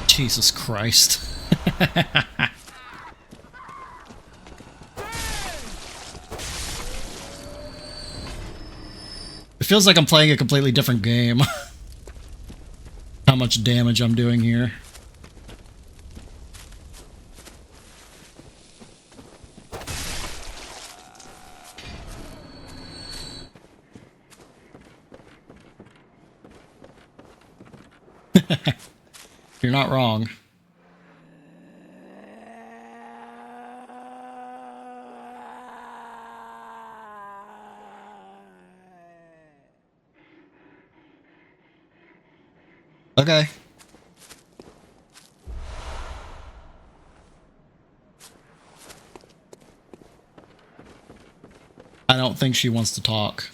Jesus Christ. It feels like I'm playing a completely different game. How much damage I'm doing here. You're not wrong. Okay. I don't think she wants to talk.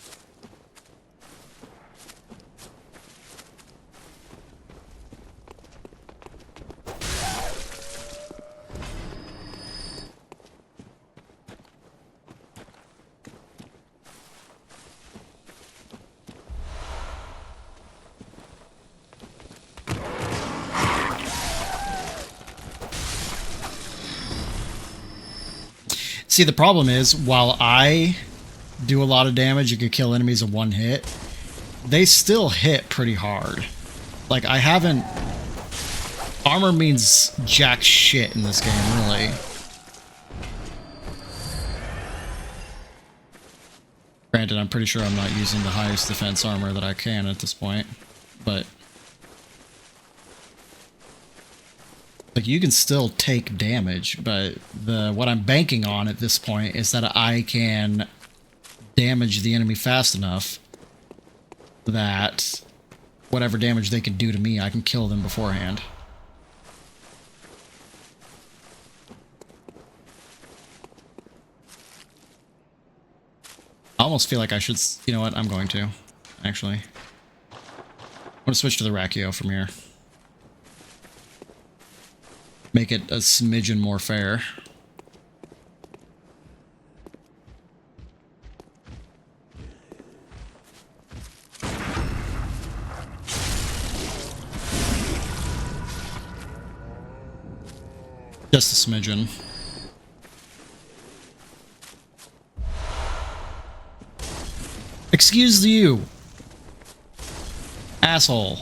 See, the problem is, while I do a lot of damage and could kill enemies in one hit, they still hit pretty hard. Like, I haven't... Armor means jack shit in this game, really. Granted, I'm pretty sure I'm not using the highest defense armor that I can at this point, but... Like, you can still take damage, but what I'm banking on at this point is that I can damage the enemy fast enough that whatever damage they can do to me, I can kill them beforehand. I almost feel like I should... You know what? I'm going to, actually. I'm going to switch to the Rachio from here. Make it a smidgen more fair. Just a smidgen. Excuse you, asshole.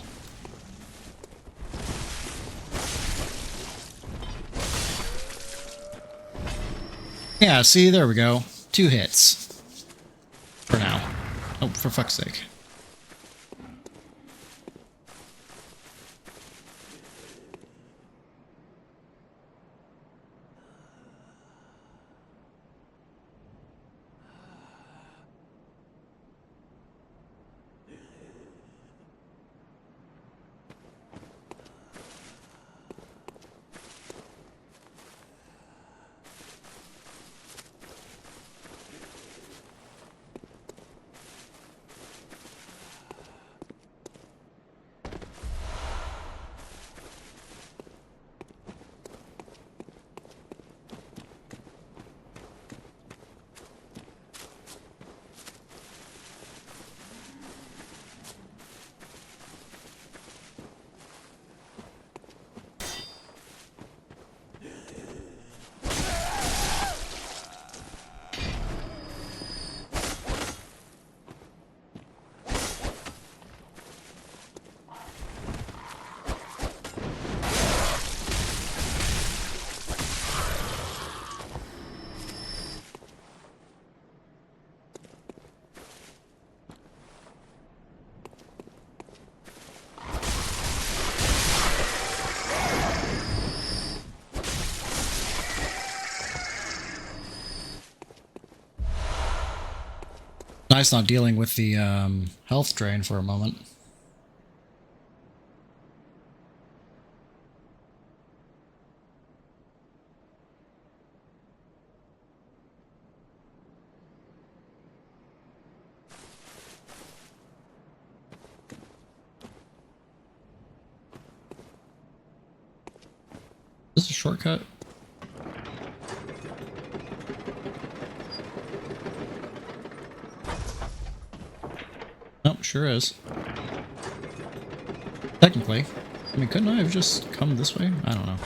Yeah, see, there we go. 2 hits. For now. Oh, for fuck's sake. Nice not dealing with the health drain for a moment. Is this a shortcut? Nope, sure is. Technically. I mean, couldn't I have just come this way? I don't know.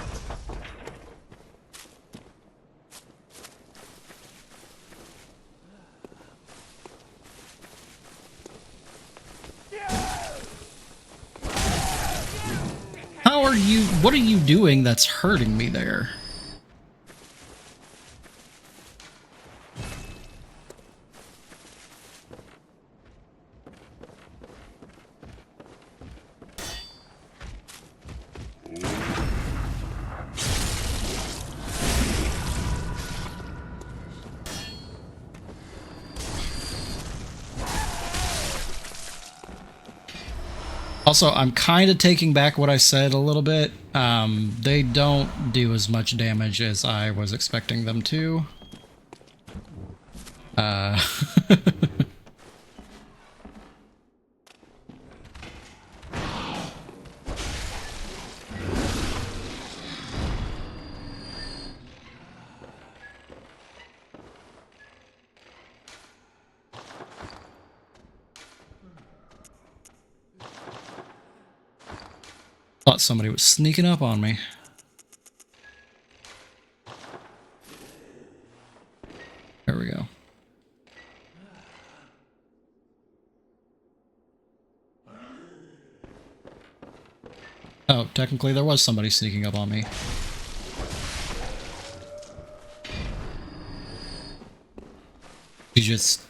How are you... What are you doing that's hurting me there? Also, I'm kind of taking back what I said a little bit. They don't do as much damage as I was expecting them to. Thought somebody was sneaking up on me. Oh, technically there was somebody sneaking up on me. He just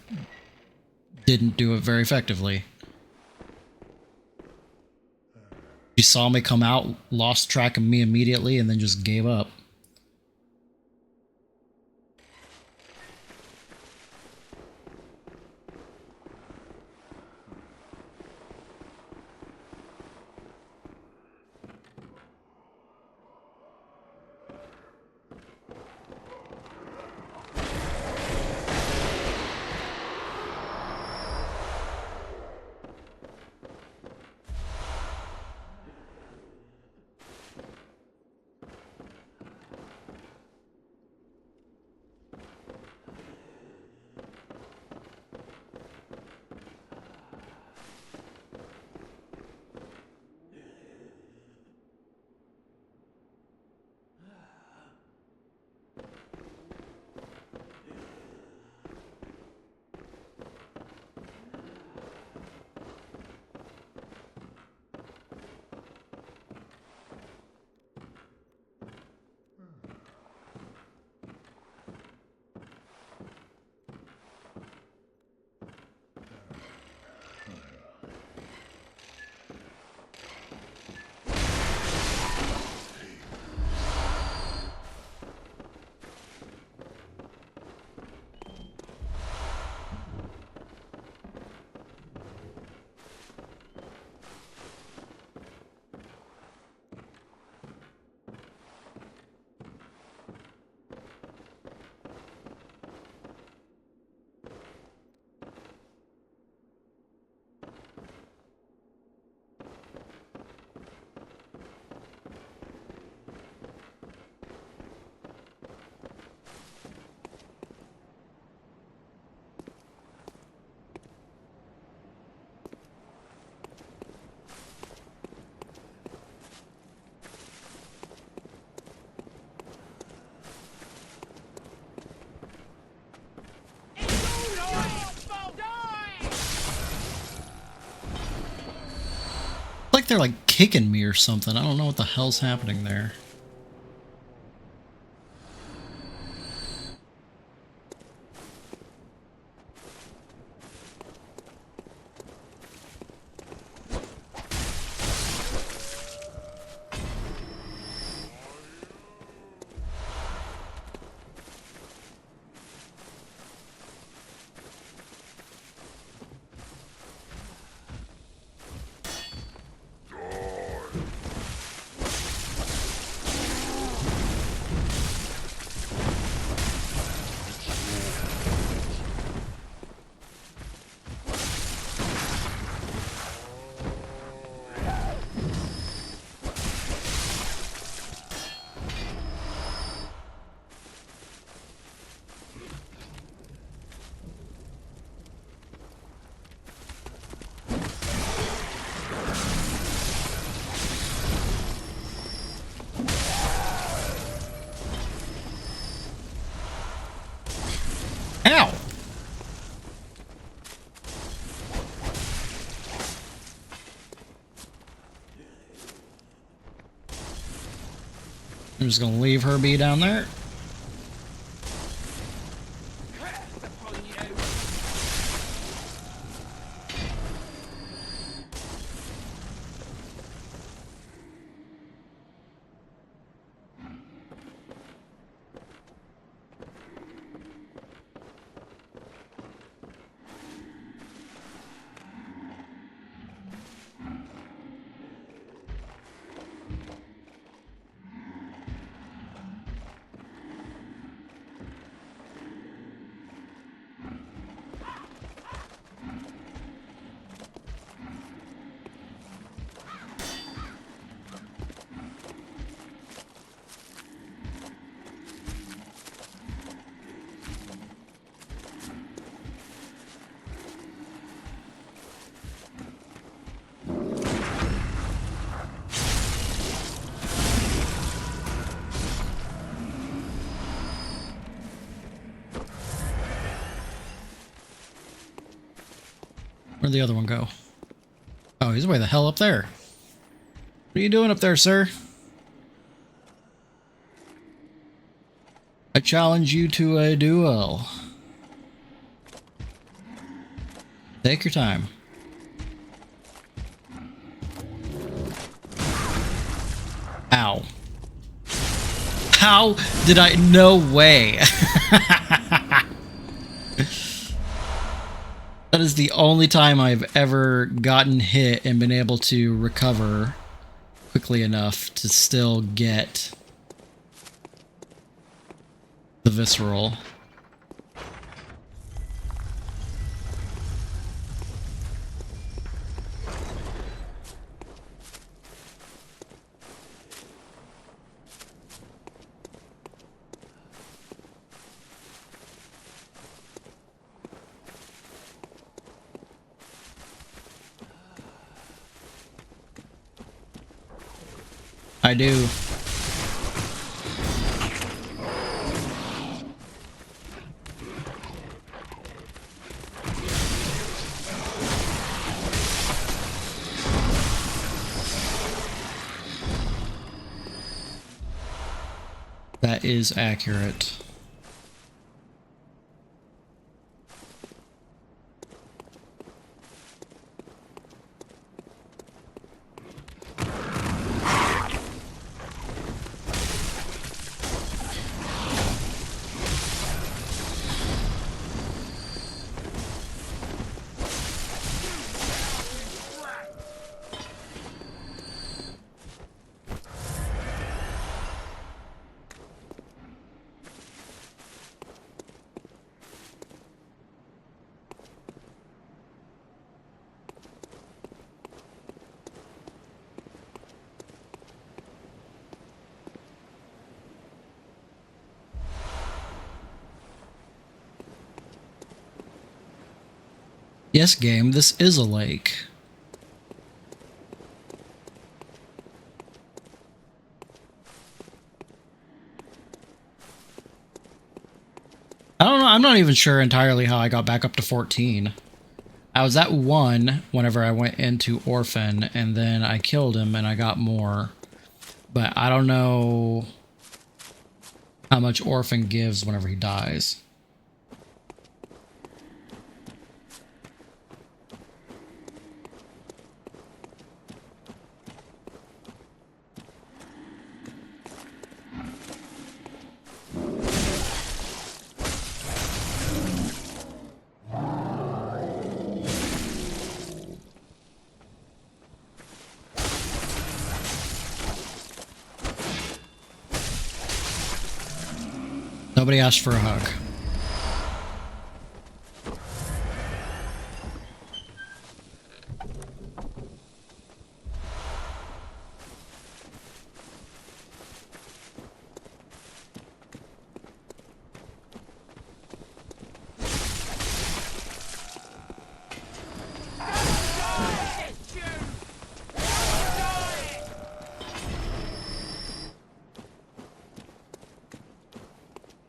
didn't do it very effectively. She saw me come out, lost track of me immediately, and then just gave up. Like they're like kicking me or something. I don't know what the hell's happening there. Ow! I'm just gonna leave her be down there. Where'd the other one go? Oh, he's way the hell up there. What are you doing up there, sir? I challenge you to a duel. Take your time. Ow. How did I? No way. That is the only time I've ever gotten hit and been able to recover quickly enough to still get the visceral. I do. That is accurate. Yes, game, this is a lake. I don't know, I'm not even sure entirely how I got back up to 14. I was at 1 whenever I went into Orphan, and then I killed him and I got more. But I don't know how much Orphan gives whenever he dies. Nobody asked for a hug.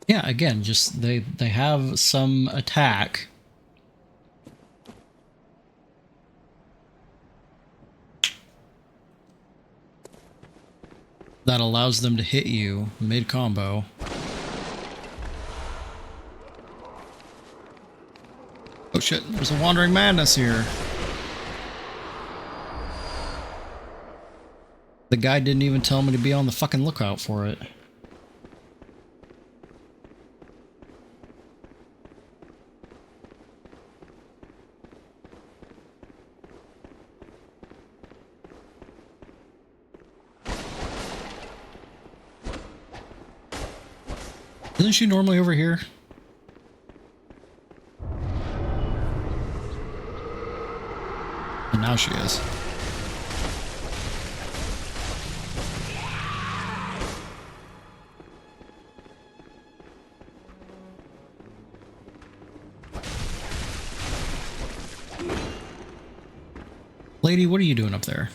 Yeah, again, just they have some attack that allows them to hit you mid-combo. Oh shit, there's a wandering madness here. The guy didn't even tell me to be on the fucking lookout for it. Isn't she normally over here? And now she is. Lady, what are you doing up there?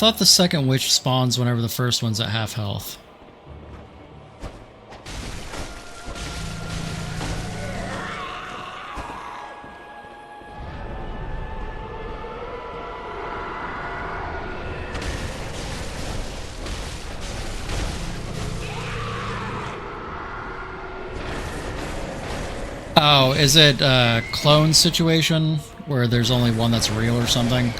thought the second witch spawns whenever the first one's at half health. Oh, is it a clone situation where there's only one that's real or something?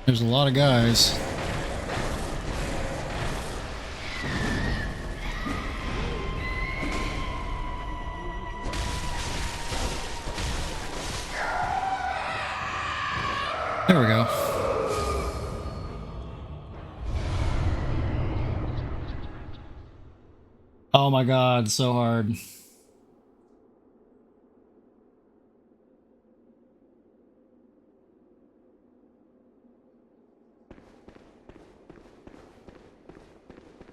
There's a lot of guys. There we go. Oh my god, so hard.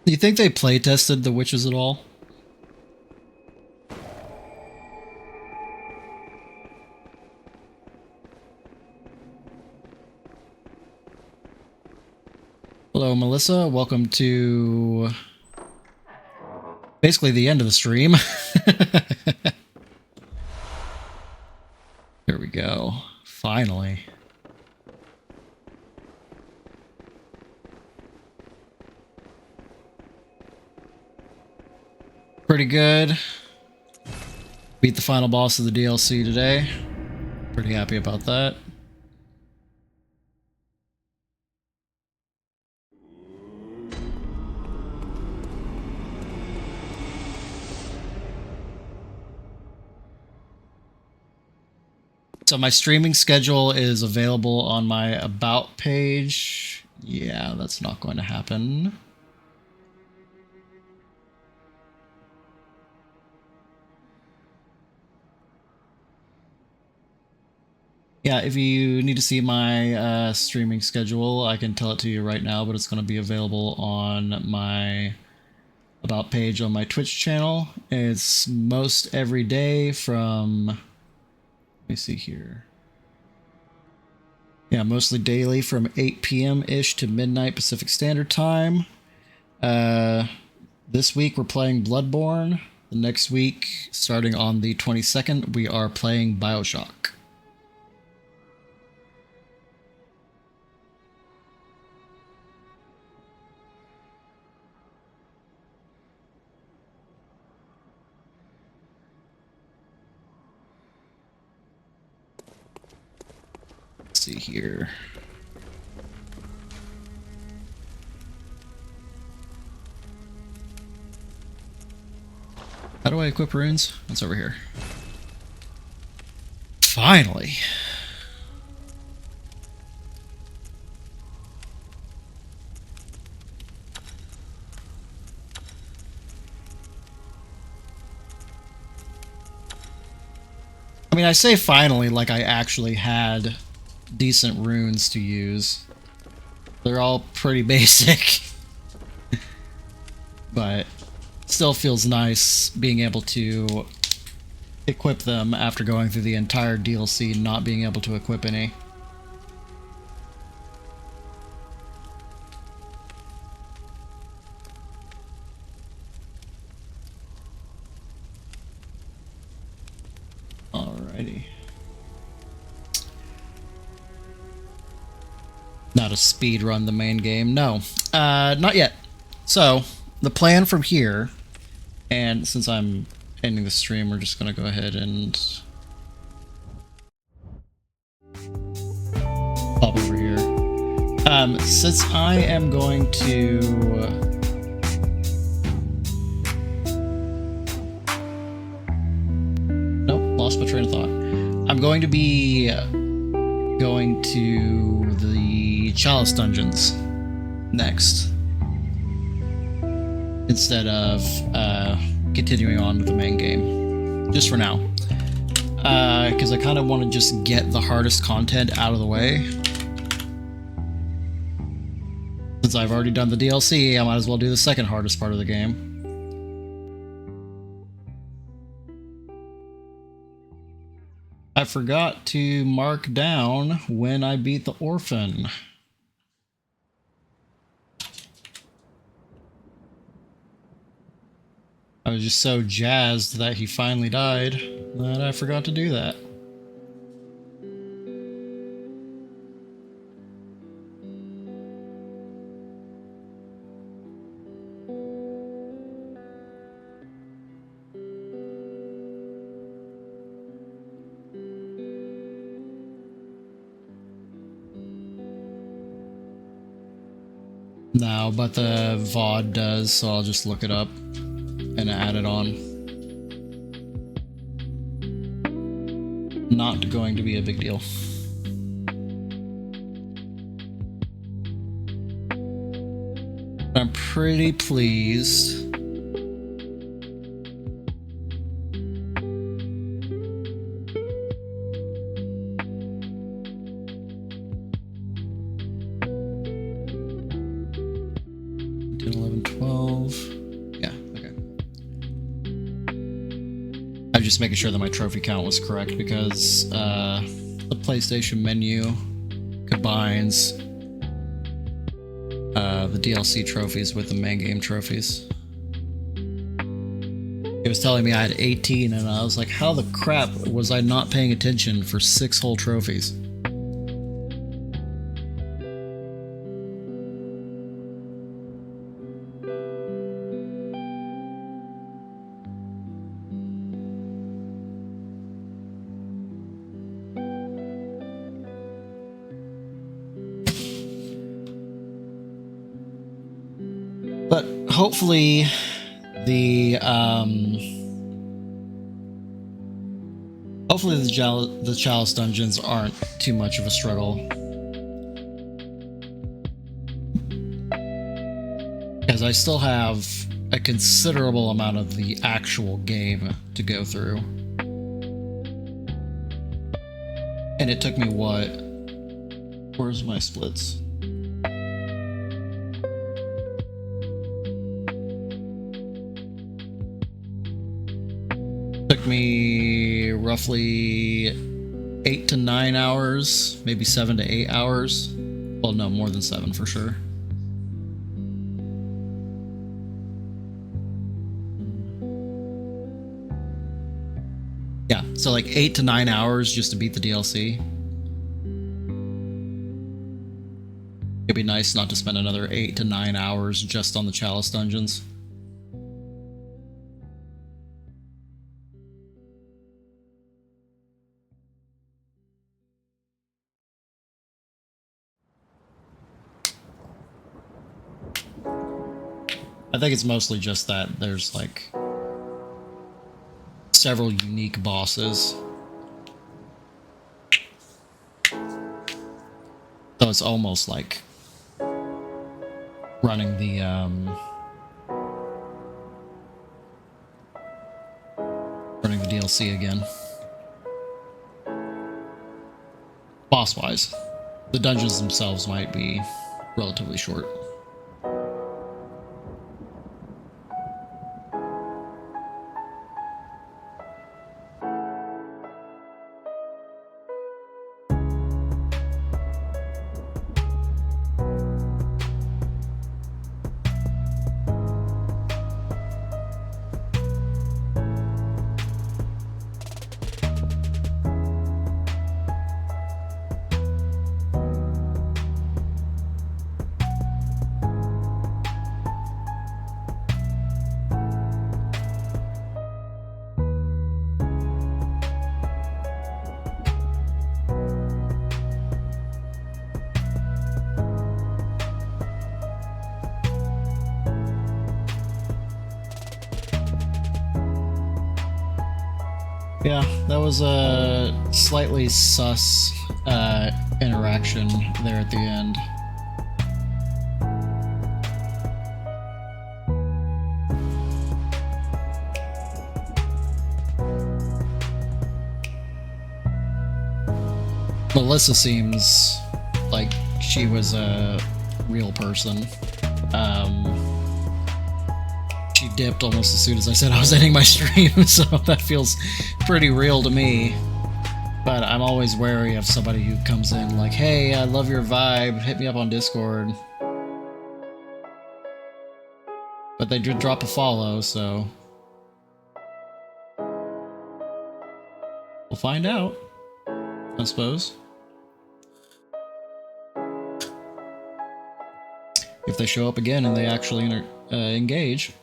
Do you think they play tested the witches at all? Hello, Melissa. Welcome to basically the end of the stream. There we go. Finally. Pretty good. Beat the final boss of the DLC today. Pretty happy about that. So my streaming schedule is available on my About page. Yeah, that's not going to happen. Yeah, if you need to see my streaming schedule, I can tell it to you right now, but it's going to be available on my About page on my Twitch channel. It's most every day from... Let me see here. Yeah, mostly daily from 8 p.m.-ish to midnight Pacific Standard Time. This week we're playing Bloodborne. The next week, starting on the 22nd, we are playing Bioshock. See here. How do I equip runes? It's over here. Finally. I mean, I say finally like I actually had decent runes to use. They're all pretty basic. But still feels nice being able to equip them after going through the entire DLC not being able to equip any. Alrighty. Not a speed run the main game. No, not yet. So the plan from here, and since I'm ending the stream, we're just gonna go ahead and pop over here. Since I am going to... Nope, lost my train of thought. I'm going to be going to the Chalice Dungeons next, instead of continuing on with the main game, just for now. Because I kind of want to just get the hardest content out of the way. Since I've already done the DLC, I might as well do the second hardest part of the game. I forgot to mark down when I beat the orphan. I was just so jazzed that he finally died that I forgot to do that. No, but the VOD does, so I'll just look it up and add it on. Not going to be a big deal. I'm pretty pleased. Just making sure that my trophy count was correct, because the PlayStation menu combines the DLC trophies with the main game trophies. It was telling me I had 18, and I was like, how the crap was I not paying attention for 6 whole trophies? Hopefully the Chalice Dungeons aren't too much of a struggle, because I still have a considerable amount of the actual game to go through, and it took me what? Where's my splits? Me roughly 8 to 9 hours, maybe 7 to 8 hours. Well, no, more than 7 for sure. Yeah, so like 8 to 9 hours just to beat the DLC. It'd be nice not to spend another 8 to 9 hours just on the Chalice Dungeons. I think it's mostly just that there's like several unique bosses. So it's almost like running the DLC again. Boss-wise, the dungeons themselves might be relatively short. Yeah, that was a slightly sus interaction there at the end. Melissa seems like she was a real person. She dipped almost as soon as I said I was ending my stream, so that feels pretty real to me. But I'm always wary of somebody who comes in like, hey, I love your vibe, hit me up on Discord. But they did drop a follow, so we'll find out, I suppose. If they show up again and they actually engage.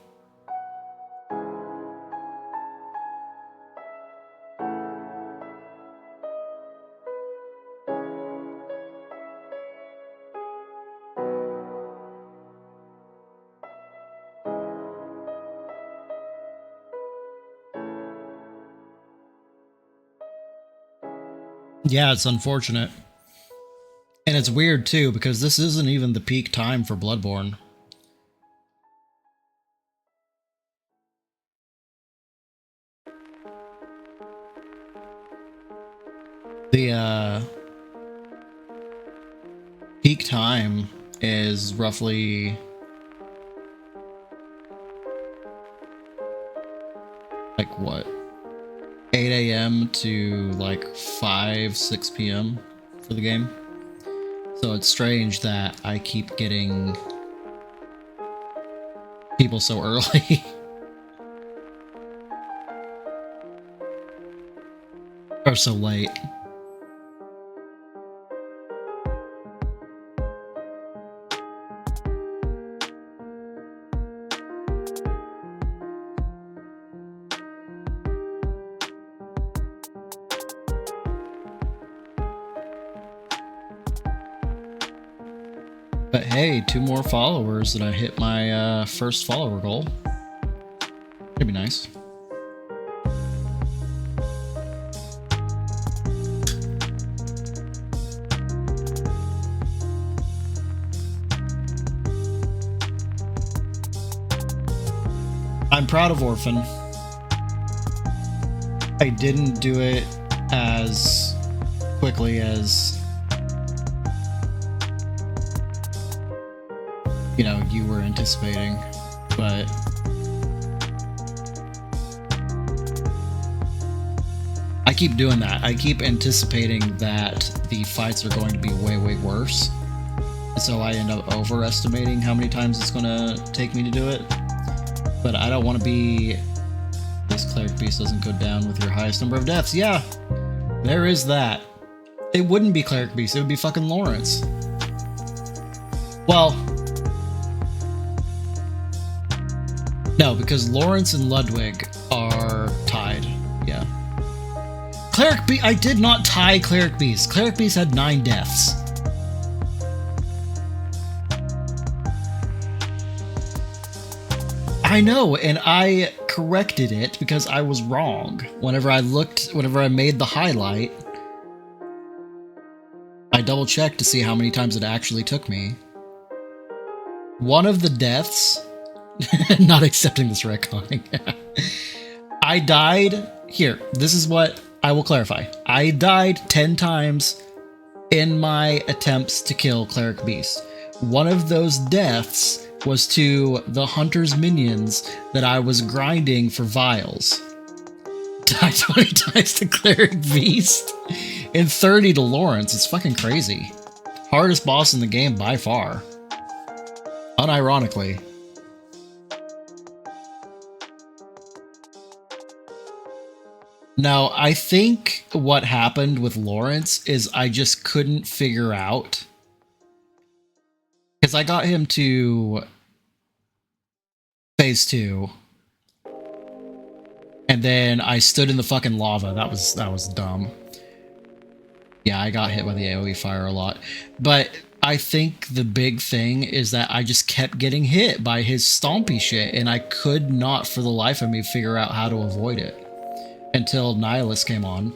Yeah, it's unfortunate. And it's weird too, because this isn't even the peak time for Bloodborne. The peak time is roughly like what? 8 a.m. to like 5, 6 p.m. for the game. So it's strange that I keep getting people so early. Or so late. But hey, 2 more followers and I hit my first follower goal. That'd be nice. I'm proud of Orphan. I didn't do it as quickly as, you know, you were anticipating, but I keep doing that. I keep anticipating that the fights are going to be way, way worse. So I end up overestimating how many times it's going to take me to do it. But I don't want to be... This cleric beast doesn't go down with your highest number of deaths. Yeah, there is that. It wouldn't be cleric beast, it would be fucking Lawrence. Well... No, because Lawrence and Ludwig are tied. Yeah. Cleric Beast... I did not tie Cleric Beast. Cleric Beast had 9 deaths. I know, and I corrected it because I was wrong. Whenever I made the highlight, I double checked to see how many times it actually took me. One of the deaths, not accepting this retconning, I died, here, this is what I will clarify. I died 10 times in my attempts to kill Cleric Beast. One of those deaths was to the hunter's minions that I was grinding for vials. Died 20 times to Cleric Beast and 30 to Lawrence. It's fucking crazy. Hardest boss in the game by far. Unironically. Now, I think what happened with Lawrence is I just couldn't figure out, because I got him to phase 2, and then I stood in the fucking lava. That was dumb. Yeah, I got hit by the AoE fire a lot. But I think the big thing is that I just kept getting hit by his stompy shit, and I could not for the life of me figure out how to avoid it. until Nihilus came on.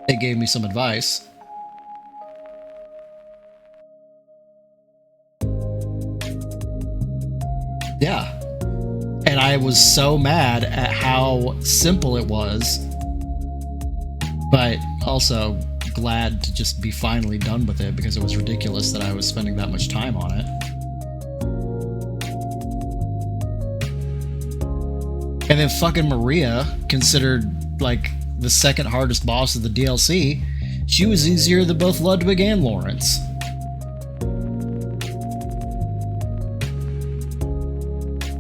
It gave me some advice. Yeah. And I was so mad at how simple it was, but also glad to just be finally done with it because it was ridiculous that I was spending that much time on it. And then fucking Maria, considered like the second hardest boss of the DLC, she was easier than both Ludwig and Lawrence.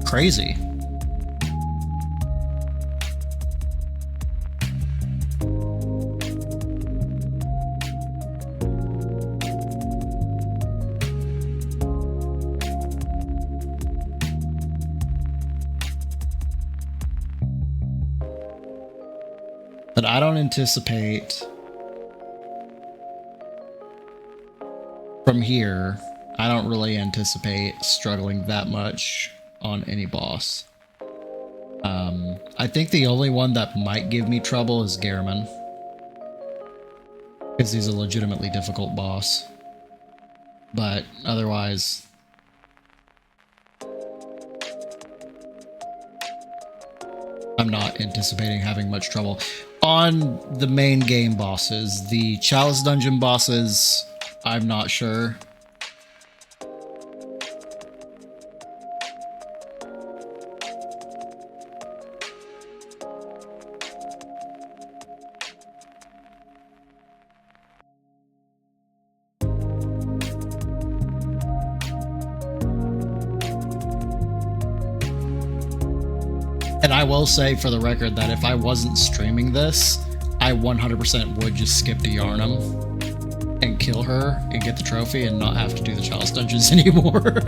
Crazy. But I don't anticipate from here, I don't really anticipate struggling that much on any boss. I think the only one that might give me trouble is Gehrman, because he's a legitimately difficult boss. But otherwise, I'm not anticipating having much trouble. On the main game bosses, the Chalice Dungeon bosses, I'm not sure. And I will say for the record that if I wasn't streaming this, I 100% would just skip to Yharnam and kill her and get the trophy and not have to do the Chalice Dungeons anymore.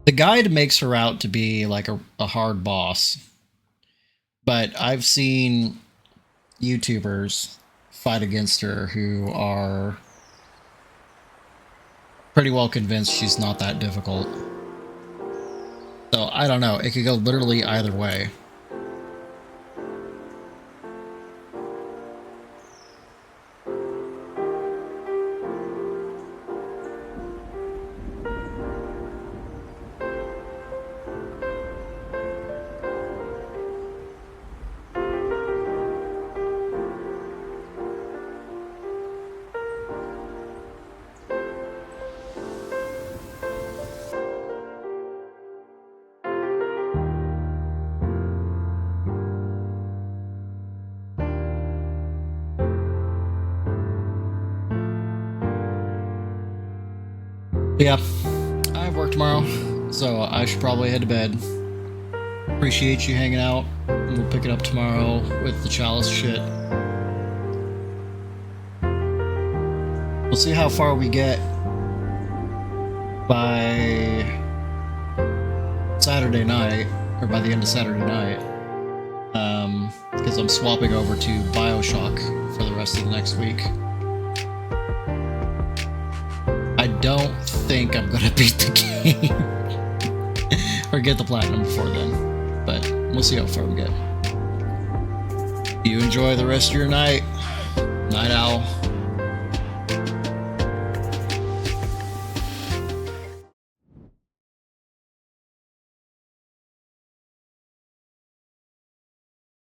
The guide makes her out to be like a hard boss, but I've seen YouTubers fight against her who are pretty well convinced she's not that difficult. So I don't know, it could go literally either way. Yeah, I have work tomorrow, so I should probably head to bed. Appreciate you hanging out, and we'll pick it up tomorrow with the Chalice shit. We'll see how far we get by Saturday night, or by the end of Saturday night, because I'm swapping over to BioShock for the rest of the next week. I don't think I'm gonna beat the game or get the platinum before then, but we'll see how far we get. You enjoy the rest of your night. Night owl.